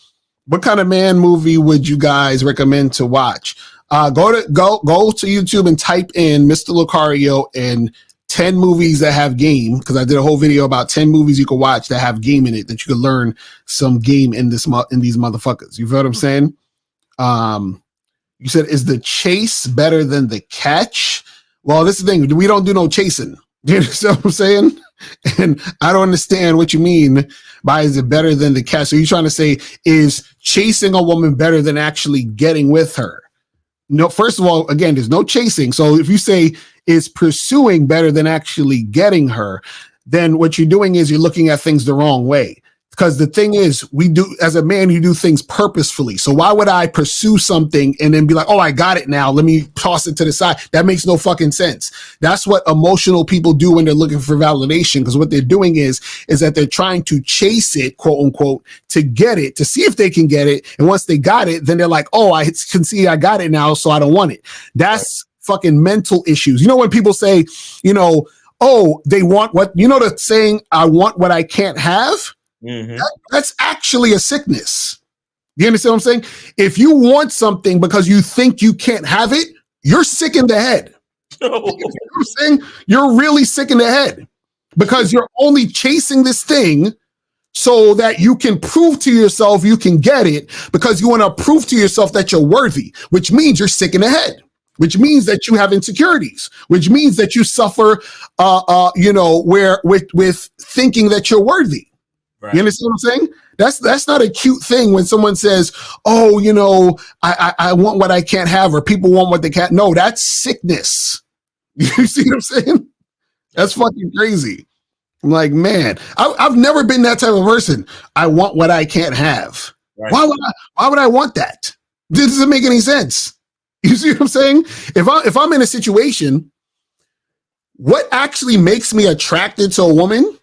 Speaker 7: what kind of man movie would you guys recommend to watch? Go to YouTube and type in Mr. Lucario and 10 movies that have game, because I did a whole video about 10 movies you could watch that have game in it that you could learn some game in these motherfuckers. You feel what I'm saying? You said, is the chase better than the catch? Well, this is the thing. We don't do no chasing. You understand what I'm saying? And I don't understand what you mean by is it better than the catch? So you're trying to say, is chasing a woman better than actually getting with her? No, first of all, again, there's no chasing. So if you say is pursuing better than actually getting her, then what you're doing is you're looking at things the wrong way. Because the thing is, we do, as a man, you do things purposefully. So why would I pursue something and then be like, oh, I got it now, let me toss it to the side? That makes no fucking sense. That's what emotional people do when they're looking for validation. Because what they're doing is that they're trying to chase it, quote unquote, to get it, to see if they can get it. And once they got it, then they're like, oh, I can see I got it now, so I don't want it. That's fucking mental issues. You know, when people say, you know, oh, they want what, you know, the saying, I want what I can't have. Mm-hmm. That's actually a sickness. You understand what I'm saying? If you want something because you think you can't have it, you're sick in the head. You know what I'm saying? You're really sick in the head because you're only chasing this thing so that you can prove to yourself you can get it because you want to prove to yourself that you're worthy, which means you're sick in the head, which means that you have insecurities, which means that you suffer, you know, with thinking that you're worthy. Right. You understand what I'm saying? That's not a cute thing when someone says, oh, you know, I want what I can't have, or people want what they can't. No, that's sickness. You see what I'm saying? That's fucking crazy. I'm like, man, I've never been that type of person. I want what I can't have. Right. Why would I want that? This doesn't make any sense. You see what I'm saying? If I'm in a situation, what actually makes me attracted to a woman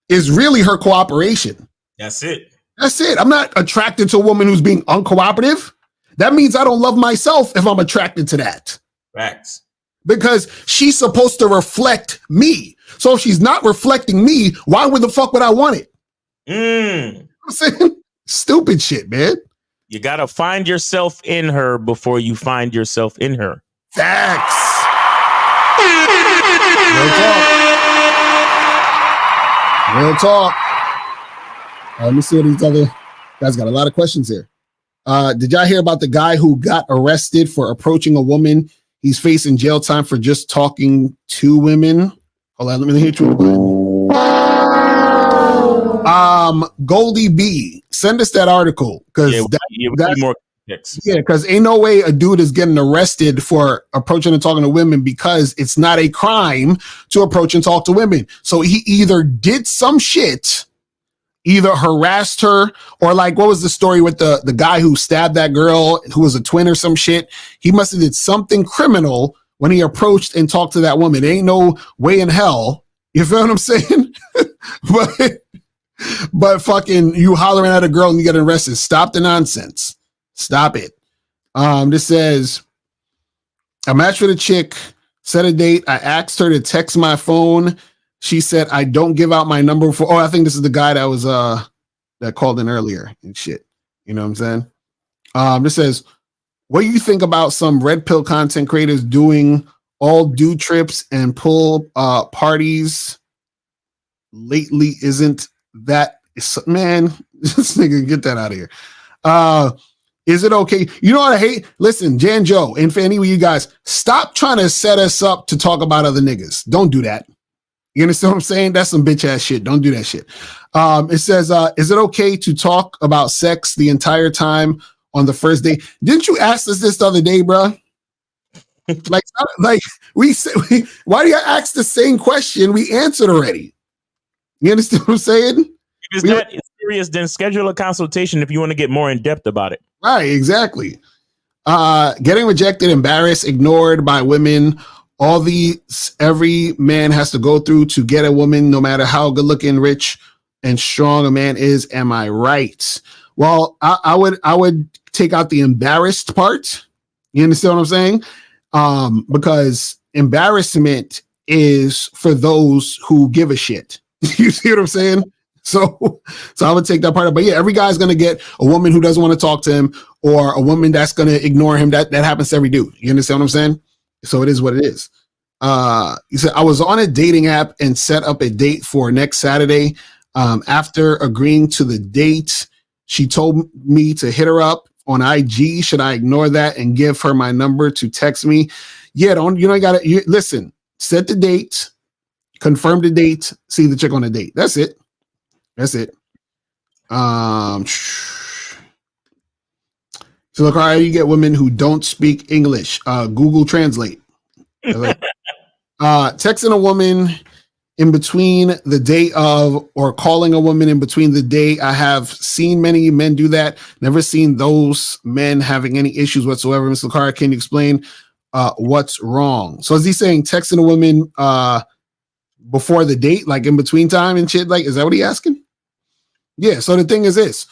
Speaker 7: is really her cooperation.
Speaker 2: That's it.
Speaker 7: That's it. I'm not attracted to a woman who's being uncooperative. That means I don't love myself if I'm attracted to that.
Speaker 2: Facts.
Speaker 7: Because she's supposed to reflect me. So if she's not reflecting me, why would the fuck would I want it? I'm saying stupid shit, man.
Speaker 2: You gotta find yourself in her before you find yourself in her.
Speaker 7: Facts. Real talk. Let me see what these other guys got. A lot of questions here. Did y'all hear about the guy who got arrested for approaching a woman? He's facing jail time for just talking to women. Hold on, let me hear you. Goldie B, send us that article because that's more. Yeah, because ain't no way a dude is getting arrested for approaching and talking to women because it's not a crime to approach and talk to women. So he either did some shit, either harassed her, or like, what was the story with the guy who stabbed that girl who was a twin or some shit? He must have did something criminal when he approached and talked to that woman. There ain't no way in hell. You feel what I'm saying? but fucking you hollering at a girl and you get arrested. Stop the nonsense. Stop it. This says, I matched with a chick, set a date. I asked her to text my phone. She said, I don't give out my number for, I think this is the guy that was, that called in earlier and shit. You know what I'm saying? This says, what do you think about some red pill content creators doing all do trips and pull parties lately? Isn't that, man, this nigga, get that out of here. Is it okay? You know what I hate? Listen, Jan Joe and Fanny, you guys, stop trying to set us up to talk about other niggas. Don't do that. You understand what I'm saying? That's some bitch ass shit. Don't do that shit. It says, is it okay to talk about sex the entire time on the first day? Didn't you ask us this the other day, bro? like we said, why do you ask the same question? We answered already. You understand what I'm saying?
Speaker 2: If it's that serious, then schedule a consultation if you want to get more in depth about it.
Speaker 7: Right, exactly. Getting rejected, embarrassed, ignored by women, all these every man has to go through to get a woman, no matter how good looking, rich, and strong a man is. Am I right? Well, I would take out the embarrassed part. You understand what I'm saying? Because embarrassment is for those who give a shit. You see what I'm saying? So I would take that part of, but yeah, every guy's gonna get a woman who doesn't want to talk to him or a woman that's gonna ignore him. That happens to every dude. You understand what I'm saying? So it is what it is. He said, I was on a dating app and set up a date for next Saturday. After agreeing to the date, she told me to hit her up on IG. Should I ignore that and give her my number to text me? Yeah, listen, set the date, confirm the date, see the chick on the date. That's it. So look, how you get women who don't speak English? Google Translate. Texting a woman in between the day of, or calling a woman in between the day. I have seen many men do that. Never seen those men having any issues whatsoever. Mr. Lucara, can you explain what's wrong? So is he saying texting a woman before the date, like in between time and shit? Like, is that what he asking? Yeah. So the thing is this.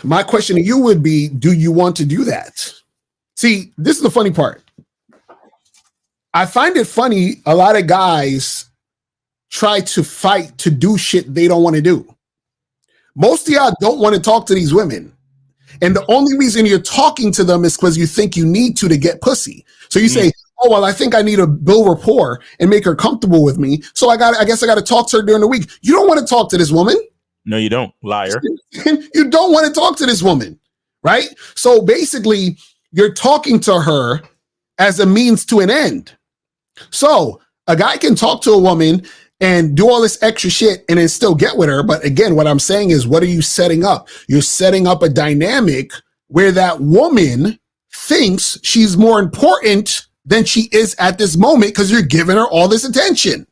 Speaker 7: My question to you would be, do you want to do that? See, this is the funny part. I find it funny. A lot of guys try to fight to do shit they don't want to do. Most of y'all don't want to talk to these women. And the only reason you're talking to them is because you think you need to get pussy. So you say, oh, well, I think I need to build rapport and make her comfortable with me. So I guess I got to talk to her during the week. You don't want to talk to this woman.
Speaker 2: No, you don't, liar.
Speaker 7: You don't want to talk to this woman, right? So basically, you're talking to her as a means to an end. So a guy can talk to a woman and do all this extra shit and then still get with her. But again, what I'm saying is, what are you setting up? You're setting up a dynamic where that woman thinks she's more important than she is at this moment because you're giving her all this attention.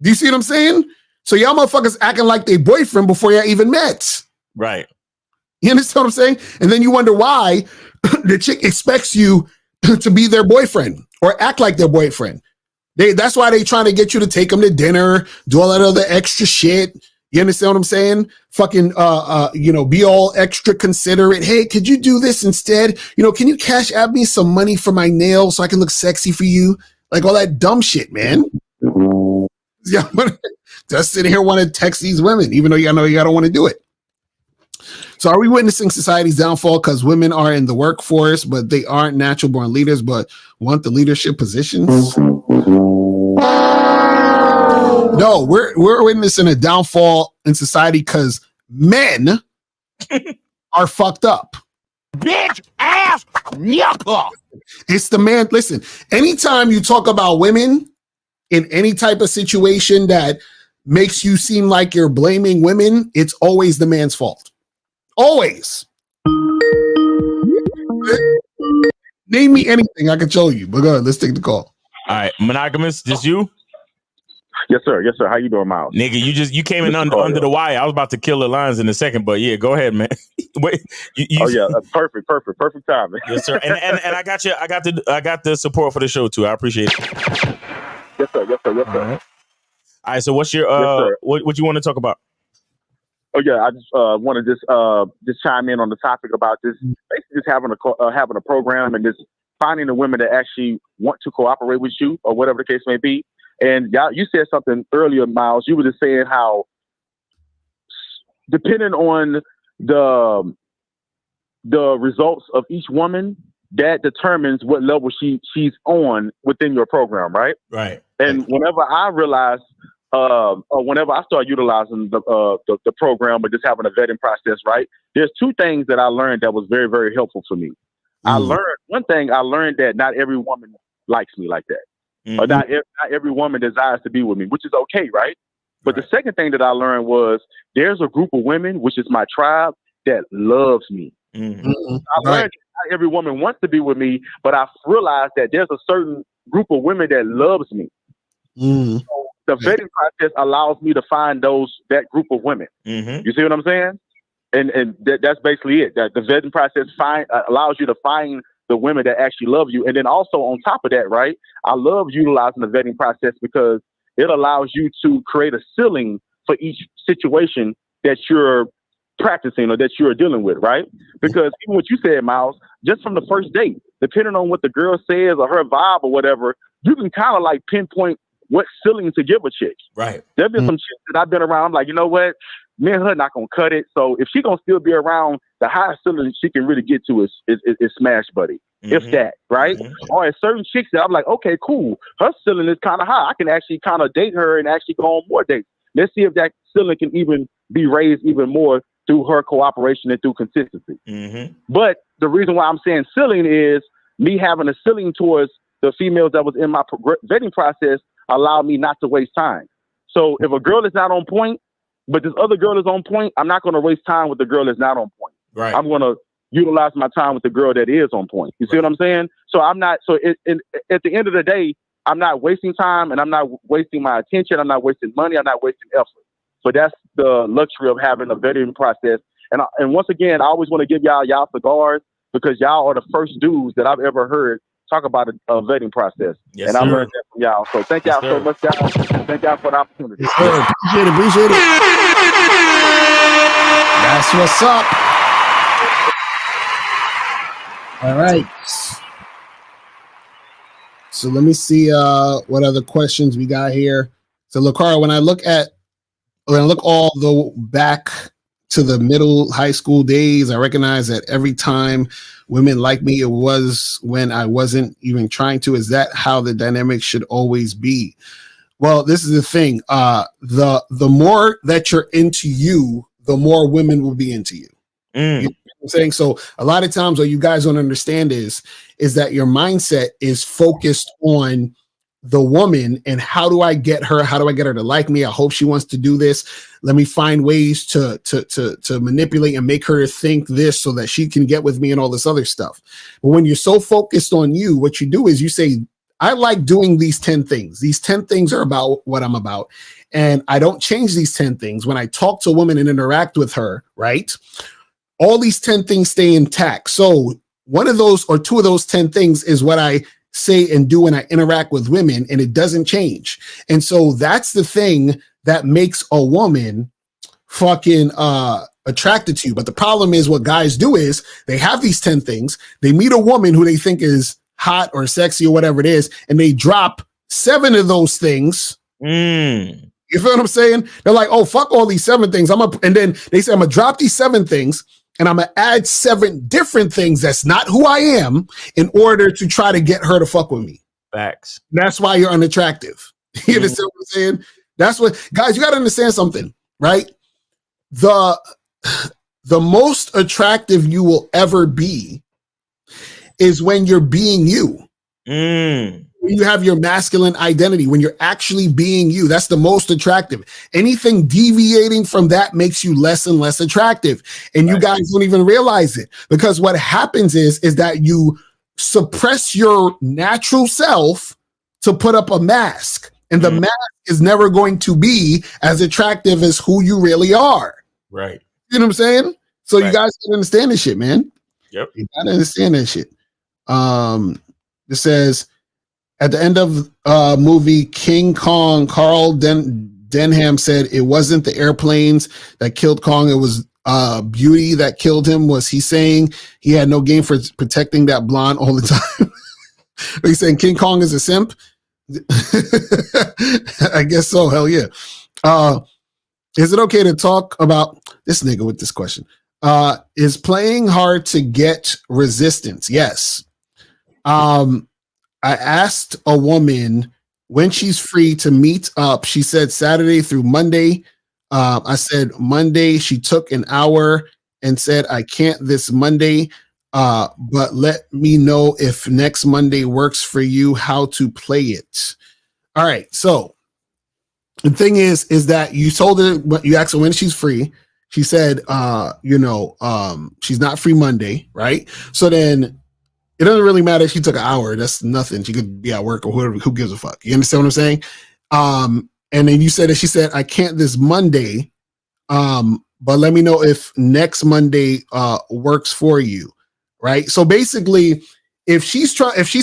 Speaker 7: Do you see what I'm saying? So y'all motherfuckers acting like they boyfriend before y'all even met.
Speaker 2: Right.
Speaker 7: You understand what I'm saying? And then you wonder why the chick expects you to be their boyfriend or act like their boyfriend. That's why they trying to get you to take them to dinner, do all that other extra shit. You understand what I'm saying? Fucking, be all extra considerate. Hey, could you do this instead? Can you cash app me some money for my nails so I can look sexy for you? Like all that dumb shit, man. Yeah, just sitting here want to text these women, even though you know you don't want to do it. So are we witnessing society's downfall because women are in the workforce, but they aren't natural born leaders, but want the leadership positions? No, we're witnessing a downfall in society because men are fucked up. Bitch ass yucca. It's the man. Listen, anytime you talk about women in any type of situation that makes you seem like you're blaming women, it's always the man's fault. Always. Name me anything I can show you. But go ahead, let's take the call.
Speaker 2: All right, monogamous, just you?
Speaker 18: Yes, sir. Yes, sir. How you doing, Miles?
Speaker 2: Nigga, you came in under the wire. I was about to kill the lines in a second, but yeah, go ahead, man. Wait,
Speaker 18: perfect time.
Speaker 2: Yes, sir. And I got you. I got the support for the show too. I appreciate it.
Speaker 18: Yes, sir.
Speaker 2: All right. All right. So what's your what you want to talk about?
Speaker 18: Oh yeah, I just want to just chime in on the topic about this. Basically, just having a program and just finding the women that actually want to cooperate with you or whatever the case may be. And you said something earlier, Miles. You were just saying how depending on the results of each woman, that determines what level she's on within your program, right?
Speaker 2: Right.
Speaker 18: And whenever I realized, or whenever I start utilizing the program or just having a vetting process, right? There's two things that I learned that was very, very helpful for me. I learned that not every woman likes me like that, or not every woman desires to be with me, which is okay, right? But the second thing that I learned was there's a group of women, which is my tribe, that loves me. I learned not every woman wants to be with me, but I realized that there's a certain group of women that loves me. So the vetting process allows me to find that group of women. You see what I'm saying? And that's basically it. That the vetting process allows you to find the women that actually love you. And then also on top of that, right? I love utilizing the vetting process because it allows you to create a ceiling for each situation that you're practicing or that you're dealing with, right? Because even what you said, Miles, just from the first date, depending on what the girl says or her vibe or whatever, you can kind of like pinpoint what ceiling to give a chick.
Speaker 2: Right.
Speaker 18: There've been some chicks that I've been around. I'm like, you know what? Me and her not gonna cut it. So if she gonna still be around, the highest ceiling she can really get to is Smash Buddy. If that, right? Or at certain chicks that I'm like, okay, cool. Her ceiling is kind of high. I can actually kind of date her and actually go on more dates. Let's see if that ceiling can even be raised even more through her cooperation and through consistency. But the reason why I'm saying ceiling is me having a ceiling towards the females that was in my vetting process allowed me not to waste time. So if a girl is not on point, but this other girl is on point, I'm not going to waste time with the girl that's not on point.
Speaker 2: Right.
Speaker 18: I'm going to utilize my time with the girl that is on point. You see what I'm saying? So I'm not, at the end of the day, I'm not wasting time and I'm not wasting my attention. I'm not wasting money. I'm not wasting effort. So that's the luxury of having a vetting process. And once again, I always want to give y'all cigars because y'all are the first dudes that I've ever heard talk about a vetting process.
Speaker 2: Yes,
Speaker 18: and I
Speaker 2: sir.
Speaker 18: learned that from y'all. So thank y'all so much, guys. Thank y'all for the opportunity.
Speaker 7: Appreciate it. That's what's up. All right. So let me see what other questions we got here. So Lakara, when I look all the back to the middle high school days, I recognize that every time women like me, it was when I wasn't even trying to. Is that how the dynamic should always be? Well, this is the thing. The more that you're into you, the more women will be into you. You know what I'm saying? So a lot of times what you guys don't understand is that your mindset is focused on the woman and how do I get her? How do I get her to like me? I hope she wants to do this. Let me find ways to manipulate and make her think this so that she can get with me and all this other stuff. But when you're so focused on you, what you do is you say, I like doing these 10 things. These 10 things are about what I'm about. And I don't change these 10 things. When I talk to a woman and interact with her, right? All these 10 things stay intact. So one of those or two of those 10 things is what I say and do when I interact with women, and it doesn't change. And so that's the thing that makes a woman fucking attracted to you. But the problem is what guys do is they have these 10 things. They meet a woman who they think is hot or sexy or whatever it is, and they drop 7 of those things. You feel what I'm saying? They're like, oh, fuck all these 7 things. And then they say, I'm gonna drop these 7 things and I'm gonna add 7 different things that's not who I am in order to try to get her to fuck with me.
Speaker 2: Facts.
Speaker 7: That's why you're unattractive. You understand what I'm saying? That's what, guys, you gotta understand something, right? The most attractive you will ever be is when you're being you. When you have your masculine identity, when you're actually being you, that's the most attractive. Anything deviating from that makes you less and less attractive. And you guys don't even realize it, because what happens is that you suppress your natural self to put up a mask. And the mask is never going to be as attractive as who you really are.
Speaker 2: Right.
Speaker 7: You know what I'm saying? So you guys gotta understand this shit, man.
Speaker 2: Yep.
Speaker 7: You gotta understand that shit. It says, at the end of movie King Kong, Carl Denham said it wasn't the airplanes that killed Kong. It was Beauty that killed him. Was he saying he had no game for protecting that blonde all the time? Are you saying King Kong is a simp? I guess so. Hell yeah. Is it okay to talk about this nigga with this question? Is playing hard to get resistance? Yes. I asked a woman when she's free to meet up. She said Saturday through Monday. I said Monday. She took an hour and said, I can't this Monday, but let me know if next Monday works for you, how to play it. All right. So the thing is that you told her, you asked her when she's free. She said, she's not free Monday, right? So then it doesn't really matter if she took an hour. That's nothing. She could be at work or whatever. Who gives a fuck? You understand what I'm saying? And then you said that she said, I can't this Monday, but let me know if next Monday works for you, right? So basically, if she's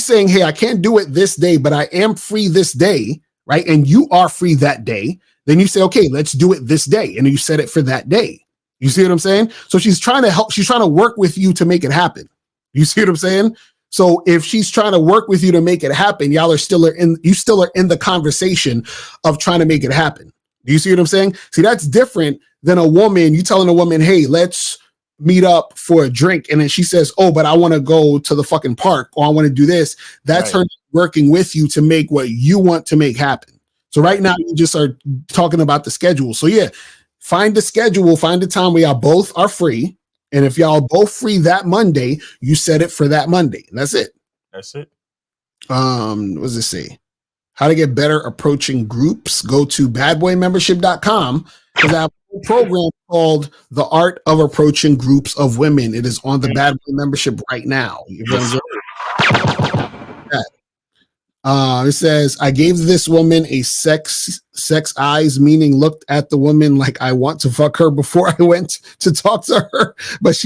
Speaker 7: saying, hey, I can't do it this day, but I am free this day, right? And you are free that day, then you say, okay, let's do it this day. And you set it for that day. You see what I'm saying? So she's trying to help. She's trying to work with you to make it happen. You see what I'm saying? So if she's trying to work with you to make it happen, you still are in the conversation of trying to make it happen. Do you see what I'm saying? See, that's different than a woman, you telling a woman, hey, let's meet up for a drink. And then she says, oh, but I want to go to the fucking park, or I want to do this. That's right. Her working with you to make what you want to make happen. So right now you just are talking about the schedule. So yeah, find the schedule, find the time where y'all both are free. And if y'all both free that Monday, you set it for that Monday. And that's it.
Speaker 2: That's it.
Speaker 7: What does it say? How to get better approaching groups. Go to badboymembership.com because I have a program called The Art of Approaching Groups of Women. It is on the Bad Boy membership right now. It says, I gave this woman a sex eyes, meaning looked at the woman like I want to fuck her before I went to talk to her. But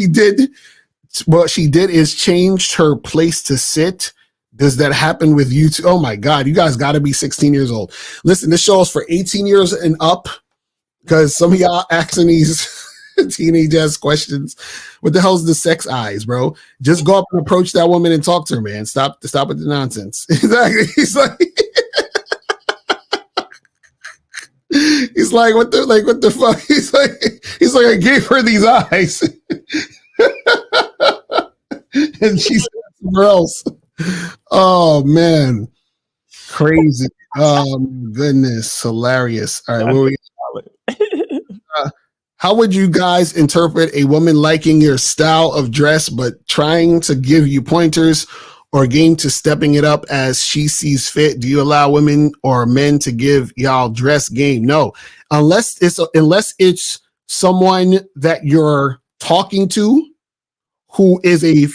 Speaker 7: what she did is changed her place to sit. Does that happen with you too? Oh my God, you guys got to be 16 years old. Listen, this show is for 18 years and up because some of y'all asking these teenage ass questions. What the hell is the sex eyes, bro? Just go up and approach that woman and talk to her, man. Stop with the nonsense. Exactly. He's like, what the fuck? He's like, I gave her these eyes. And she's somewhere else. Oh man. Crazy. Goodness, hilarious. All right, where we how would you guys interpret a woman liking your style of dress but trying to give you pointers or game to stepping it up as she sees fit? Do you allow women or men to give y'all dress game? No, unless it's someone that you're talking to who is a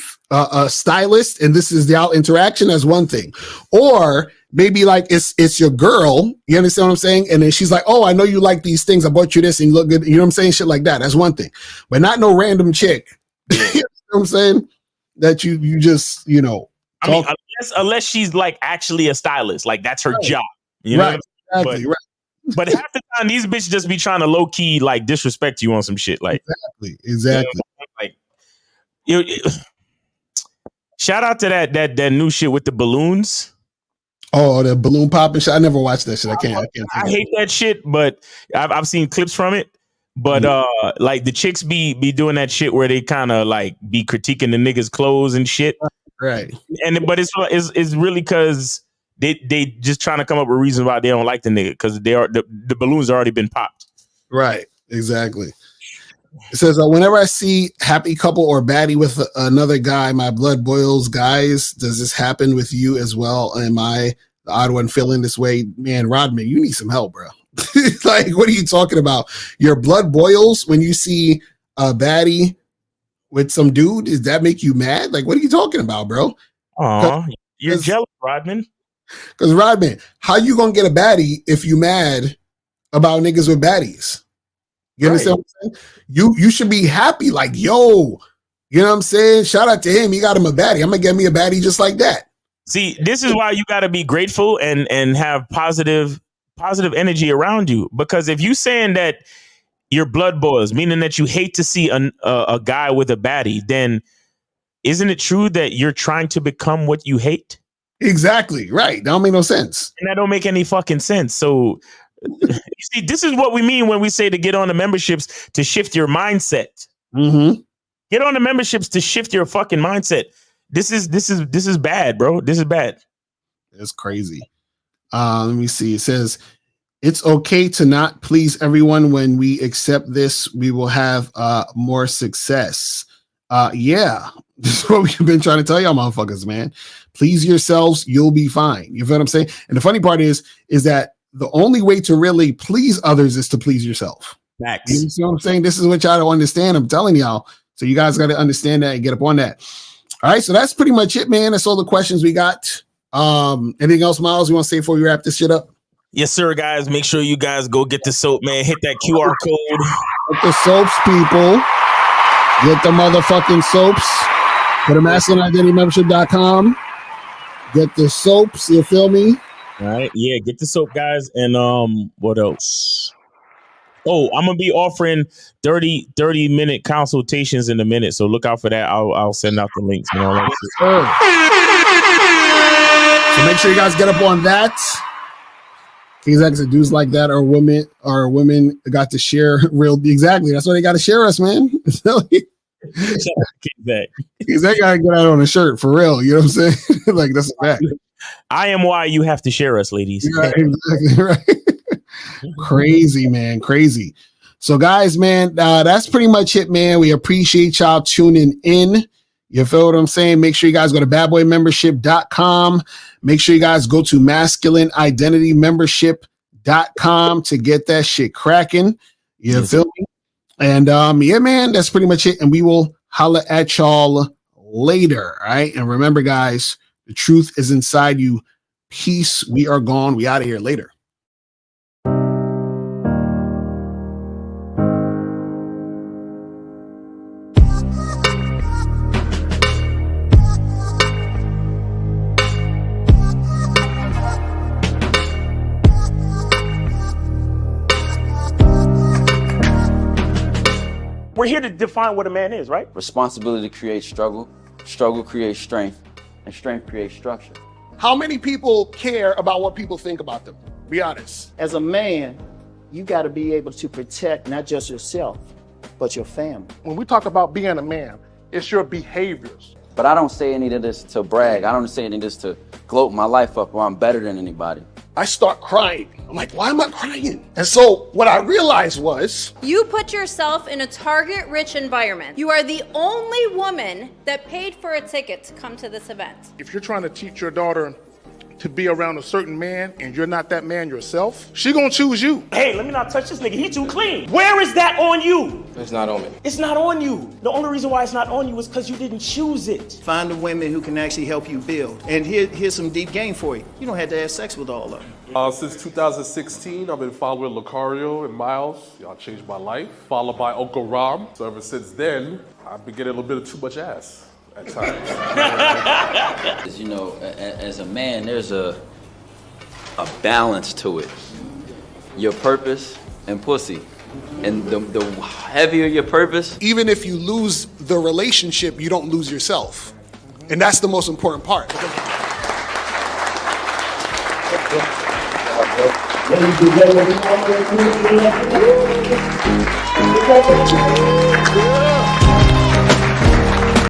Speaker 7: stylist and this is y'all interaction as one thing, or maybe like it's your girl, you understand what I'm saying? And then she's like, oh, I know you like these things. I bought you this and you look good. You know what I'm saying? Shit like that. That's one thing, but not no random chick. You know what I'm saying? That you just,
Speaker 2: I mean, unless she's like actually a stylist, like that's her job. You know?
Speaker 7: Exactly, right.
Speaker 2: But half the time these bitches just be trying to low key like disrespect you on some shit. Like
Speaker 7: exactly.
Speaker 2: Shout out to that new shit with the balloons.
Speaker 7: Oh, the balloon popping shit. I never watched that shit.
Speaker 2: I hate that shit, but I've seen clips from it. But like the chicks be doing that shit where they kind of like be critiquing the niggas' clothes and shit.
Speaker 7: Right.
Speaker 2: But it's really because they just trying to come up with reasons why they don't like the nigga because the balloons already been popped.
Speaker 7: Right. Exactly. It says, whenever I see happy couple or baddie with another guy, my blood boils. Guys, does this happen with you as well? Am I the odd one feeling this way? Man, Rodman, you need some help, bro. Like, what are you talking about? Your blood boils when you see a baddie with some dude? Does that make you mad? Like, what are you talking about, bro?
Speaker 2: Aw, you're jealous, Rodman.
Speaker 7: Because, Rodman, how you going to get a baddie if you mad about niggas with baddies? You understand what I'm saying? You should be happy, like, yo, you know what I'm saying? Shout out to him. He got him a baddie. I'm gonna get me a baddie just like that.
Speaker 2: See, this is why you gotta be grateful and have positive positive energy around you. Because if you saying that your blood boils, meaning that you hate to see a guy with a baddie, then isn't it true that you're trying to become what you hate?
Speaker 7: Exactly. Right. That don't make no sense.
Speaker 2: And that don't make any fucking sense. So you see, this is what we mean when we say to get on the memberships to shift your mindset.
Speaker 7: Mm-hmm.
Speaker 2: Get on the memberships to shift your fucking mindset. This is bad, bro. This is bad.
Speaker 7: It's crazy. Let me see. It says, it's okay to not please everyone. When we accept this, we will have more success. Yeah, this is what we've been trying to tell y'all motherfuckers, man. Please yourselves, you'll be fine. You feel what I'm saying? And the funny part is that the only way to really please others is to please yourself.
Speaker 2: Facts.
Speaker 7: You see what I'm saying? This is what y'all don't understand. I'm telling y'all. So you guys got to understand that and get up on that. All right, so that's pretty much it, man. That's all the questions we got. Anything else, Miles, you want to say before we wrap this shit up?
Speaker 2: Yes, sir, guys. Make sure you guys go get the soap, man. Hit that QR code.
Speaker 7: Get the soaps, people. Get the motherfucking soaps. Go to masculineidentitymembership.com. Get the soaps, you feel me?
Speaker 2: All right, yeah, get the soap, guys. And what else? Oh, I'm gonna be offering 30-minute consultations in a minute, so look out for that. I'll send out the links and all that shit.
Speaker 7: So make sure you guys get up on that. Exactly, dudes like that are women got to share exactly. That's why they got to share us, man. Exactly. They gotta get out on a shirt for real. You know what I'm saying? Like that's a fact.
Speaker 2: I am why you have to share us, ladies.
Speaker 7: Yeah, exactly right. Crazy, man. Crazy. So, guys, man, that's pretty much it, man. We appreciate y'all tuning in. You feel what I'm saying? Make sure you guys go to badboymembership.com. Make sure you guys go to masculineidentitymembership.com to get that shit cracking. You feel me? And yeah, man, that's pretty much it. And we will holla at y'all later. All right. And remember, guys, the truth is inside you. Peace. We are gone. We out of here later.
Speaker 2: We're here to define what a man is, right?
Speaker 19: Responsibility creates struggle, struggle creates strength, and strength creates structure.
Speaker 6: How many people care about what people think about them? Be honest.
Speaker 3: As a man, you got to be able to protect not just yourself, but your family.
Speaker 6: When we talk about being a man, it's your behaviors.
Speaker 19: But I don't say any of this to brag. I don't say any of this to gloat my life up or I'm better than anybody.
Speaker 6: I start crying. I'm like, why am I crying? And so what I realized was,
Speaker 20: you put yourself in a target-rich environment. You are the only woman that paid for a ticket to come to this event.
Speaker 6: if you're trying to teach your daughter to be around a certain man and you're not that man yourself, she gonna choose you.
Speaker 2: Hey, let me not touch this nigga. He too clean. Where is that on you?
Speaker 19: It's not on me.
Speaker 2: It's not on you. The only reason why it's not on you is because you didn't choose it.
Speaker 3: Find the women who can actually help you build. And here's some deep game for you. You don't have to have sex with all of them.
Speaker 21: Since 2016, I've been following Lucario and Miles. Y'all changed my life. Followed by Uncle Ram. So ever since then, I've been getting a little bit of too much ass at times.
Speaker 19: You know, as a man, there's a balance to it. Your purpose and pussy. And the heavier your purpose.
Speaker 6: Even if you lose the relationship, you don't lose yourself. And that's the most important part.
Speaker 9: Yeah.